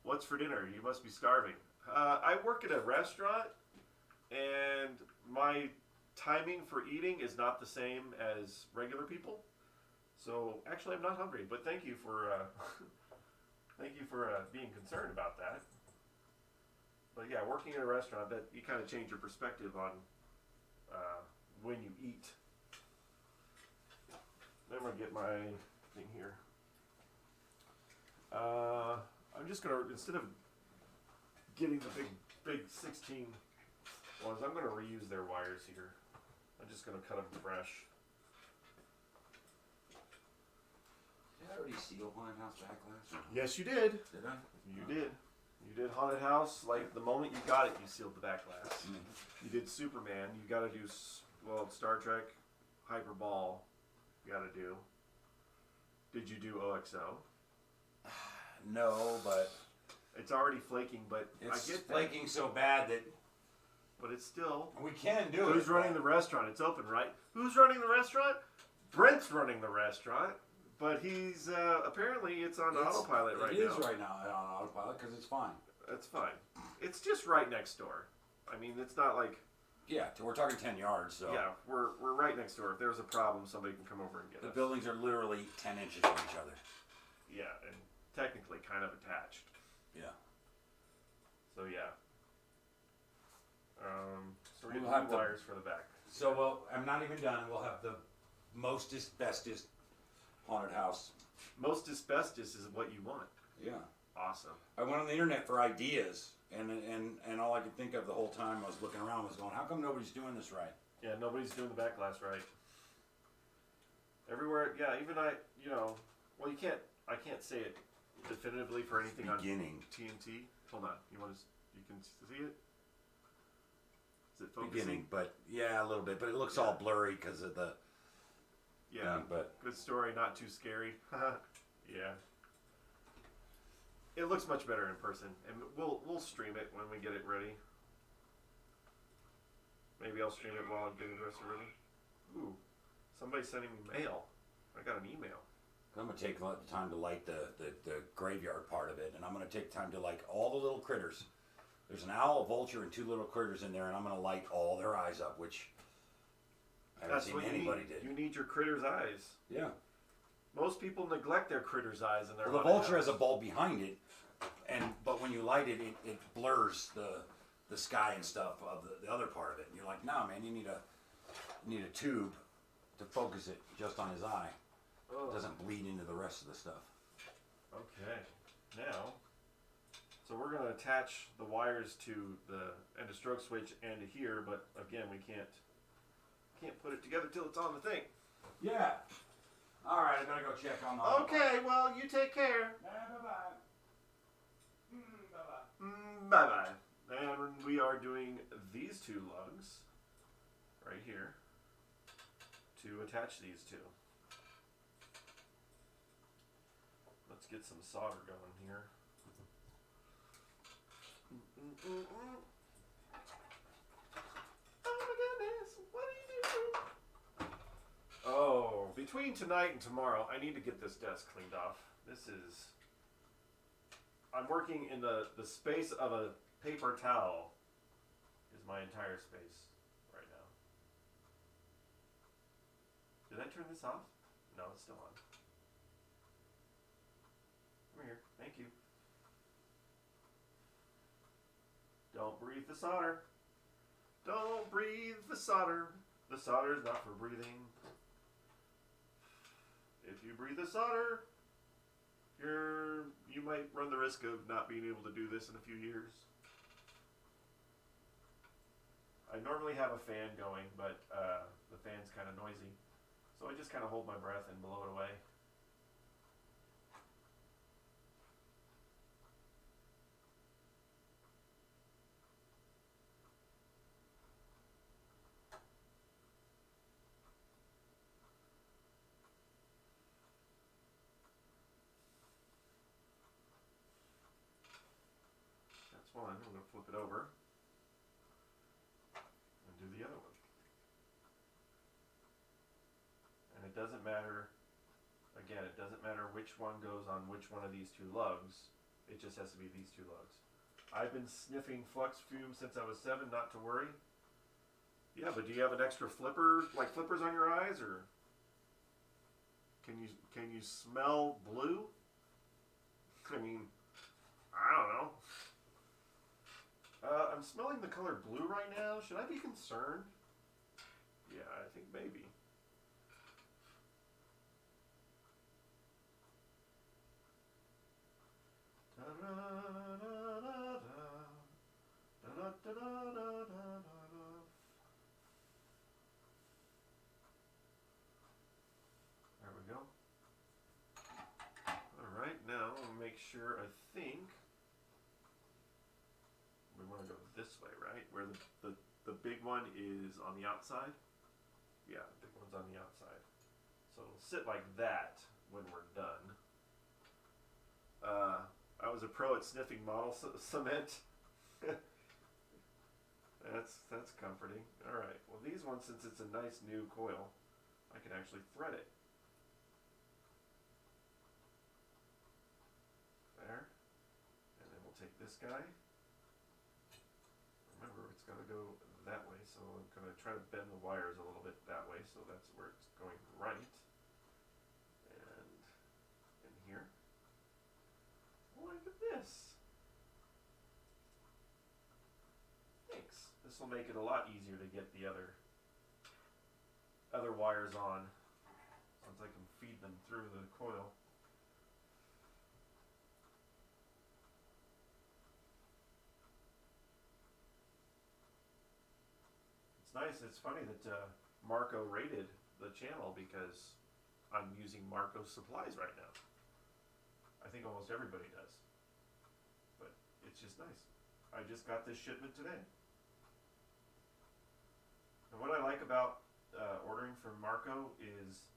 What's for dinner? You must be starving. I work at a restaurant, and my timing for eating is not the same as regular people. So actually, I'm not hungry. But thank you for being concerned about that. But yeah, working in a restaurant, that you kind of change your perspective on when you eat. Then I'm gonna get my thing here. I'm just gonna, instead of getting the big 16 ones, I'm gonna reuse their wires here. I'm just gonna cut them fresh. Did I already seal haunted house back glass? Yes, you did. Did I? You did. You did haunted house. Like the moment you got it, you sealed the back glass. You did Superman. You got to do Star Trek, Hyperball. You got to do. Did you do OXO? No, but It's already flaking, but it's I get that. flaking so bad that But it's still. we can do it. Who's running the restaurant? It's open, right? Who's running the restaurant? Brent's running the restaurant, but he's apparently it's on autopilot right now. It is right now on autopilot because it's fine. That's fine. It's just right next door. I mean, it's not like Yeah, we're talking 10 yards, so yeah, we're right next door. If there's a problem, somebody can come over and get the us. buildings are literally 10 inches from each other. Yeah, and technically kind of attached. Yeah. So yeah. So we're We'll getting have new to- wires for the back. So I'm not even done. We'll have the mostest, bestest haunted house. Most asbestos is what you want. Yeah. Awesome. I went on the internet for ideas, and all I could think of the whole time I was looking around was going, how come nobody's doing this right? Yeah, nobody's doing the back glass right. Everywhere, yeah, even well, I can't say it definitively for anything Beginning. on TNT. Hold on, you can see it? Is it focusing? Beginning, but yeah, a little bit, but it looks all blurry because of the Yeah, thing, but good story, not too scary. Yeah. It looks much better in person, and we'll stream it when we get it ready. Maybe I'll stream it while I'm getting the rest of it ready. Ooh, somebody's sending me mail. I got an email. I'm going to take the time to light the graveyard part of it, and I'm going to take time to light all the little critters. There's an owl, a vulture, and 2 little critters in there, and I'm going to light all their eyes up, which I haven't That's seen what anybody you need. did. You need your critter's eyes. Yeah. Most people neglect their critter's eyes in their Well, the haunted vulture house. has a bulb behind it, but when you light it, it blurs the sky and stuff of the other part of it. And you're like, nah, man, you need a tube to focus it just on his eye. Oh. It doesn't bleed into the rest of the stuff. Okay, now, so we're going to attach the wires to the end of stroke switch and to here, but again, we can't put it together till it's on the thing. Yeah. All right, I gotta go check on the. Okay, well, you take care. Bye-bye. Bye-bye. And we are doing these 2 lugs right here to attach these 2. Let's get some solder going here. Oh my goodness, what are you doing? Oh, between tonight and tomorrow, I need to get this desk cleaned off. I'm working in the space of a paper towel is my entire space right now. Did I turn this off? No, it's still on. Come here. Thank you. Don't breathe the solder. Don't breathe the solder. The solder is not for breathing. If you breathe the solder, you might run the risk of not being able to do this in a few years. I normally have a fan going, but the fan's kind of noisy. So I just kind of hold my breath and blow it away. That's one. I'm going to flip it over and do the other one. And it doesn't matter, again, it doesn't matter which one goes on which one of these 2 lugs. It just has to be these 2 lugs. I've been sniffing flux fumes since I was 7, not to worry. Yeah, but do you have an extra flipper, like flippers on your eyes, or can you smell blue? I mean, I don't know. I'm smelling the color blue right now. Should I be concerned? Yeah, I think maybe. There we go. Alright, now I'll make sure, I think we want to go this way, right? Where the big one is on the outside? Yeah, the big one's on the outside. So it'll sit like that when we're done. I was a pro at sniffing model cement. That's comforting. All right. Well, these ones, since it's a nice new coil, I can actually thread it. There. And then we'll take this guy. Remember, it's got to go that way, so I'm going to try to bend the wires a little bit that way, so that's where it's going right. And in here. Look at this. Thanks. This will make it a lot easier to get the other wires on, since I can feed them through the coil. It's nice. It's funny that Marco rated the channel because I'm using Marco's supplies right now. I think almost everybody does. But it's just nice. I just got this shipment today. And what I like about ordering from Marco is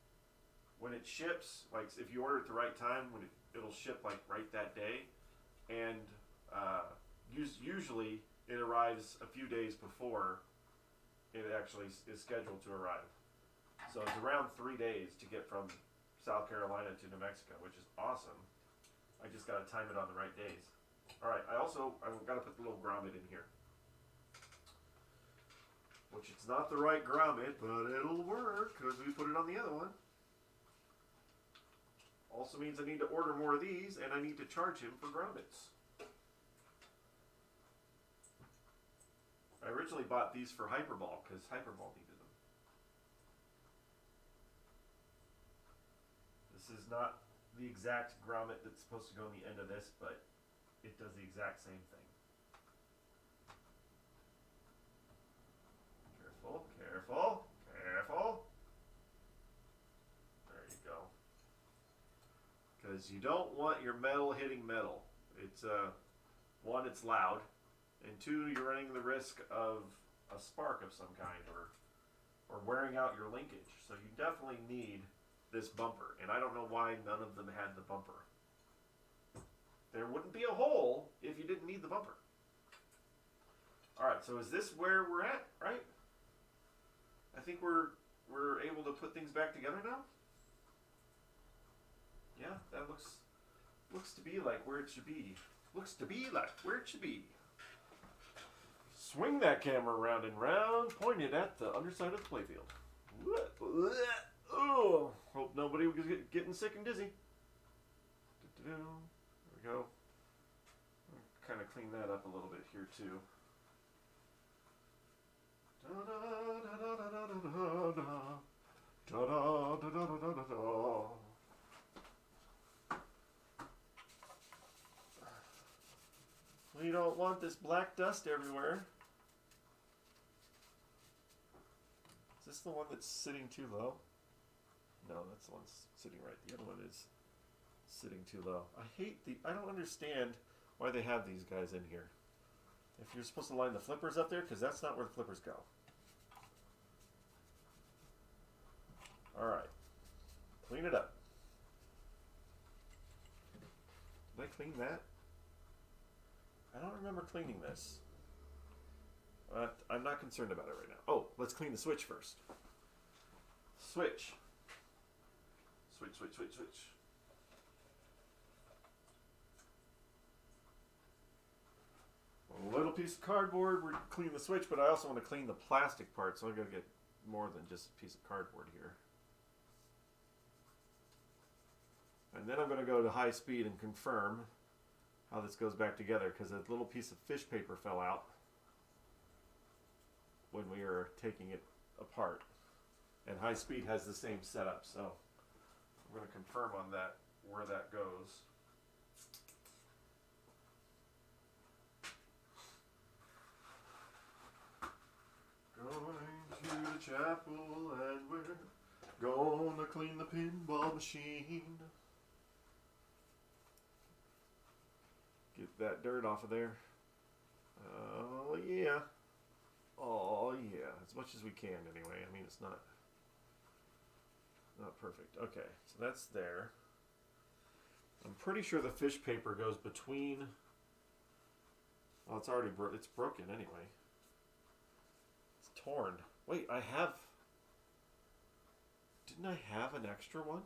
when it ships, like if you order at the right time, when it'll ship like right that day. And usually it arrives a few days before it actually is scheduled to arrive. So it's around 3 days to get from South Carolina to New Mexico, which is awesome. I just got to time it on the right days. All right, I've got to put the little grommet in here. Which it's not the right grommet, but it'll work because we put it on the other one. Also means I need to order more of these, and I need to charge him for grommets. I originally bought these for Hyperball because Hyperball needed them. This is not the exact grommet that's supposed to go on the end of this, but it does the exact same thing. Careful, careful, careful. There you go. Because you don't want your metal hitting metal. It's one, it's loud, and two, you're running the risk of a spark of some kind or wearing out your linkage. So you definitely need this bumper, and I don't know why none of them had the bumper. There wouldn't be a hole if you didn't need the bumper. Alright, so is this where we're at, right? I think we're able to put things back together now? Yeah, that looks to be like where it should be. Looks to be like where it should be. Swing that camera round and round, point it at the underside of the playfield. Oh, hope nobody was getting sick and dizzy. There we go. Kind of clean that up a little bit here too. We don't want this black dust everywhere. Is this the one that's sitting too low? No, that's the one sitting right. The other one is sitting too low. I don't understand why they have these guys in here. If you're supposed to line the flippers up there, because that's not where the flippers go. Alright. Clean it up. Did I clean that? I don't remember cleaning this. I'm not concerned about it right now. Oh, let's clean the switch first. Switch. Switch, switch, switch, switch. A little piece of cardboard, we're cleaning the switch, but I also want to clean the plastic part, so I gotta get more than just a piece of cardboard here. And then I'm going to go to high speed and confirm how this goes back together, because a little piece of fish paper fell out when we were taking it apart. And high speed has the same setup, so I'm going to confirm on that where that goes. Going to the chapel and we're gonna clean the pinball machine. Get that dirt off of there. Oh yeah. Oh yeah. As much as we can anyway. I mean, it's not perfect. Okay, so that's there. I'm pretty sure the fish paper goes between. Oh, it's already it's broken anyway. It's torn. Wait, didn't I have an extra one?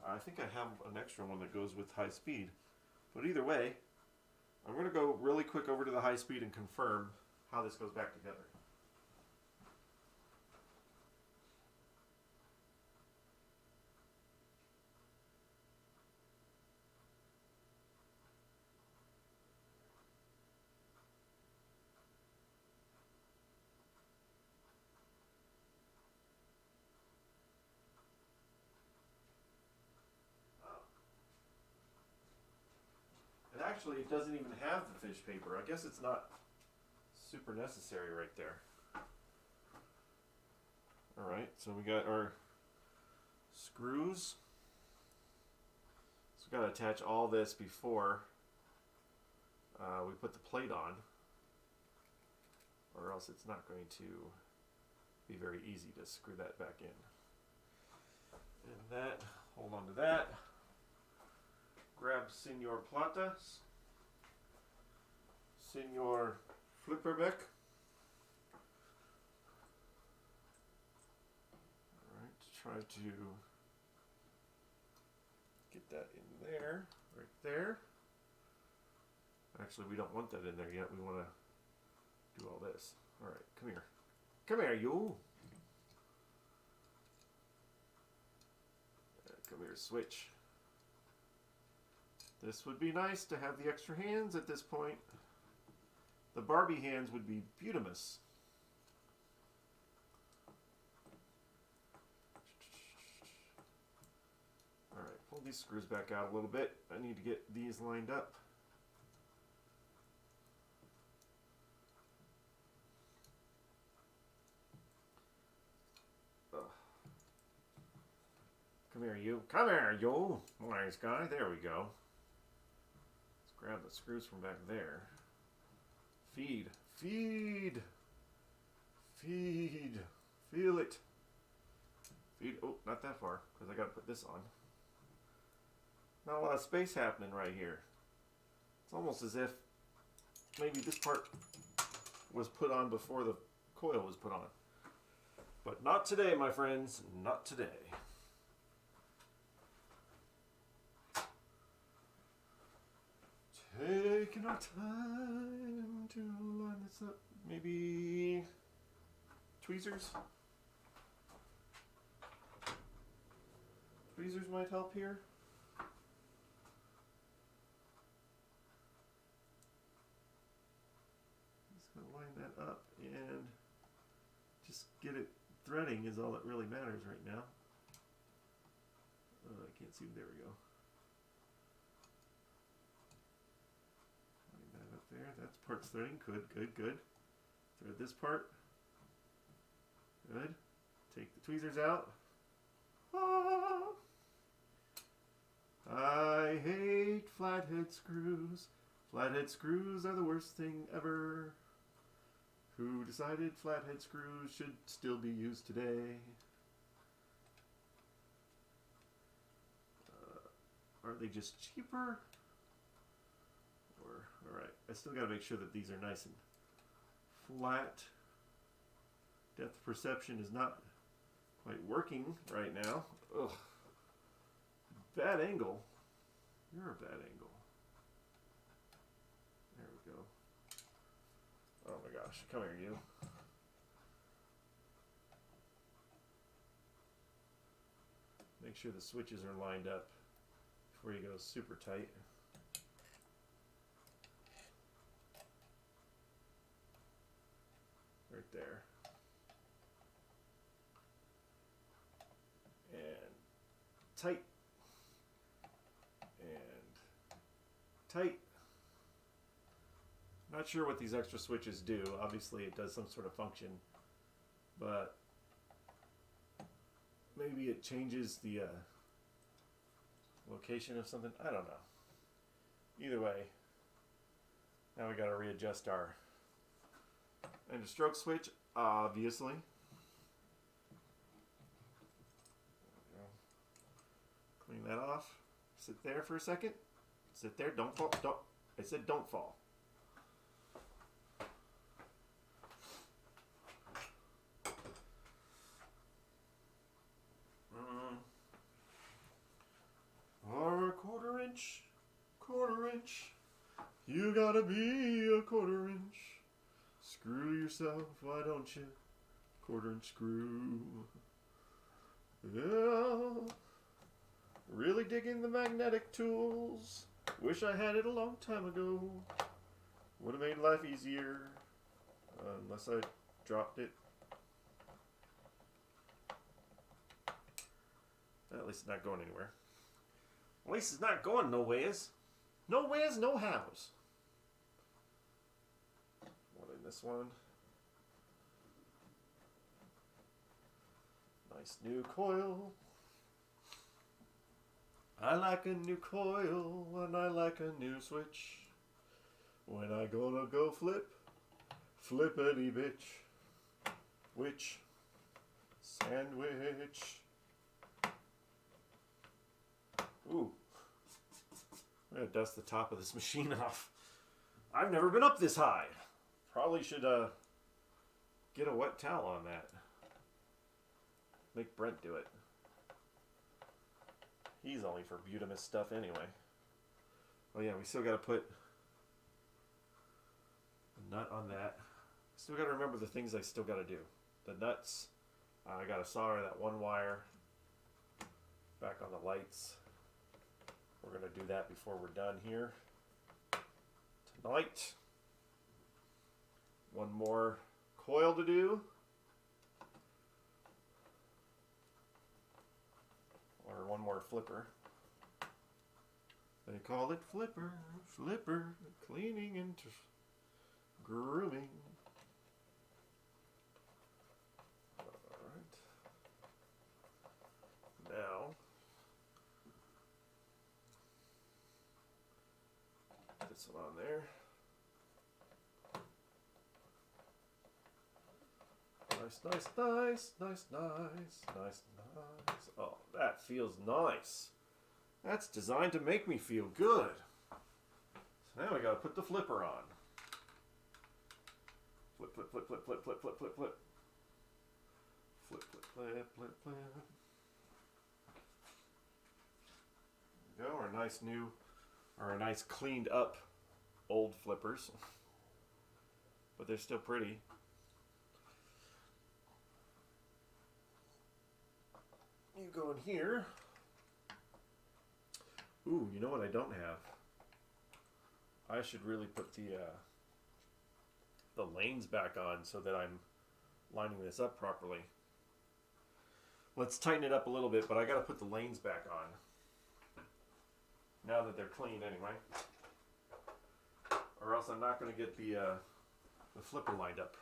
I think I have an extra one that goes with high speed. But either way, I'm going to go really quick over to the high speed and confirm how this goes back together. And actually, it doesn't even have the fish paper. I guess it's not super necessary right there. Alright, so we got our screws. So we got to attach all this before we put the plate on, or else it's not going to be very easy to screw that back in. And that, hold on to that. Grab Senor Platas, Senor Flipperbeck. Alright, try to get that in there, right there. Actually, we don't want that in there yet. We want to do all this. Alright, come here. Come here, you. Come here, switch. This would be nice to have the extra hands at this point. The Barbie hands would be beautimous. Alright, pull these screws back out a little bit. I need to get these lined up. Come here, you. Come here, you. Nice guy. There we go. Let's grab the screws from back there. Feed. Feed. Feed. Feel it. Feed. Oh, not that far, because I got to put this on. Not a lot of space happening right here. It's almost as if maybe this part was put on before the coil was put on. But not today, my friends. Not today. Taking our time to line this up. Maybe tweezers? Tweezers might help here. Just gonna line that up and just get it threading is all that really matters right now. I can't see. There we go. There, that's part's threading. Good, good, good. Thread this part. Good. Take the tweezers out. Ah! I hate flathead screws. Flathead screws are the worst thing ever. Who decided flathead screws should still be used today? Are they just cheaper? Alright, I still got to make sure that these are nice and flat. Depth of perception is not quite working right now. Ugh. Bad angle. You're a bad angle. There we go. Oh my gosh, come here, you. Make sure the switches are lined up before you go super tight. Right there. And tight. And tight. Not sure what these extra switches do. Obviously it does some sort of function, but maybe it changes the location of something. I don't know. Either way, now we got to readjust our and a stroke switch. Obviously. Clean that off. Sit there for a second. Sit there. Don't fall. Don't. I said don't fall. Or a quarter inch. You gotta be a quarter inch. Screw yourself, why don't you? Quarter inch screw. Yeah. Really digging the magnetic tools. Wish I had it a long time ago. Would have made life easier. Unless I dropped it. At least it's not going anywhere. At least it's not going nowheres. Nowheres, no hows. What in this one? Nice new coil. I like a new coil and I like a new switch. When I gonna go flippity bitch. Which? Sandwich. Ooh. I'm gonna dust the top of this machine off. I've never been up this high. Probably should get a wet towel on that. Make Brent do it. He's only for butamus stuff anyway. Oh yeah, we still gotta put a nut on that. Still gotta remember the things I still gotta do. The nuts. I gotta solder that one wire back on the lights. We're going to do that before we're done here tonight. One more coil to do. Or one more flipper. They call it flipper, cleaning and grooming. Alright. Now, this one on there. Nice. Oh, that feels nice. That's designed to make me feel good. So now we gotta put the flipper on. Flip. There we go, our nice new, or a nice cleaned up old flippers. But they're still pretty. You go in here. Ooh, you know what I don't have? I should really put the lanes back on so that I'm lining this up properly. Let's tighten it up a little bit, but I gotta put the lanes back on. Now that they're clean anyway. Or else I'm not gonna get the flipper lined up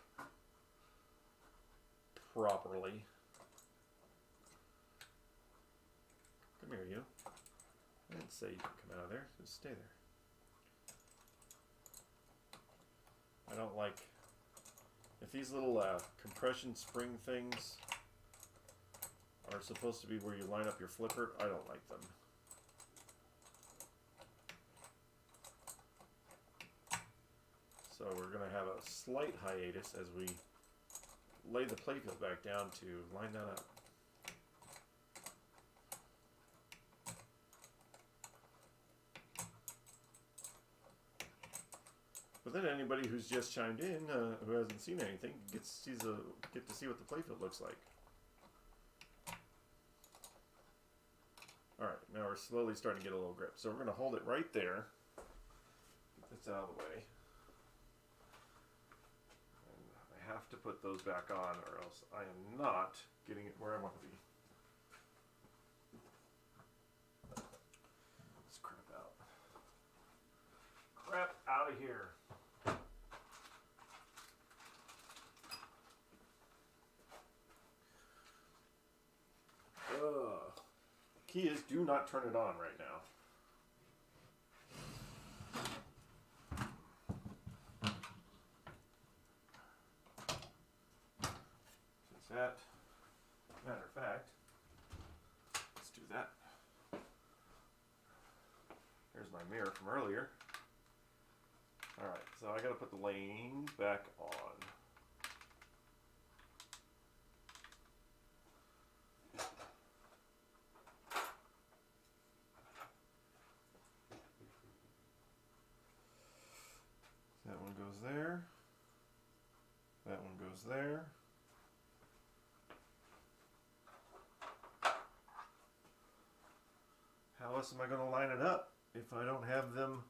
properly. Come here, you. I didn't say you could come out of there. Just stay there. I don't like... If these little compression spring things are supposed to be where you line up your flipper, I don't like them. So we're going to have a slight hiatus as we lay the playfield back down to line that up. But then anybody who's just chimed in, who hasn't seen anything, get to see what the playfield looks like. Alright, now we're slowly starting to get a little grip. So we're going to hold it right there. Get this out of the way. And I have to put those back on or else I am not getting it where I want to be. Let's crap out. Crap out of here. Key is do not turn it on right now. my mirror from earlier. Alright, so I gotta put the lanes back on. That one goes there. That one goes there. How else am I going to line it up if I don't have them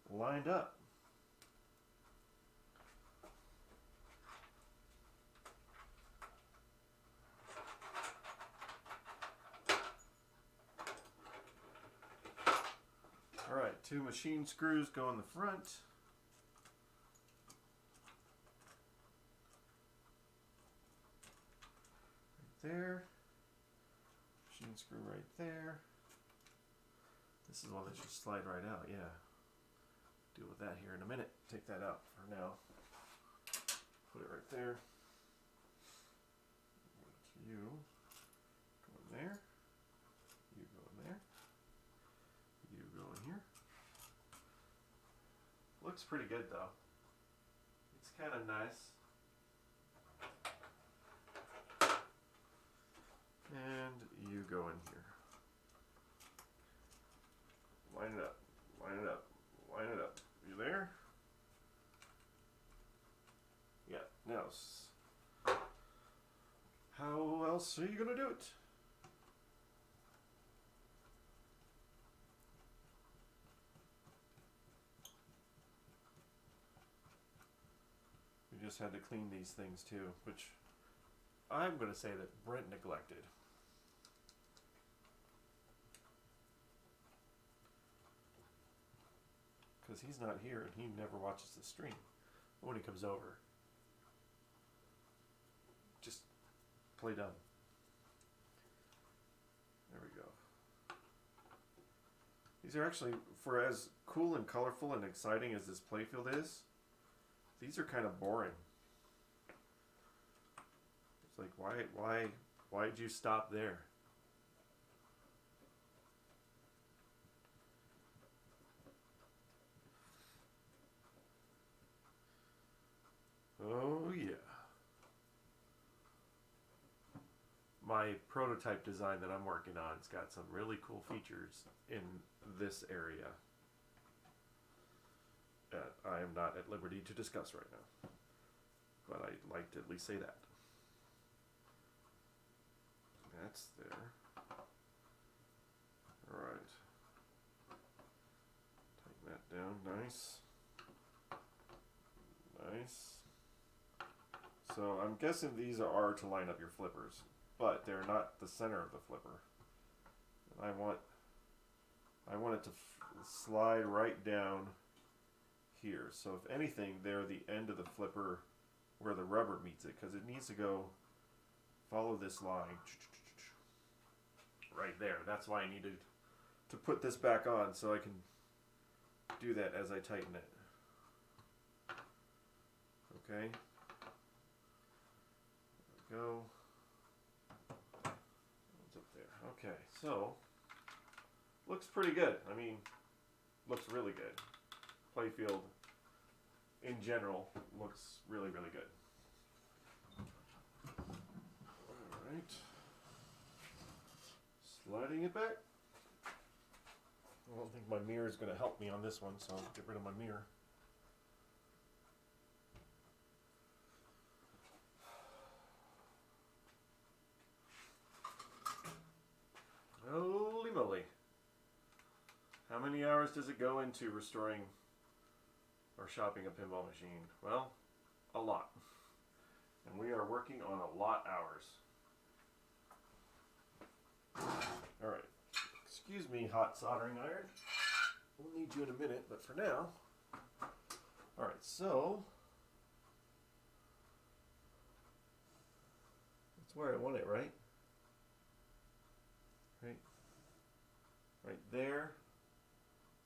lined up? Alright, 2 machine screws go in the front. Right there. Machine screw right there. This is one that should slide right out, yeah. Deal with that here in a minute. Take that out for now. Put it right there. You go in there. You go in there. You go in here. Looks pretty good though. It's kind of nice. And you go in here. Line it up, line it up, line it up. You there? Yeah, now, how else are you going to do it? We just had to clean these things too, which I'm going to say that Brent neglected. Because he's not here and he never watches the stream. But when he comes over, just play dumb. There we go. These are actually, for as cool and colorful and exciting as this playfield is, these are kind of boring. It's like, why'd you stop there? Oh yeah. My prototype design that I'm working on, it's got some really cool features in this area that I am not at liberty to discuss right now. But I'd like to at least say that. That's there. Alright. Tighten that down, nice. Nice. So I'm guessing these are to line up your flippers, but they're not the center of the flipper. I want it to slide right down here. So if anything, they're the end of the flipper where the rubber meets it, because it needs to go follow this line right there. That's why I needed to put this back on so I can do that as I tighten it. Okay. There we go. It's up there. Okay, so looks pretty good. I mean, looks really good. Playfield in general looks really, really good. Alright. Sliding it back. I don't think my mirror is going to help me on this one, so I'll get rid of my mirror. Holy moly. How many hours does it go into restoring or shopping a pinball machine? Well, a lot. And we are working on a lot hours. Alright. Excuse me, hot soldering iron. We'll need you in a minute, but for now. Alright, so that's where I want it, right? Right there.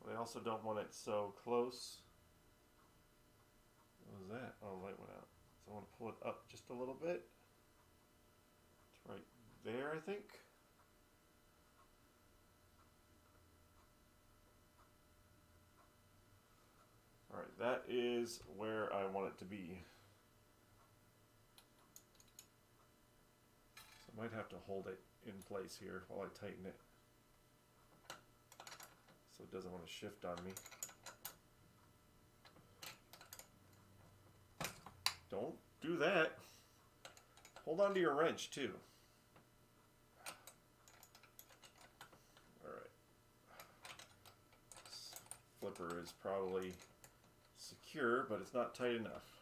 I also don't want it so close. What was that? Oh, light went out. So I want to pull it up just a little bit. It's right there, I think. that is where I want it to be. So I might have to hold it in place here while I tighten it, so it doesn't want to shift on me. Don't do that. Hold on to your wrench too. Alright. Flipper is probably secure, but it's not tight enough.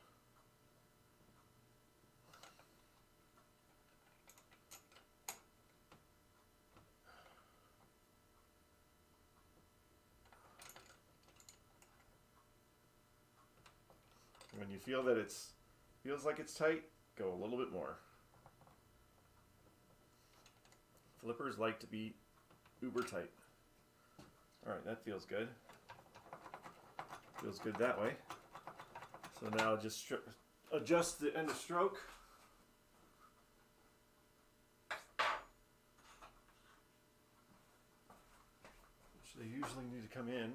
When you feel that feels like it's tight, go a little bit more. Flippers like to be uber tight. Alright, that feels good. Feels good that way. So now just adjust the end of stroke. Which they usually need to come in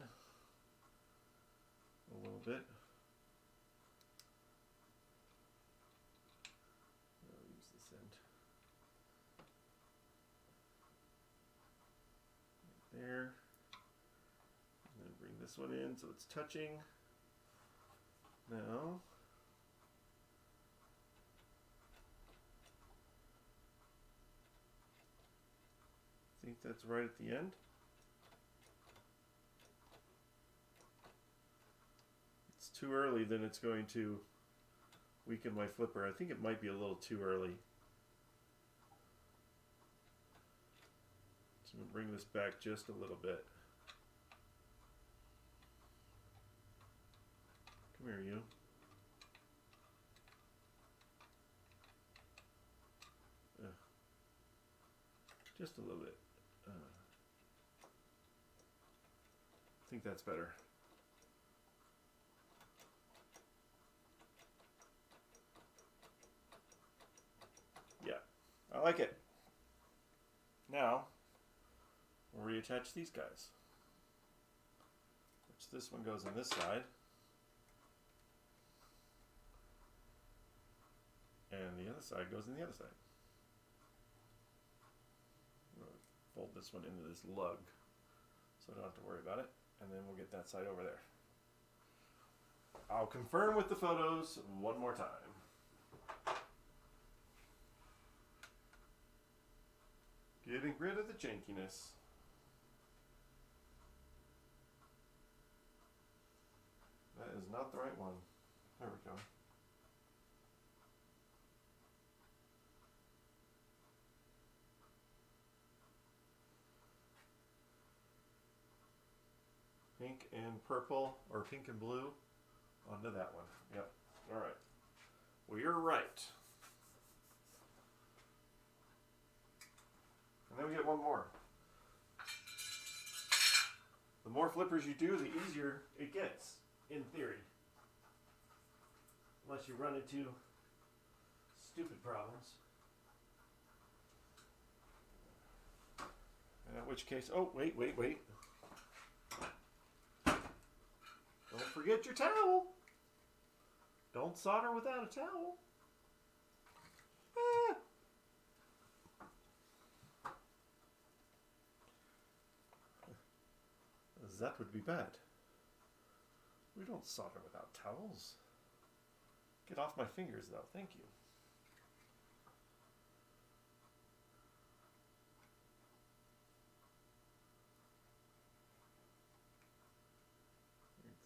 a little bit. I'll use this end. Right there. And then bring this one in so it's touching. Now, I think that's right at the end. It's too early, then it's going to weaken my flipper. I think it might be a little too early. So I'm going to bring this back just a little bit. Come here, you. Just a little bit. I think that's better. Yeah, I like it. Now, we'll reattach these guys. Which this one goes on this side. And the other side goes in the other side. We'll fold this one into this lug so I don't have to worry about it. And then we'll get that side over there. I'll confirm with the photos one more time. Getting rid of the jankiness. That is not the right one. There we go. Pink and purple, or pink and blue, onto that one. Yep. All right. Well, you're right. And then we get one more. The more flippers you do, the easier it gets, in theory. Unless you run into stupid problems. In which case, oh, wait. Don't forget your towel. Don't solder without a towel. Ah. That would be bad. We don't solder without towels. Get off my fingers, though. Thank you.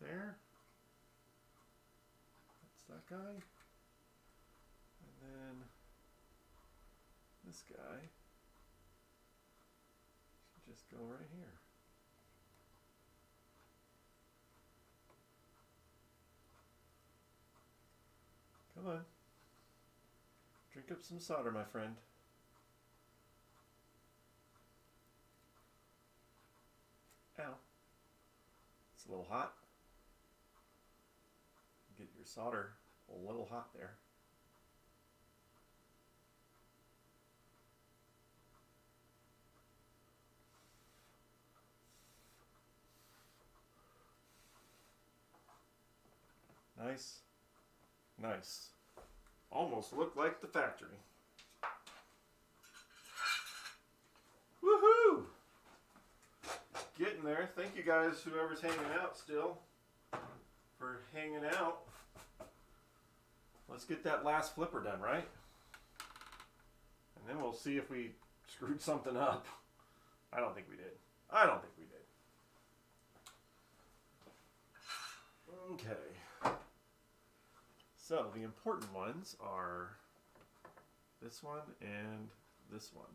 There. That's that guy. And then this guy should just go right here. Come on. Drink up some solder, my friend. Ow. It's a little hot. Get your solder a little hot there. Nice. Nice. Almost looked like the factory. Woohoo! Getting there. Thank you guys, whoever's hanging out still, for hanging out. Let's get that last flipper done, right? And then we'll see if we screwed something up. I don't think we did. I don't think we did. Okay. So the important ones are this one and this one.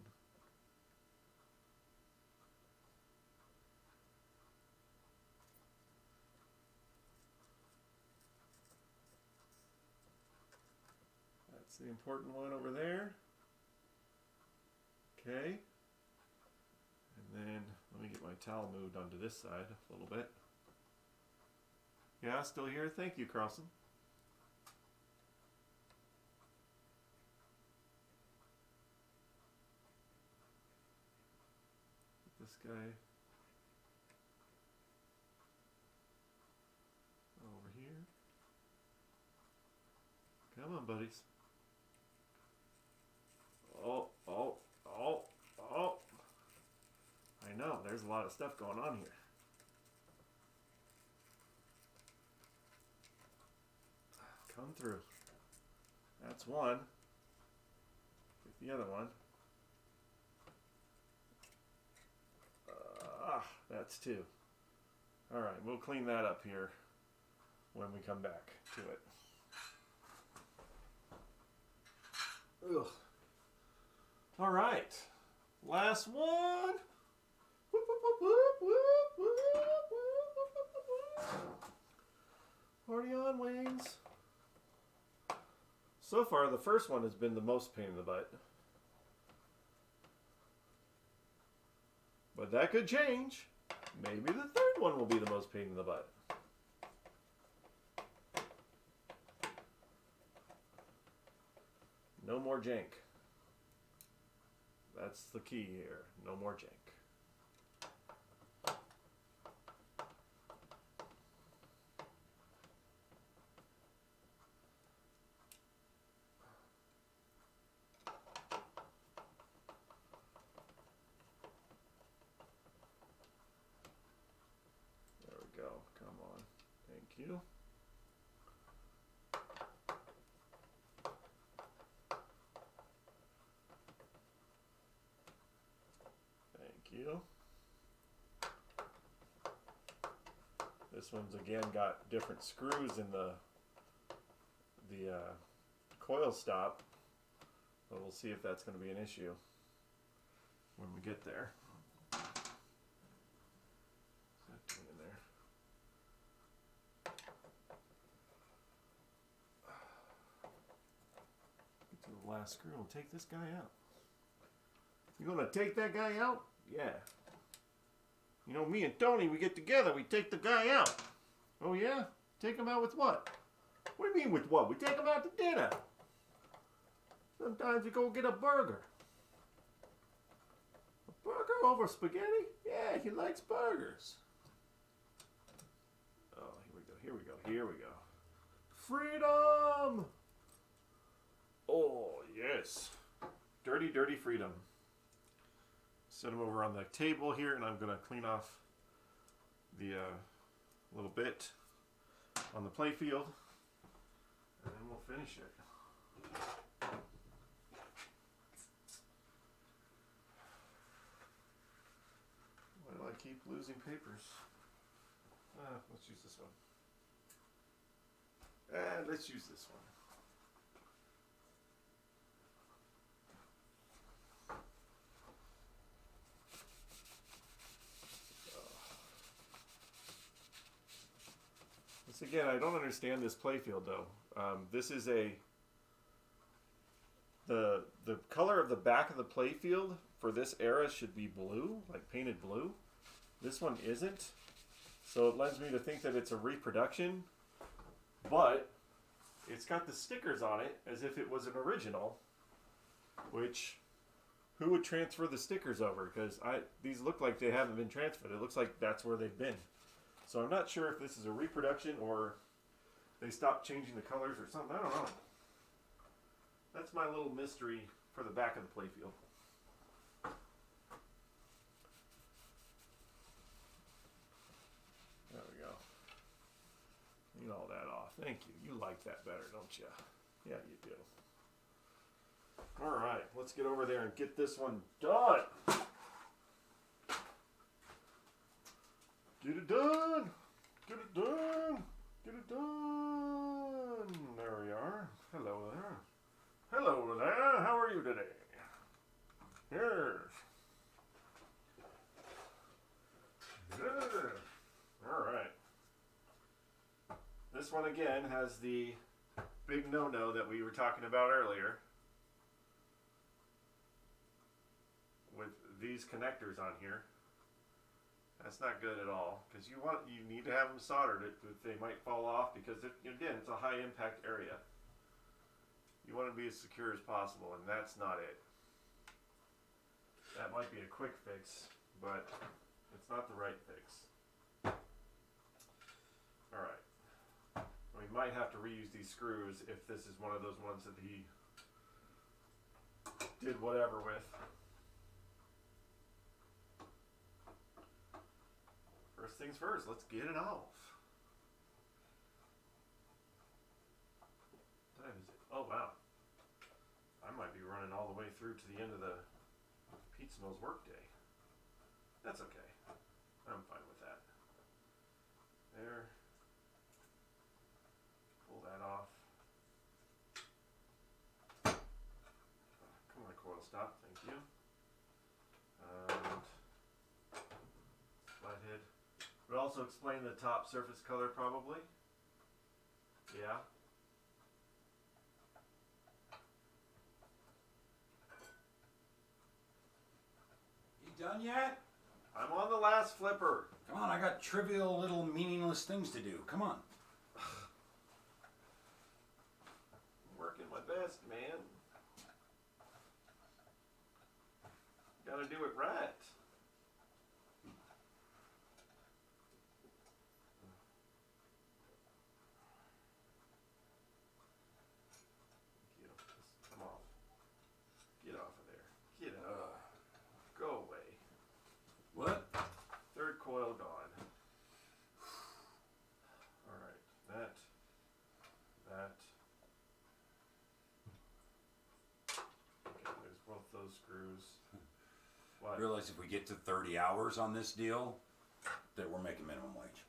That's the important one over there. Okay. And then let me get my towel moved onto this side a little bit. Yeah, still here? Thank you, Crossan. This guy over here. Come on, buddies. Oh. I know, there's a lot of stuff going on here. Come through. That's one. Get the other one. That's two. Alright, we'll clean that up here when we come back to it. Ugh. Alright. Last one. Party on, Waynes. So far, the first one has been the most pain in the butt. But that could change. Maybe the third one will be the most pain in the butt. No more jank. That's the key here. No more jank. There we go. Come on. Thank you. You. This one's again got different screws in the coil stop, but we'll see if that's going to be an issue when we get there. What's that doing in there? Get to the last screw and take this guy out. You gonna take that guy out? Yeah. You know, me and Tony, we get together, we take the guy out. Oh yeah? Take him out with what? What do you mean with what? We take him out to dinner. Sometimes we go get a burger. A burger over spaghetti? Yeah, he likes burgers. Oh, here we go. Freedom! Oh, yes. Dirty, dirty freedom. Set them over on the table here, and I'm going to clean off the little bit on the play field, and then we'll finish it. Why do I keep losing papers? Let's use this one. Let's use this one. Again, I don't understand this playfield though. This is the color of the back of the playfield for this era should be blue, like painted blue. This one isn't, so it lends me to think that it's a reproduction. But it's got the stickers on it as if it was an original. Which, who would transfer the stickers over? Because these look like they haven't been transferred. It looks like that's where they've been. So I'm not sure if this is a reproduction or they stopped changing the colors or something. I don't know. That's my little mystery for the back of the playfield. There we go. Clean all that off. Thank you. You like that better, don't you? Yeah, you do. All right, let's get over there and get this one done. Get it done. Get it done. Get it done. There we are. Hello there. Hello there. How are you today? Yes. Good. All right. This one again has the big no-no that we were talking about earlier with these connectors on here. That's not good at all because you need to have them soldered. They might fall off because again, it's a high impact area. You want to be as secure as possible, and that's not it. That might be a quick fix, but it's not the right fix. All right. We might have to reuse these screws if this is one of those ones that he did whatever with. First things first, let's get it off. What time is it? Oh wow. I might be running all the way through to the end of the Pete Smells workday. That's okay. I'm fine with that. There. Pull that off. Come on, coil stop. Thank you. And flathead. Would also explain the top surface color probably. Yeah. You done yet? I'm on the last flipper. Come on, I got trivial little meaningless things to do. Come on. Working my best, man. Gotta do it right. Come off. Get off of there. Get out. Go away. What? Third coil gone. Alright. That. Okay, there's both those screws. What? I realize if we get to 30 hours on this deal, that we're making minimum wage.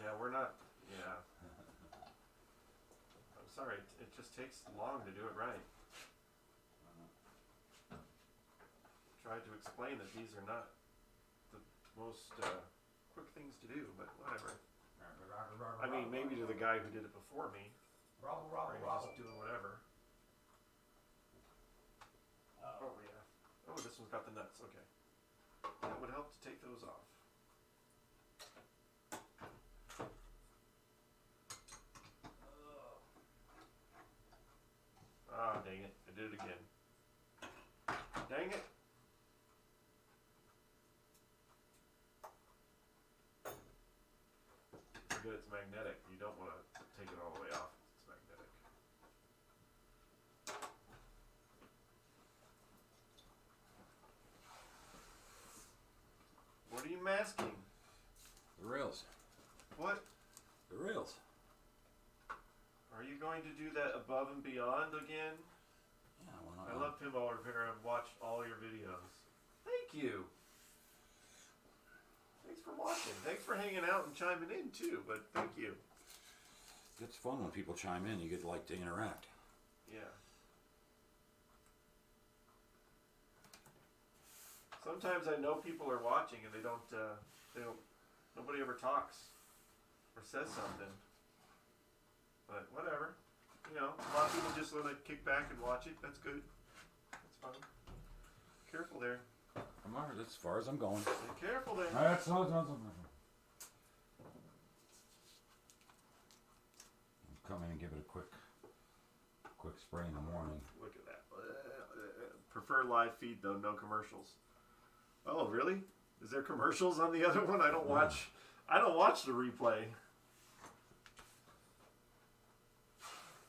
Yeah, we're not. Yeah. I'm sorry. It just takes long to do it right. Tried to explain that these are not the most quick things to do, but whatever. I mean, maybe to the guy who did it before me. Or he was just doing whatever. Oh yeah. Oh, this one's got the nuts. Okay. That would help to take those off. Ah, dang it. I did it again. Dang it. Forget it's magnetic. You don't want to take it all the way off. It's magnetic. What are you masking? The rails. What? The rails. Are you going to do that above and beyond again? Yeah, why not? I love Pinball Repair. I've watched all your videos. Thank you. Thanks for watching. Thanks for hanging out and chiming in too, but thank you. It's fun when people chime in. You get like to interact. Yeah. Sometimes I know people are watching and they don't, nobody ever talks or says something. But whatever. You know, a lot of people just want to kick back and watch it. That's good. That's fine. Careful there. I'm alright, that's as far as I'm going. Be careful there. That's come in and give it a quick spray in the morning. Look at that. Prefer live feed though, no commercials. Oh, really? Is there commercials on the other one? I don't watch the replay.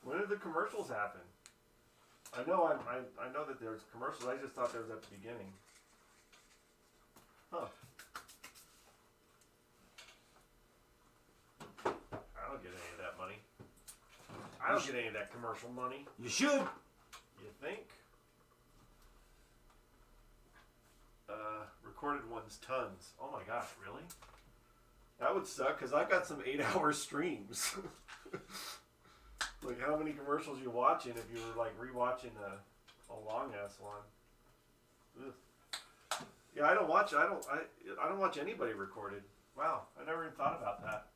When did the commercials happen? I know I know that there's commercials. I just thought there was at the beginning. Huh. I don't get any of that money. I don't get any of that commercial money. You should. You think? Recorded ones, tons. Oh my gosh, really? That would suck because I've got some 8-hour streams. Like how many commercials you watching if you were like rewatching a long ass one? Ugh. Yeah, I don't watch anybody recorded. Wow, I never even thought about that.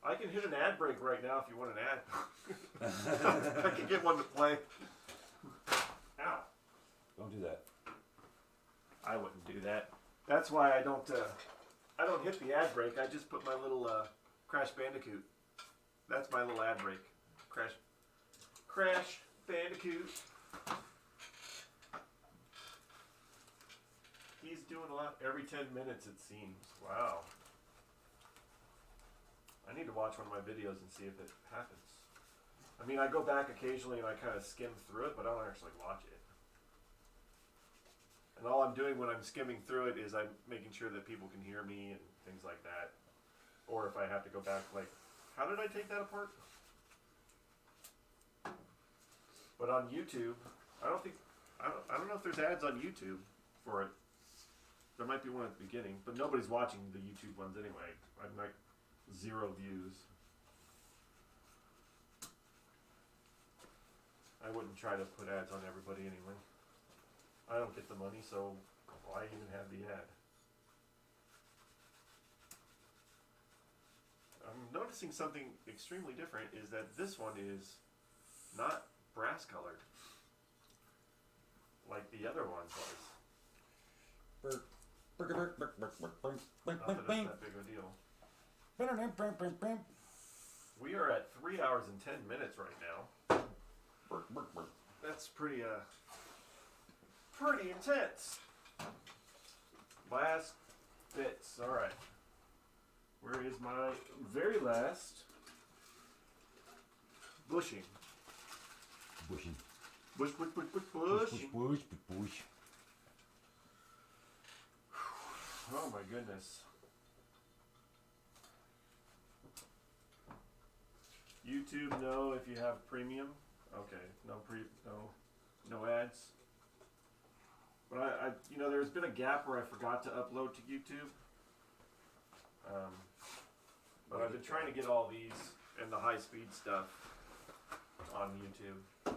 I can hit an ad break right now if you want an ad. I can get one to play. Ow. Don't do that. I wouldn't do that. That's why I don't hit the ad break. I just put my little Crash Bandicoot. That's my little ad break. Crash Bandicoot. He's doing a lot every 10 minutes it seems. Wow. I need to watch one of my videos and see if it happens. I mean, I go back occasionally and I kind of skim through it, but I don't actually watch it. And all I'm doing when I'm skimming through it is I'm making sure that people can hear me and things like that. Or if I have to go back, like, how did I take that apart? But on YouTube, I don't know if there's ads on YouTube for it. There might be one at the beginning, but nobody's watching the YouTube ones anyway. I'm like 0 views. I wouldn't try to put ads on everybody anyway. I don't get the money, so why even have the ad? I'm noticing something extremely different is that this one is not brass colored like the other one was. Not that it's that big of a deal. We are at 3 hours and 10 minutes right now. That's pretty intense. Last bits. All right. Where is my very last bushing? Bushing. Bush. Bush. Oh my goodness. YouTube, no. If you have premium, okay. No ads. But I there's been a gap where I forgot to upload to YouTube. But I've been trying to get all these and the high-speed stuff on YouTube.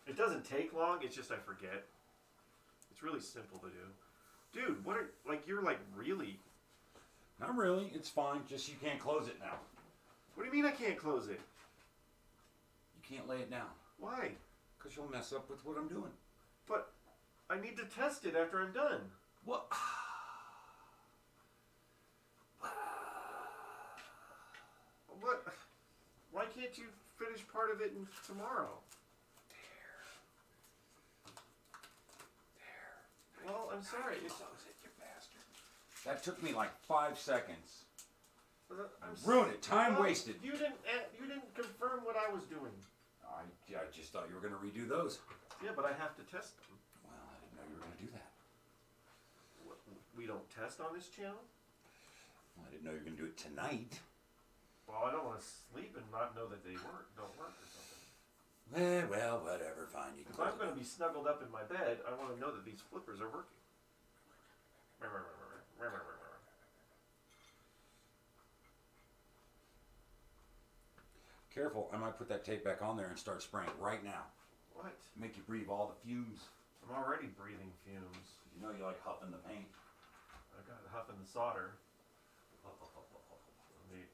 It doesn't take long. It's just I forget. It's really simple to do. Dude, you're really... Not really. It's fine. Just you can't close it now. What do you mean I can't close it? You can't lay it down. Why? Because you'll mess up with what I'm doing. But I need to test it after I'm done. What? What? Why can't you finish part of it tomorrow? There. Well, I'm sorry. Close it, you bastard. That took me like 5 seconds. Ruin it. Time wasted. You didn't confirm what I was doing. I just thought you were going to redo those. Yeah, but I have to test them. Well, I didn't know you were going to do that. We don't test on this channel? Well, I didn't know you were going to do it tonight. Well, I don't want to sleep and not know that they don't work or something. Well, whatever. Fine. You can. If I'm going to be snuggled up in my bed, I want to know that these flippers are working. Careful, I might put that tape back on there and start spraying right now. What? Make you breathe all the fumes. I'm already breathing fumes. You know you like huffing the paint. I got huffing the solder. The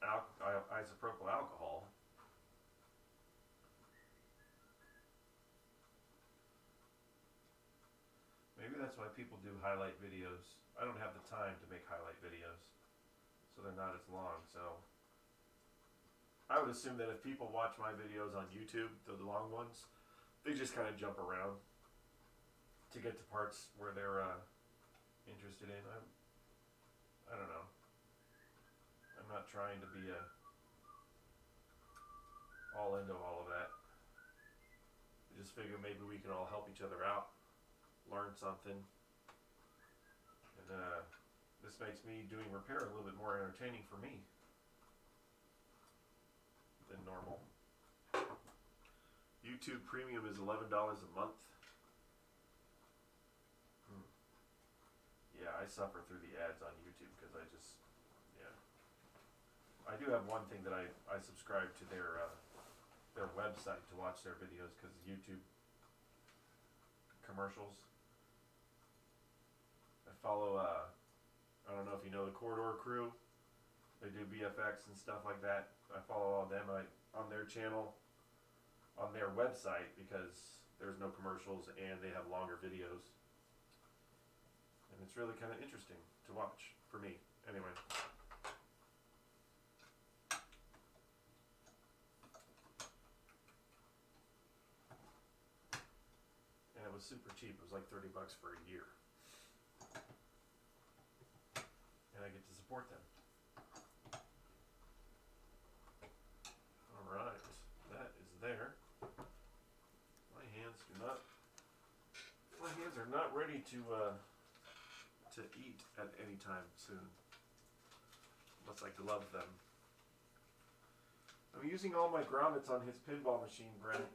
isopropyl alcohol. Maybe that's why people do highlight videos. I don't have the time to make highlight videos, so they're not as long. So I would assume that if people watch my videos on YouTube, the long ones, they just kind of jump around to get to parts where they're interested in. I don't know. I'm not trying to be all into all of that. I just figure maybe we can all help each other out, learn something, and this makes me doing repair a little bit more entertaining for me than normal. YouTube Premium is $11 a month. Yeah, I suffer through the ads on YouTube because I do have one thing that I subscribe to their website to watch their videos because YouTube commercials. I follow, I don't know if you know the Corridor Crew. They do VFX and stuff like that. I follow all them on their channel, on their website, because there's no commercials and they have longer videos. And it's really kind of interesting to watch, for me, anyway. And it was super cheap. It was like $30 for a year. And I get to support them. Alright, that is there. My hands are not ready to eat at any time soon, unless I glove them. I'm using all my grommets on his pinball machine, Brent.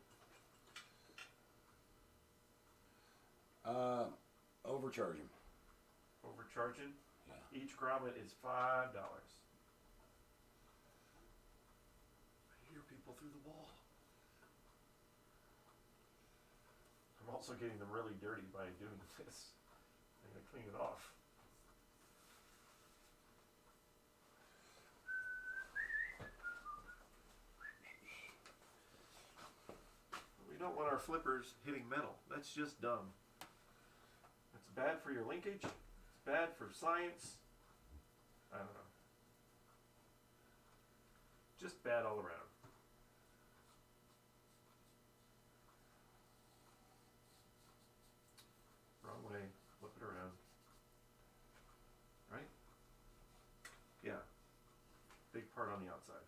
Overcharge him. Overcharging? Yeah. Each grommet is $5. I hear people through the wall. I'm also getting them really dirty by doing this. I'm going to clean it off. We don't want our flippers hitting metal. That's just dumb. It's bad for your linkage. It's bad for science. I don't know. Just bad all around. Wrong way. Flip it around. Right? Yeah. Big part on the outside.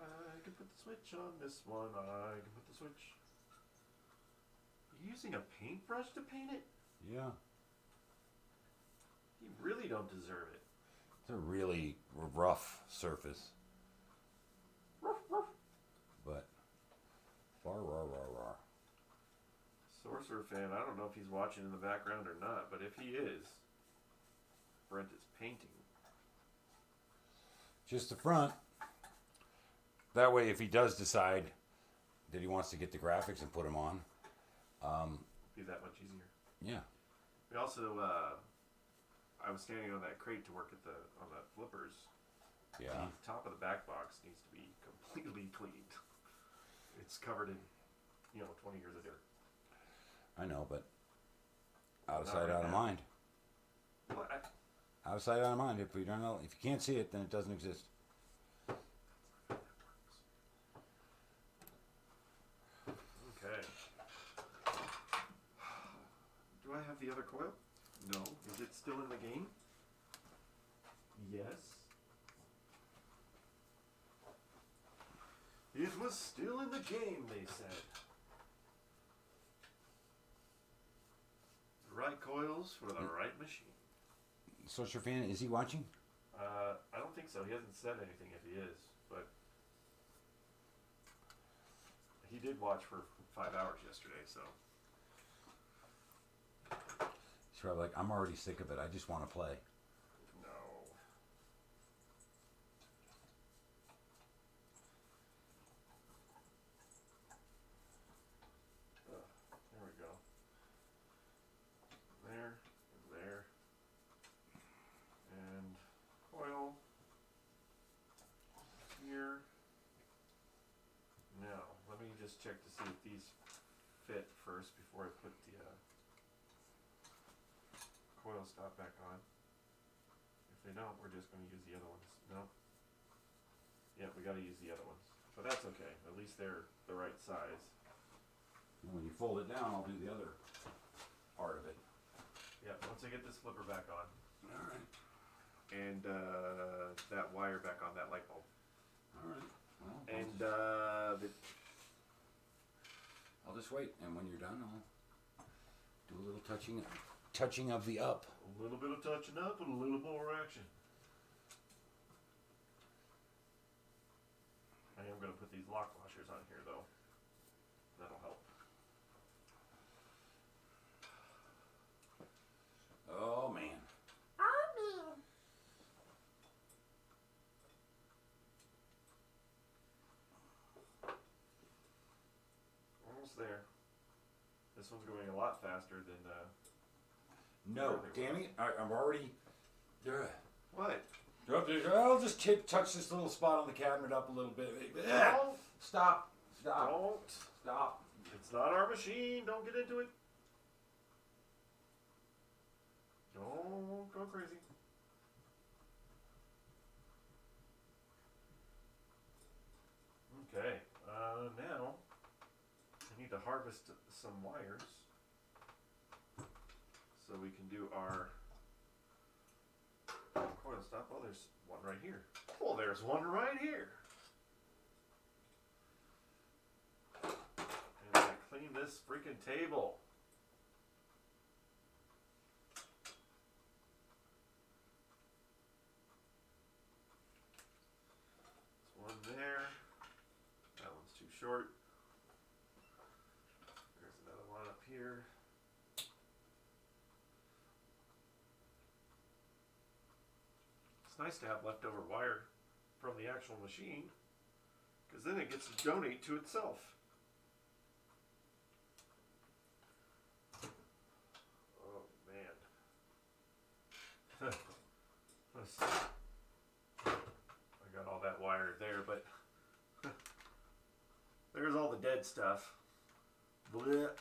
I can put the switch on this one. I can put the switch. You using a paintbrush to paint it? Yeah. You really don't deserve it. It's a really rough surface. But rar rar rar rar. Sorcerer fan, I don't know if he's watching in the background or not, but if he is, Brent is painting. Just the front. That way, if he does decide that he wants to get the graphics and put them on, Be that much easier. yeah. We also, I was standing on that crate to work on the flippers. Yeah. The top of the back box needs to be completely cleaned. It's covered in, 20 years of dirt. I know, but out of Not sight, right out of now. mind. Well, Out of sight, out of mind. If you can't see it, then it doesn't exist. Okay. Do I have the other coil? No. Is it still in the game? Yes. It was still in the game, they said. The right coils for the right machine. Sorcerer fan, is he watching? I don't think so. He hasn't said anything if he is, but he did watch for 5 hours yesterday, so. He's probably like, I'm already sick of it. I just want to play. No. There we go. There, and there. And coil. Here. Now, let me just check to see if these fit first before I put the coil stop back on. If they don't, we're just going to use the other ones. No? Yeah, we got to use the other ones. But that's okay. At least they're the right size. And when you fold it down, I'll do the other part of it. Yeah, once I get this flipper back on. All right. And that wire back on that light bulb. All right. Well, And I'll just wait, and when you're done, I'll do a little touching of the up. a little bit of touching up and a little more action. I am going to put these lock washers on here, though. That'll help. Oh man. Almost there. This one's going a lot faster than. No, Danny, I'm already. What? I'll just touch this little spot on the cabinet up a little bit. Don't. Stop. Don't. Stop. It's not our machine. Don't get into it. Don't go crazy. Okay. Now I need to harvest some wires so we can do our coil stop. Oh, there's one right here. Oh, there's one right here. And I clean this freaking table. There's one there. That one's too short. There's another one up here. It's nice to have leftover wire from the actual machine, because then it gets to donate to itself. Oh man. Let's see. I got all that wire there, but there's all the dead stuff. Blech.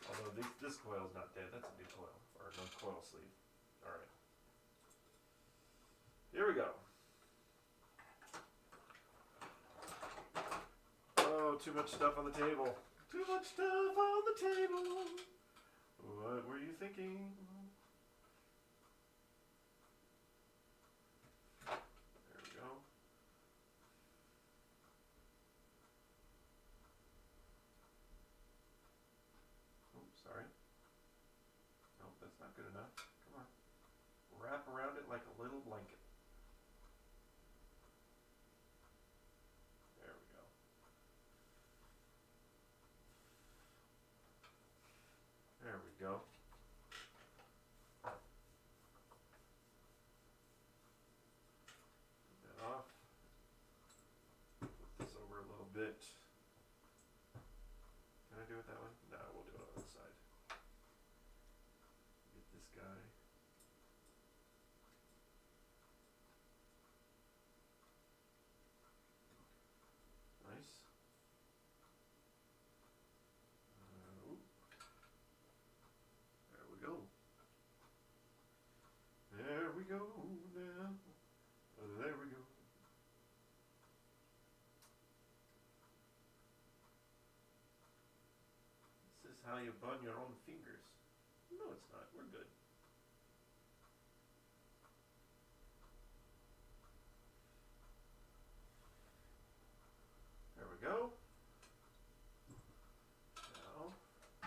Although this coil's not dead, that's a new coil, or no coil sleeve. Alright. Here we go. Oh, too much stuff on the table. Too much stuff on the table. What were you thinking? There we go. Oops, sorry. Nope, that's not good enough. Come on. Wrap around it like a little blanket. There we go. There we go. Put that off. Flip this over a little bit. Can I do it that way? No, we'll do it on this side. Get this guy. Nice. Oop. There we go. There we go now. There we go. This is how you burn your own fingers. No, it's not. We're good. There we go. Now, I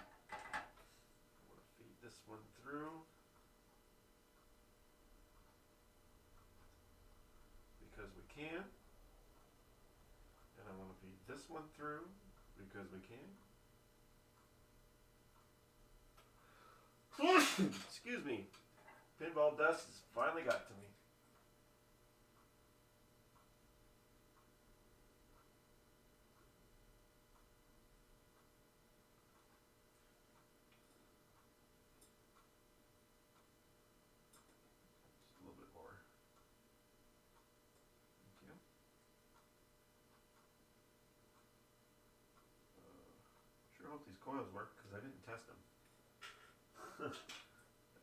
want to feed this one through. Because we can. And I want to feed this one through because we can. Excuse me. Pinball dust has finally got to me. Just a little bit more. Thank you. Sure hope these coils work because I didn't test them. I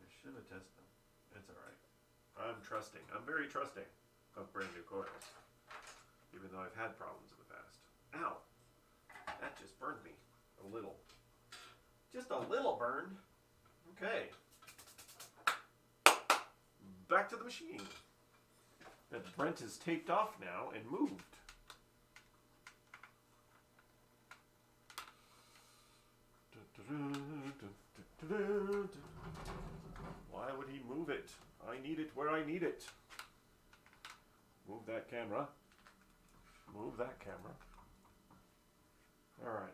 should have tested them. It's alright. I'm trusting. I'm very trusting of brand new coils. Even though I've had problems in the past. Ow! That just burned me a little. Just a little burned. Okay. Back to the machine. That Brent is taped off now and moved. Why would he move it? I need it where I need it. Move that camera. Move that camera. Alright.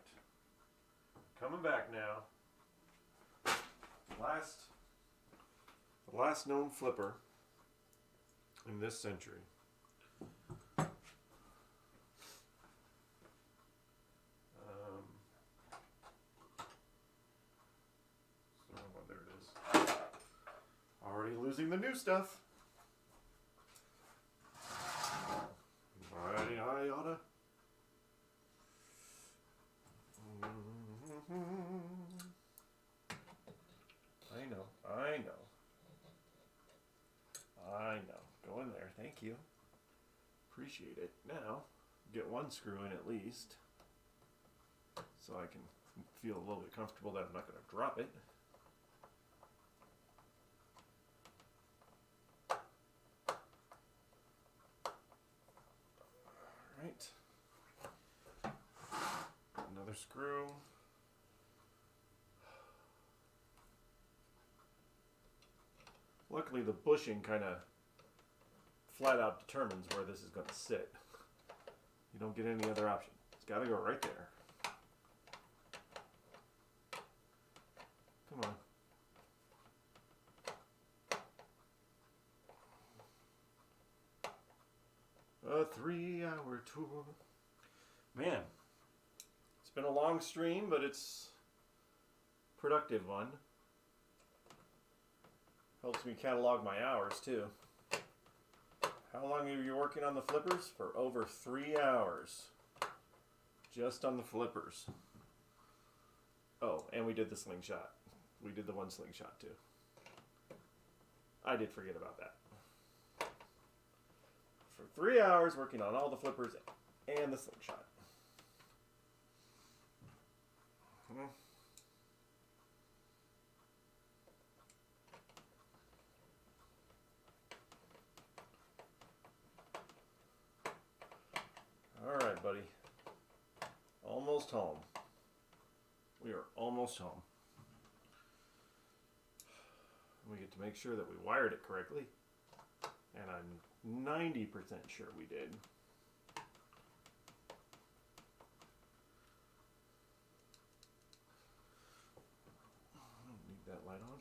Coming back now. The last known flipper in this century. There it is. Already losing the new stuff. I oughta. I know. Go in there. Thank you. Appreciate it. Now, get one screw in at least. So I can feel a little bit comfortable that I'm not going to drop it. Alright. Another screw. Luckily the bushing kind of flat out determines where this is going to sit. You don't get any other option. It's got to go right there. Come on. A 3-hour tour. Man, it's been a long stream, but it's a productive one. Helps me catalog my hours too. How long are you working on the flippers? For over 3 hours. Just on the flippers. Oh, and we did the slingshot. We did the one slingshot too. I did forget about that. For 3 hours working on all the flippers and the slingshot. Alright, buddy. Almost home. We are almost home. We get to make sure that we wired it correctly. And I'm 90% sure we did. I don't need that light on.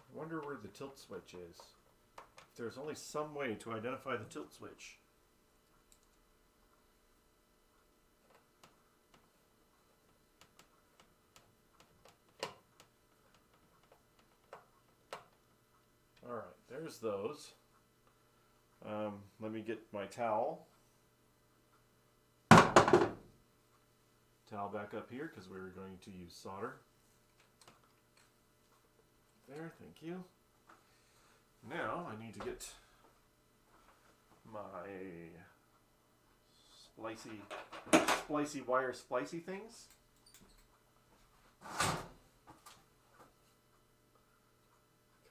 I wonder where the tilt switch is. If there's only some way to identify the tilt switch. Alright, there's those. Let me get my towel. Towel back up here because we were going to use solder. There, thank you. Now I need to get my splicey wire splicey things.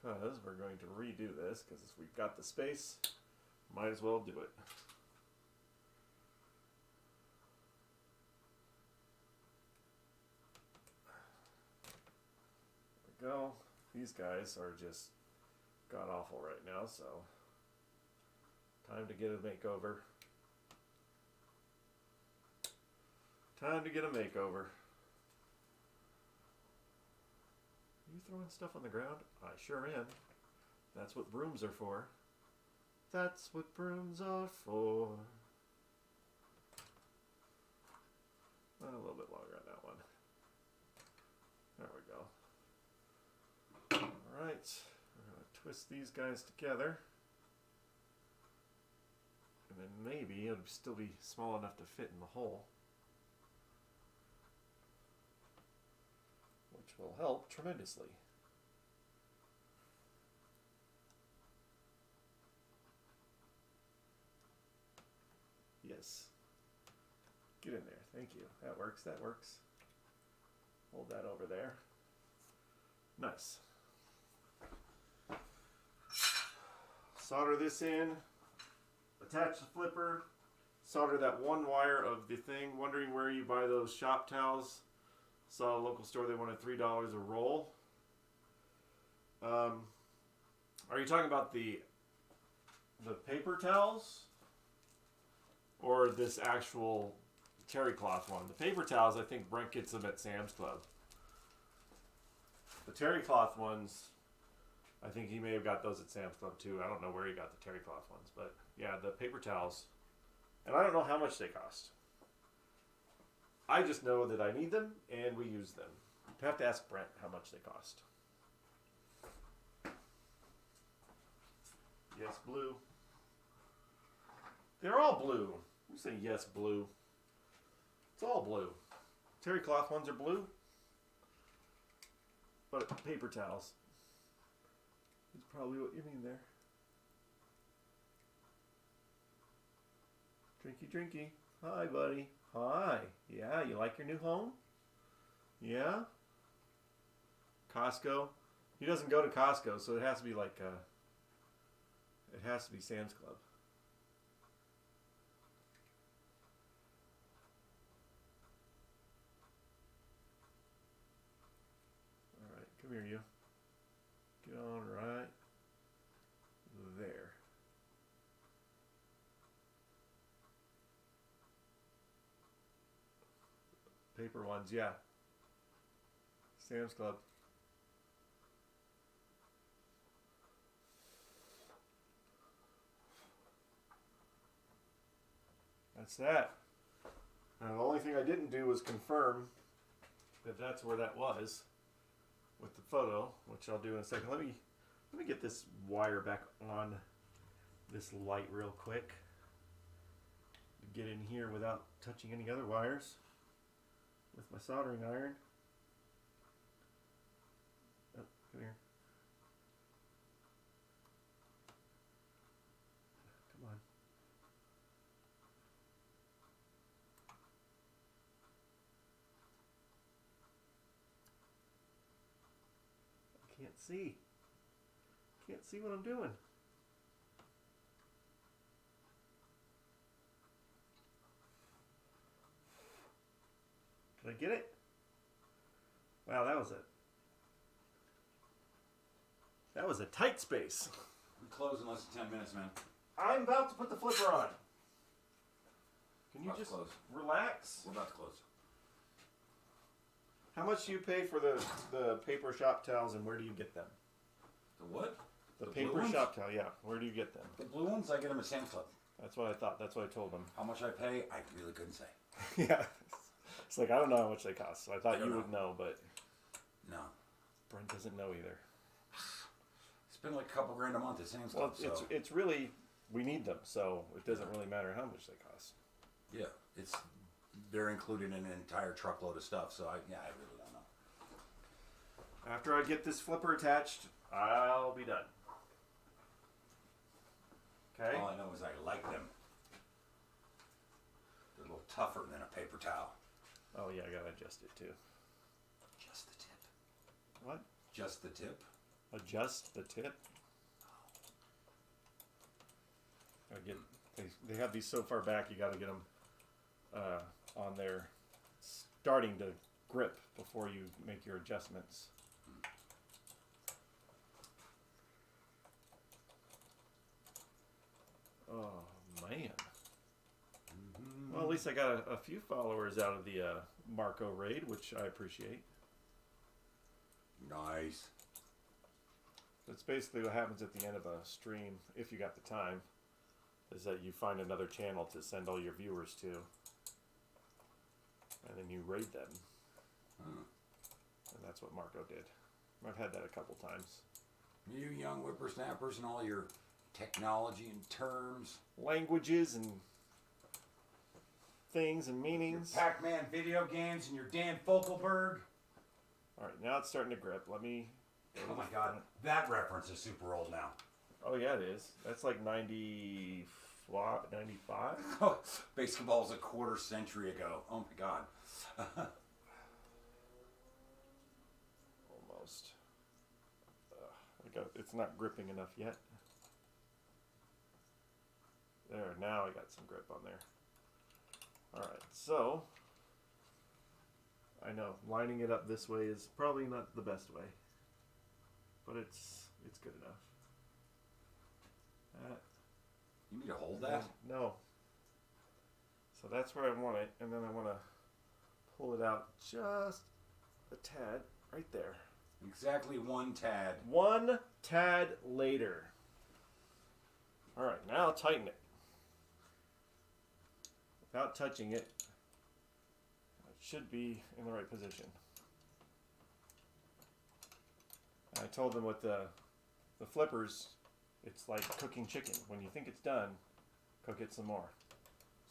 Because we're going to redo this, because if we've got the space, might as well do it. There we go. These guys are just god awful right now, so time to get a makeover. Time to get a makeover. You throwing stuff on the ground? I sure am. That's what brooms are for. That's what brooms are for. A little bit longer on that one. There we go. Alright, we're going to twist these guys together. And then maybe it'll still be small enough to fit in the hole. Which will help tremendously. Get in there. Thank you. That works. That works. Hold that over there. Nice. Solder this in. Attach the flipper. Solder that one wire of the thing. Wondering where you buy those shop towels. Saw a local store, they wanted $3 a roll. Are you talking about the paper towels? Or this actual terry cloth one? The paper towels, I think Brent gets them at Sam's Club. The terry cloth ones, I think he may have got those at Sam's Club too. I don't know where he got the terry cloth ones, but yeah, the paper towels. And I don't know how much they cost. I just know that I need them and we use them. I have to ask Brent how much they cost. Yes, blue. They're all blue. You say yes, blue. It's all blue. Terry cloth ones are blue. But paper towels is probably what you mean there. Drinky, drinky. Hi, buddy. Hi. Yeah, you like your new home? Yeah? Costco? He doesn't go to Costco, so it has to be like it has to be Sam's Club. Alright, come here, you. Get on right there. Paper ones, yeah. Sam's Club. That's that. Now, the only thing I didn't do was confirm that that's where that was with the photo, which I'll do in a second. Let me get this wire back on this light real quick. Get in here without touching any other wires with my soldering iron. Oh, come here. Come on. I can't see. Can't see what I'm doing. Did I get it? Wow, that was a tight space. We close in less than 10 minutes, man. I'm about to put the flipper on. Can you About to just close. relax? We're about to close. How much do you pay for the paper shop towels, and where do you get them? The what? The blue paper ones? shop towel, yeah. Where do you get them? The blue ones, I get them at Sam's Club. That's what I thought. That's what I told them. How much I pay, I really couldn't say. Yeah. It's like, I don't know how much they cost. So I thought I don't you know. would know, but No. Brent doesn't know either. Spend like a couple grand a month at Sam's Well, Club. it's really, we need them, so it doesn't really matter how much they cost. Yeah, they're included in an entire truckload of stuff, so I really don't know. After I get this flipper attached, I'll be done. Okay? All I know is I like them. They're a little tougher than a paper towel. Oh yeah, I gotta adjust it too. Just the tip. What? Just the tip? Adjust the tip? They have these so far back, you gotta get them on there starting to grip before you make your adjustments. Oh man. Well, at least I got a few followers out of the Marco raid, which I appreciate. Nice. That's basically what happens at the end of a stream, if you got the time, is that you find another channel to send all your viewers to, and then you raid them. And that's what Marco did. I've had that a couple times. You young whippersnappers and all your technology and terms. Languages and things and Your meanings. Pac-Man video games and your Dan Fogelberg. Alright, now it's starting to grip. Let me... Oh my god, that reference is super old now. Oh yeah, it is. That's like 94 95? Oh, basketball was a quarter century ago. Oh my God. Almost. It's not gripping enough yet. There, now I got some grip on there. Alright, so I know lining it up this way is probably not the best way, but it's good enough. You need to hold that? No. So that's where I want it, and then I want to pull it out just a tad right there. Exactly one tad. One tad later. Alright, now tighten it. Without touching it, it should be in the right position. And I told them with the flippers, it's like cooking chicken. When you think it's done, cook it some more.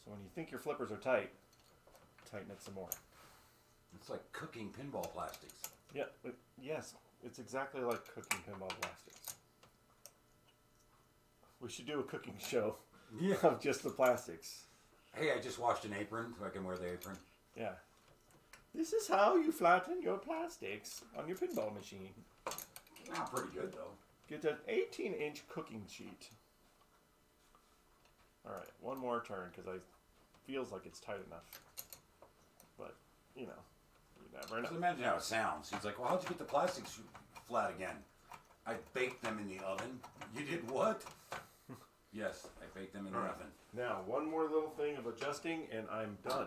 So when you think your flippers are tight, tighten it some more. It's like cooking pinball plastics. Yeah, yes, it's exactly like cooking pinball plastics. We should do a cooking show of just the plastics. Hey, I just washed an apron so I can wear the apron. Yeah. This is how you flatten your plastics on your pinball machine. Not pretty good though. Get an 18-inch cooking sheet. Alright, one more turn because it feels like it's tight enough. But, you know, you never know. Just imagine how it sounds. He's like, well, how'd you get the plastics flat again? I baked them in the oven. You did what? Yes, I baked them in the oven. Now, one more little thing of adjusting and I'm done.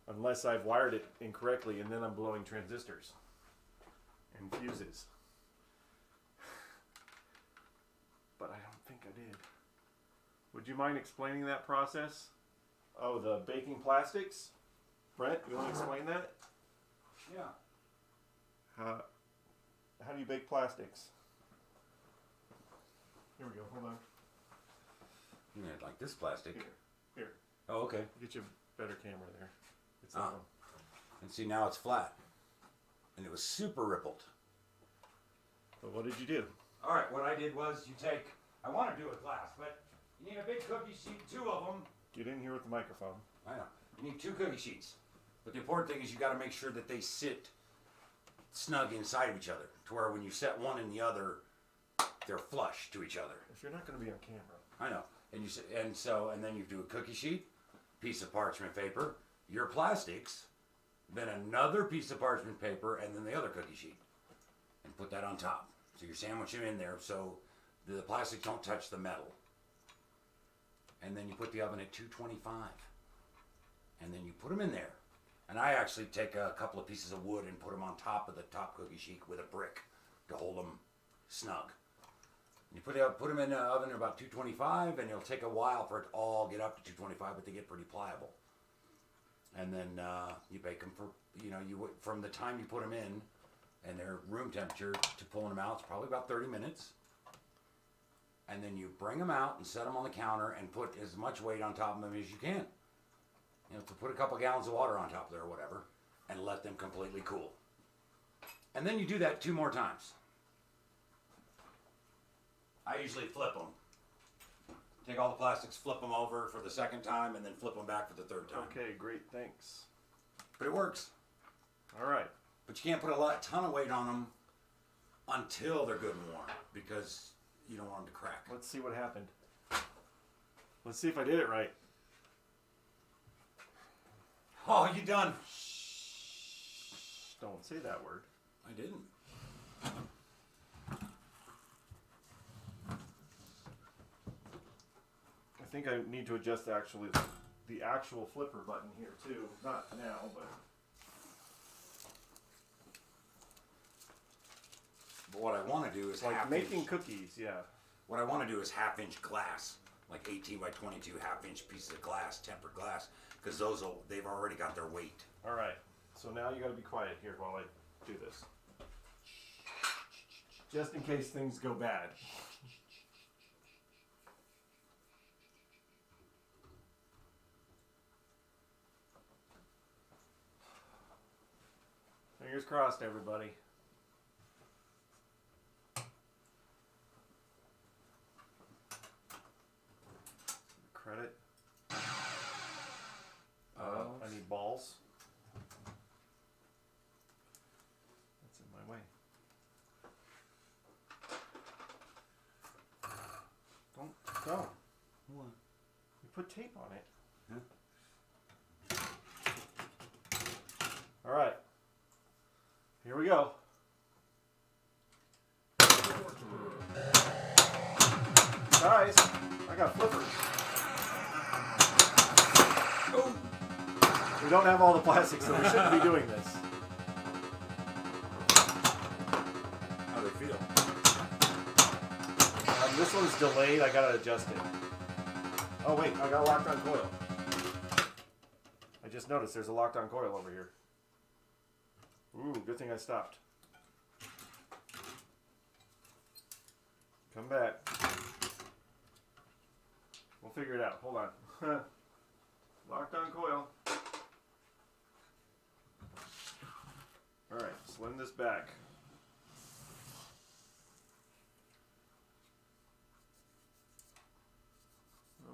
Unless I've wired it incorrectly and then I'm blowing transistors and fuses. But I don't think I did. Would you mind explaining that process? Oh, the baking plastics? Brent, you want to explain that? Yeah. How do you bake plastics? Here we go, hold on. You mean like this plastic? Here. Oh, okay. Get you a better camera there. It's that one. And see, now it's flat. And it was super rippled. But what did you do? All right, what I did was I want to do a glass, but you need a big cookie sheet, 2 of them. Get in here with the microphone. I know. You need 2 cookie sheets. But the important thing is you got to make sure that they sit snug inside of each other, to where when you set one and the other, they're flush to each other. If you're not going to be on camera. I know. And then you do a cookie sheet, piece of parchment paper, your plastics, then another piece of parchment paper, and then the other cookie sheet, and put that on top. So you sandwich them in there so the plastics don't touch the metal. And then you put the oven at 225, and then you put them in there. And I actually take a couple of pieces of wood and put them on top of the top cookie sheet with a brick to hold them snug. You put them in the oven at about 225, and it'll take a while for it to all get up to 225, but they get pretty pliable. And then you bake them for, from the time you put them in, and they're room temperature to pulling them out, it's probably about 30 minutes. And then you bring them out and set them on the counter and put as much weight on top of them as you can. To put a couple gallons of water on top there or whatever, and let them completely cool. And then you do that 2 more times. I usually flip them. Take all the plastics, flip them over for the 2nd time, and then flip them back for the 3rd time. Okay, great, thanks. But it works. All right. But you can't put a ton of weight on them until they're good and warm, because you don't want them to crack. Let's see what happened. Let's see if I did it right. Oh, you done? Shh. Don't say that word. I didn't. I think I need to adjust actually the actual flipper button here too. Not now, but what I want to do is like making half-inch. cookies. Yeah. What I want to do is 1/2-inch glass, like 18 by 22 1/2-inch pieces of glass, tempered glass, because they've already got their weight. All right. So now you got to be quiet here while I do this, just in case things go bad. Fingers crossed, everybody. credit. Oh. I need balls. That's in my way. Don't. What? You put tape on it. Huh? All right. Here we go. Guys, I got flippers. Oh! We don't have all the plastic, so we shouldn't be doing this. How do they feel? This one's delayed. I gotta adjust it. Oh wait, I got a locked on coil. I just noticed there's a locked on coil over here. Ooh, good thing I stopped. Come back. We'll figure it out. Hold on. Locked on coil. Alright, slim this back.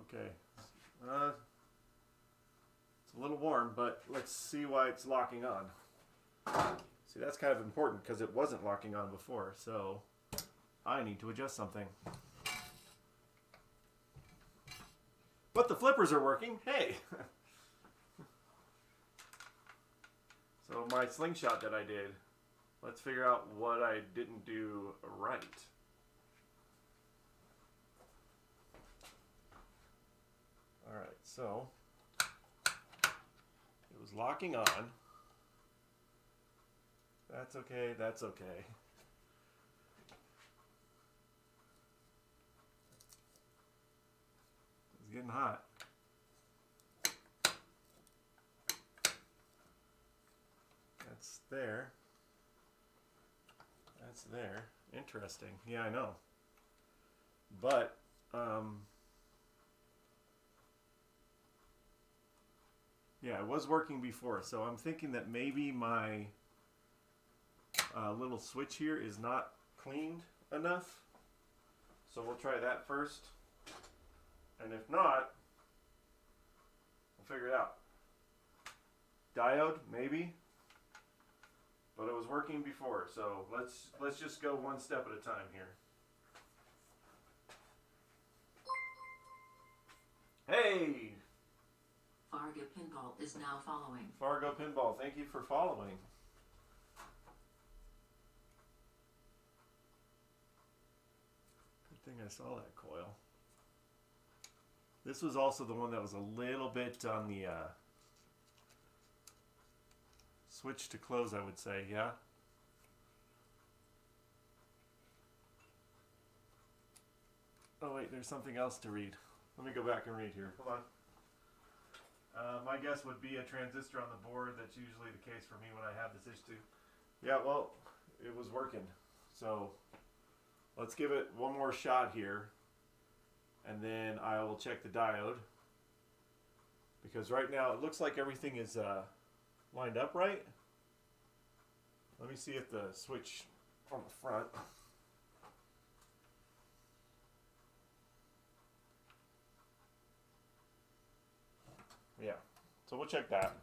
Okay. It's a little warm, but let's see why it's locking on. See, that's kind of important because it wasn't locking on before, so I need to adjust something. But the flippers are working. Hey! So my slingshot that I did, let's figure out what I didn't do right. Alright, so it was locking on. That's okay, that's okay. It's getting hot. That's there. That's there. Interesting. Yeah, I know. But, yeah, it was working before, so I'm thinking that maybe my little switch here is not cleaned enough. So we'll try that first. And if not, we'll figure it out. Diode, maybe. But it was working before, so let's just go one step at a time here. Hey! Fargo Pinball is now following. Fargo Pinball, thank you for following. Good thing I saw that coil. This was also the one that was a little bit on the switch to close, I would say, yeah? Oh wait, there's something else to read. Let me go back and read here. Hold on. My guess would be a transistor on the board. That's usually the case for me when I have this issue. Yeah, well, it was working. So let's give it one more shot here. And then I will check the diode. Because right now it looks like everything is lined up right. Let me see if the switch on the front. Yeah, so we'll check that.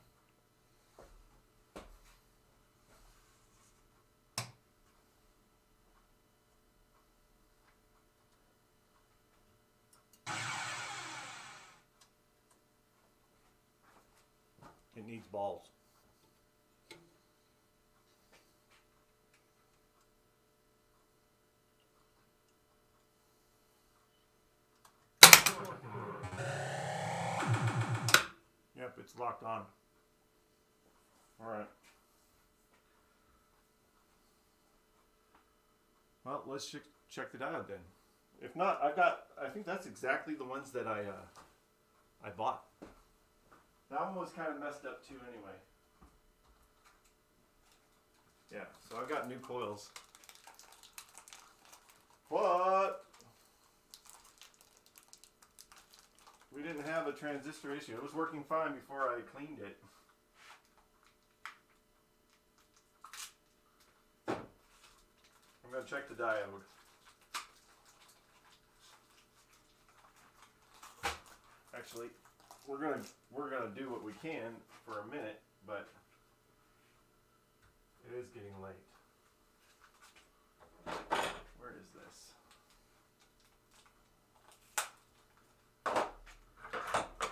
It needs balls. Yep, it's locked on. All right. Well, let's check the diode then. If not, I think that's exactly the ones that I bought. That one was kind of messed up too anyway. Yeah, so I've got new coils. What? We didn't have a transistor issue. It was working fine before I cleaned it. I'm going to check the diode. actually. We're gonna do what we can for a minute, but it is getting late. Where is this?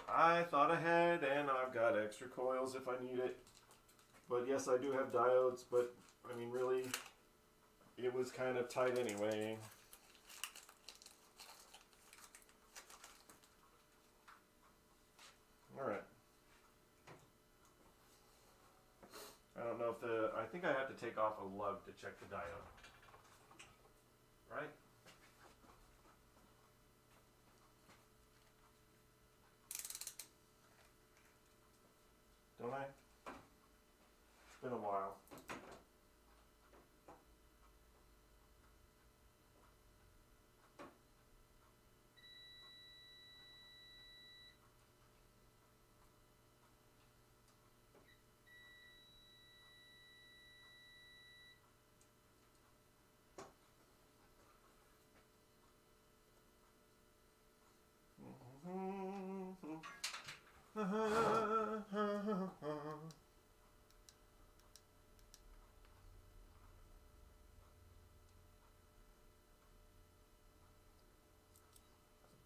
I thought ahead, and I've got extra coils if I need it. But yes, I do have diodes, but I mean, really, it was kind of tight anyway. Alright. I don't know if I think I have to take off a lug to check the diode. Right? Don't I? It's been a while.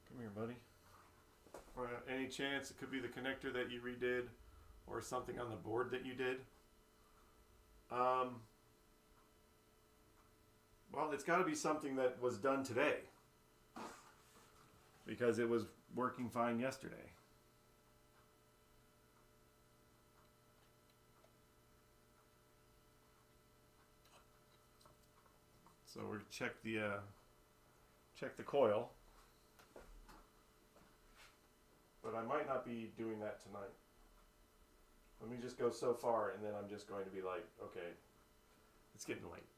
Come here, buddy. Any chance it could be the connector that you redid or something on the board that you did? Well, it's got to be something that was done today because it was working fine yesterday. So we're check the coil, but I might not be doing that tonight. Let me just go so far, and then I'm just going to be like, okay, it's getting late.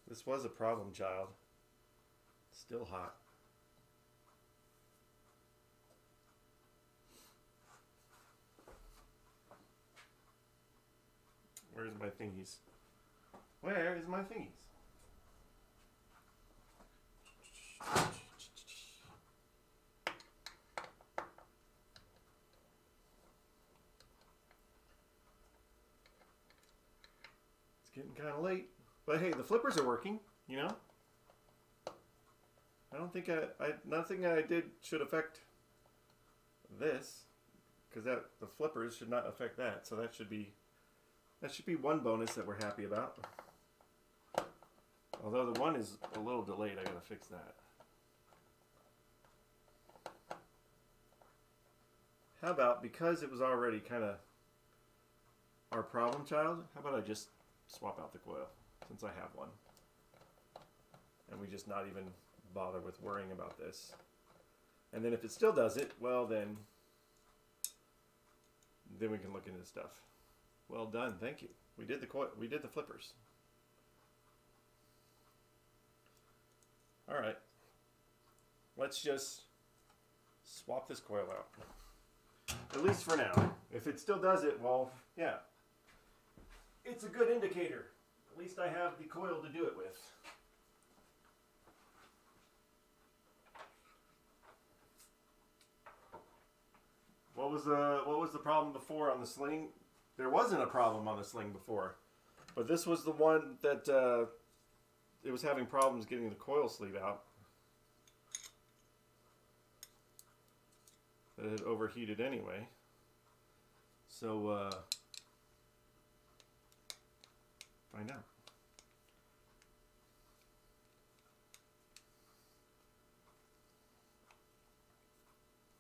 This was a problem, child. Still hot. Where's my thingies? Where is my thingies? It's getting kind of late. But hey, the flippers are working, you know? I don't think nothing I did should affect this, because the flippers should not affect that. So that should be one bonus that we're happy about. Although the one is a little delayed, I gotta fix that. How about, because it was already kind of our problem child, how about I just swap out the coil, since I have one. And we just not even bother with worrying about this. And then if it still does it, well then we can look into stuff. Well done, thank you. We did the coil, we did the flippers. All right, let's just swap this coil out. At least for now. If it still does it, well, yeah. It's a good indicator. At least I have the coil to do it with. What was the problem before on the sling? There wasn't a problem on the sling before, but this was the one that it was having problems getting the coil sleeve out. It had overheated anyway. So find out.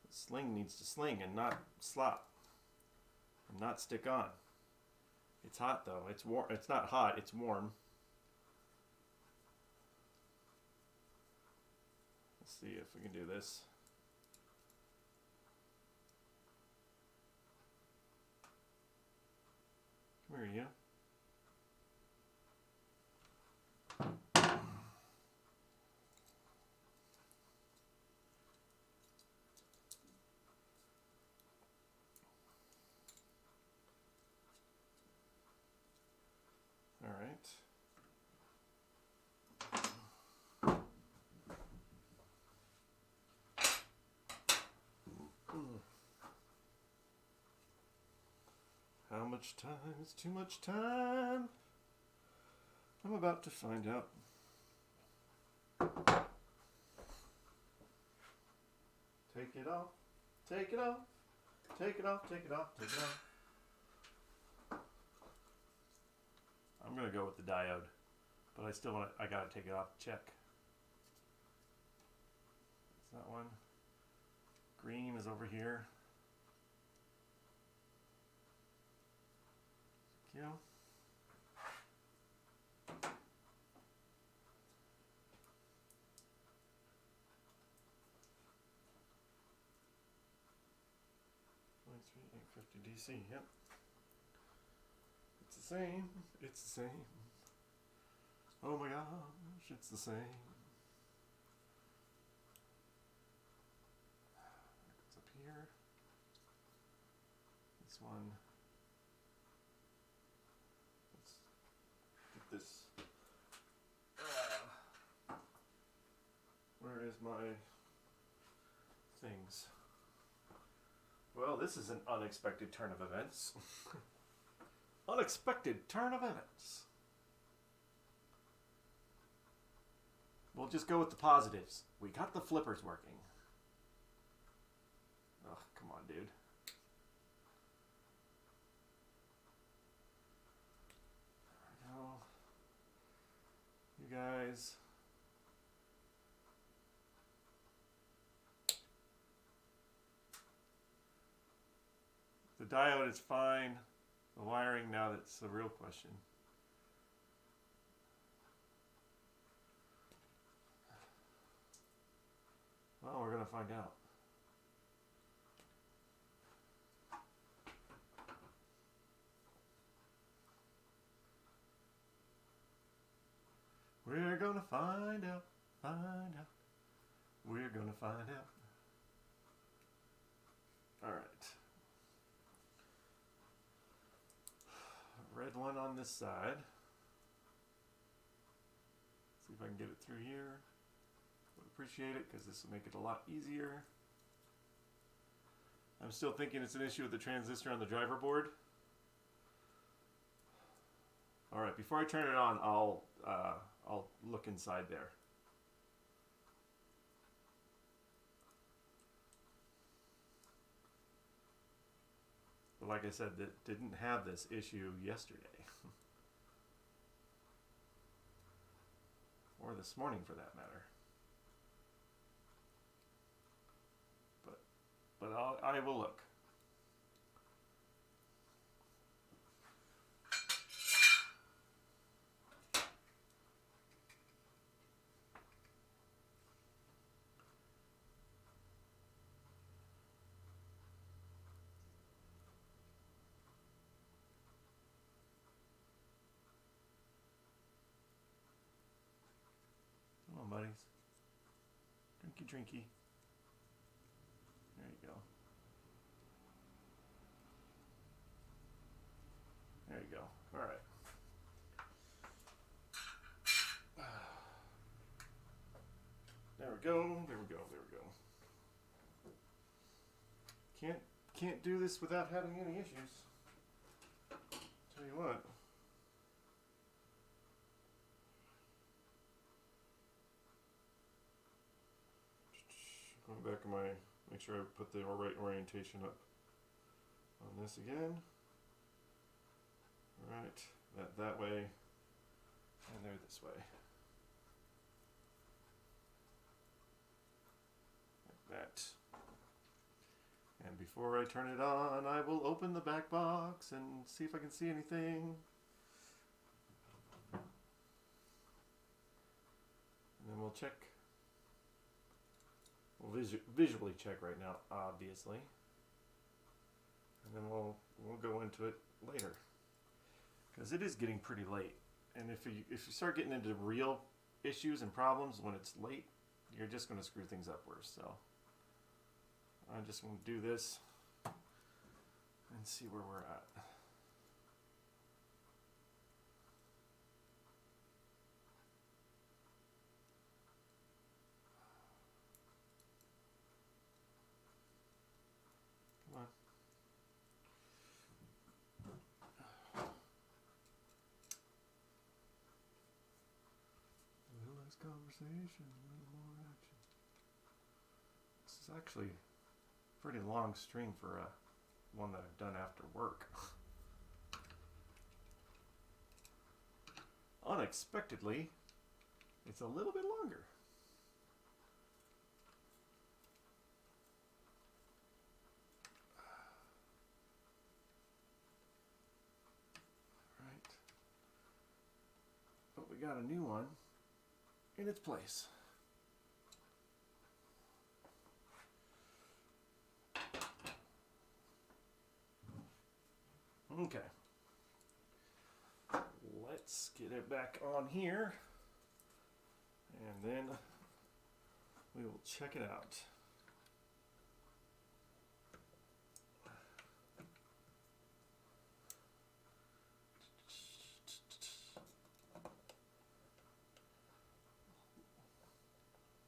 The sling needs to sling and not slop and not stick on. It's hot though. It's warm. It's not hot. It's warm. Let's see if we can do this. Come here, you. much time. It's too much time. I'm about to find out. Take it off. Take it off. Take it off. Take it off. Take it off. I'm gonna go with the diode, but I still want to. I gotta take it off. Check. It's that one. Green is over here. Thank you. DC, yep. It's the same. It's the same. Oh my gosh, it's the same. It's up here. This one. Let's get this. Where is my things? Well, this is an unexpected turn of events. Unexpected turn of events. We'll just go with the positives. We got the flippers working. Oh, come on, dude. There we go. You guys. The diode is fine. The wiring, now that's the real question. Well, we're going to find out. We're going to find out. Find out. We're going to find out. All right. Red one on this side. See if I can get it through here. Would appreciate it because this will make it a lot easier. I'm still thinking it's an issue with the transistor on the driver board. All right, before I turn it on, I'll look inside there. But like I said, that didn't have this issue yesterday. Or this morning for that matter. But I will look. Come on, buddies. Drinky, drinky. There you go. There you go. All right. There we go. There we go. There we go. Can't do this without having any issues. Tell you what. Going back to make sure I put the right orientation up on this again. Right, that way, and there this way. Like that. And before I turn it on, I will open the back box and see if I can see anything. And then we'll check. We'll visually check right now, obviously. And then we'll go into it later. Because it is getting pretty late. And if you start getting into real issues and problems when it's late, you're just going to screw things up worse. So I just want to do this and see where we're at. Come on. conversation, a little more action. This is actually a pretty long string for one that I've done after work. Unexpectedly, it's a little bit longer. Right. But we got a new one in its place. Okay. Let's get it back on here. And then we will check it out.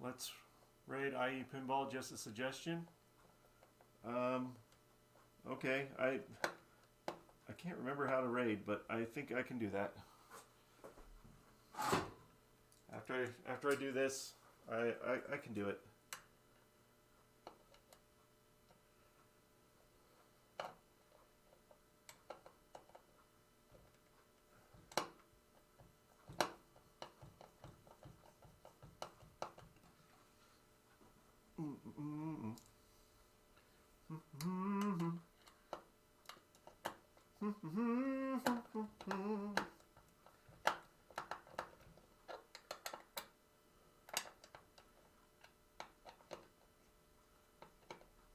Let's raid IE Pinball, just a suggestion. Okay, I can't remember how to raid, but I think I can do that. After I do this, I can do it.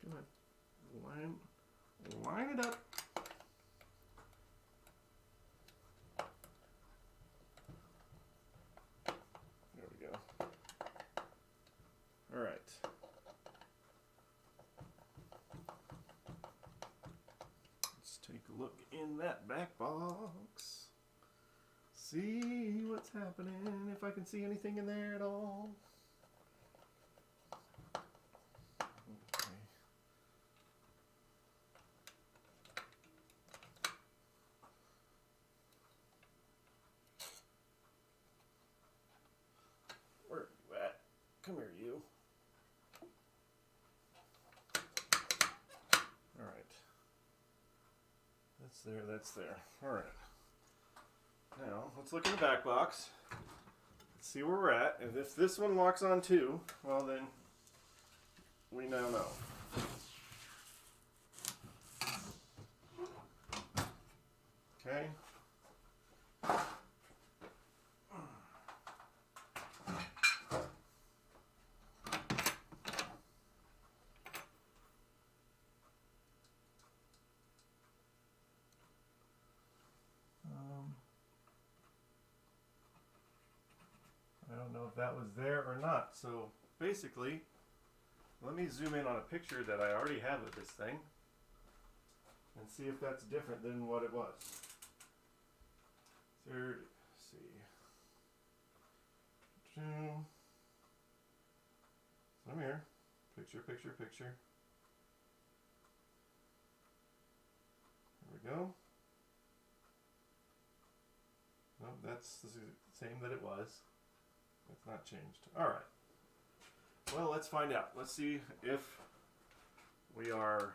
Come on, line it up. There we go. All right. Let's take a look in that back box. See what's happening, if I can see anything in there at all. Okay. Where are you at? Come here, you. All right. That's there, that's there. All right. Now, let's look in the back box. Let's see where we're at. And if this one locks on too, well then, we now know. Okay. I don't know if that was there or not. So basically, let me zoom in on a picture that I already have of this thing and see if that's different than what it was. Third, let's see. So I'm here. Picture, picture, picture. There we go. No, that's the same that it was. It's not changed. All right. Well, let's find out. Let's see if we are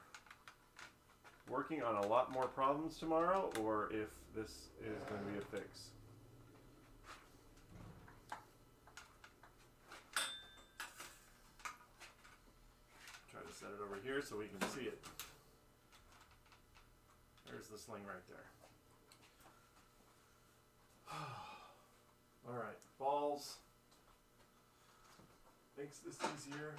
working on a lot more problems tomorrow or if this is going to be a fix. Try to set it over here so we can see it. There's the sling right there. All right, balls. Makes this easier.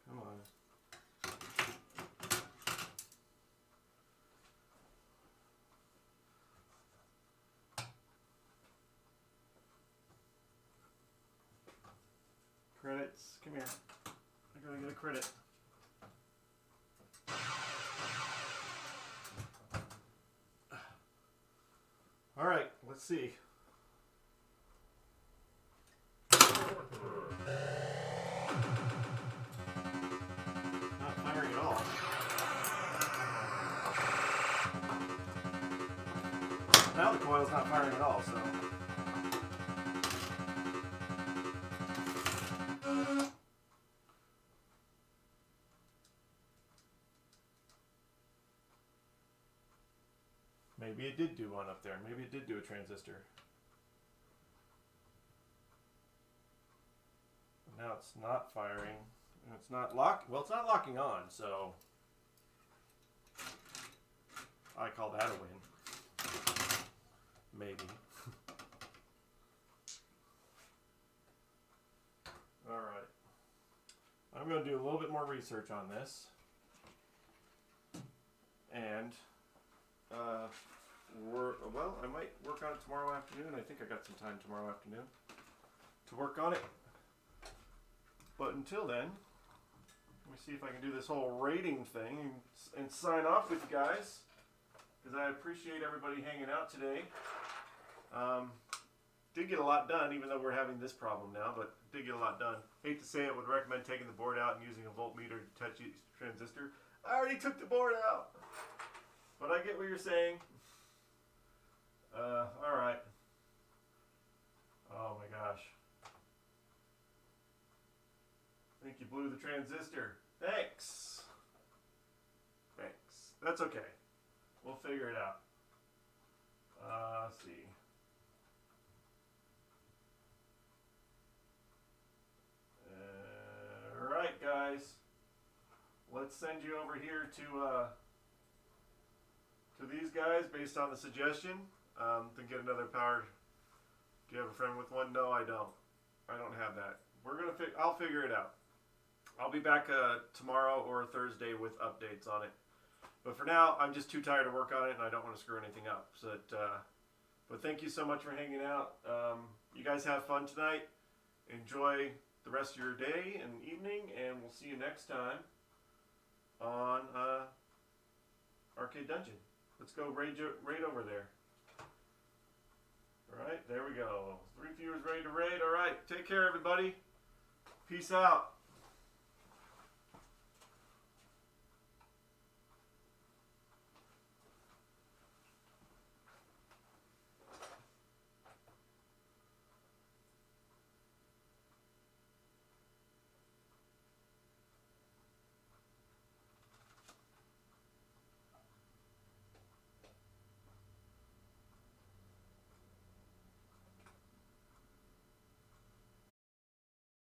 Come on. Credits, come here. I gotta get a credit. All right, let's see. Not firing at all. Now the coil's not firing at all, so. Maybe it did do one up there. Maybe it did do a transistor. Now it's not firing. And it's not well, it's not locking on, so I call that a win. Maybe. Alright. I'm going to do a little bit more research on this. And I might work on it tomorrow afternoon. I think I got some time tomorrow afternoon to work on it. But until then, let me see if I can do this whole rating thing and sign off with you guys, because I appreciate everybody hanging out today. Did get a lot done, even though we're having this problem now, but did get a lot done. Hate to say it, would recommend taking the board out and using a voltmeter to touch each transistor. I already took the board out, but I get what you're saying. Alright. Oh my gosh. I think you blew the transistor. Thanks. Thanks. That's okay. We'll figure it out. Let's see. Alright, guys. Let's send you over here to these guys based on the suggestion. To get another power. Do you have a friend with one? No, I don't. I don't have that. I'll figure it out. I'll be back tomorrow or Thursday with updates on it. But for now, I'm just too tired to work on it, and I don't want to screw anything up. But thank you so much for hanging out. You guys have fun tonight. Enjoy the rest of your day and evening, and we'll see you next time on Arcade Dungeon. Let's go raid over there. All right, there we go. 3 viewers ready to raid. All right, take care, everybody. Peace out.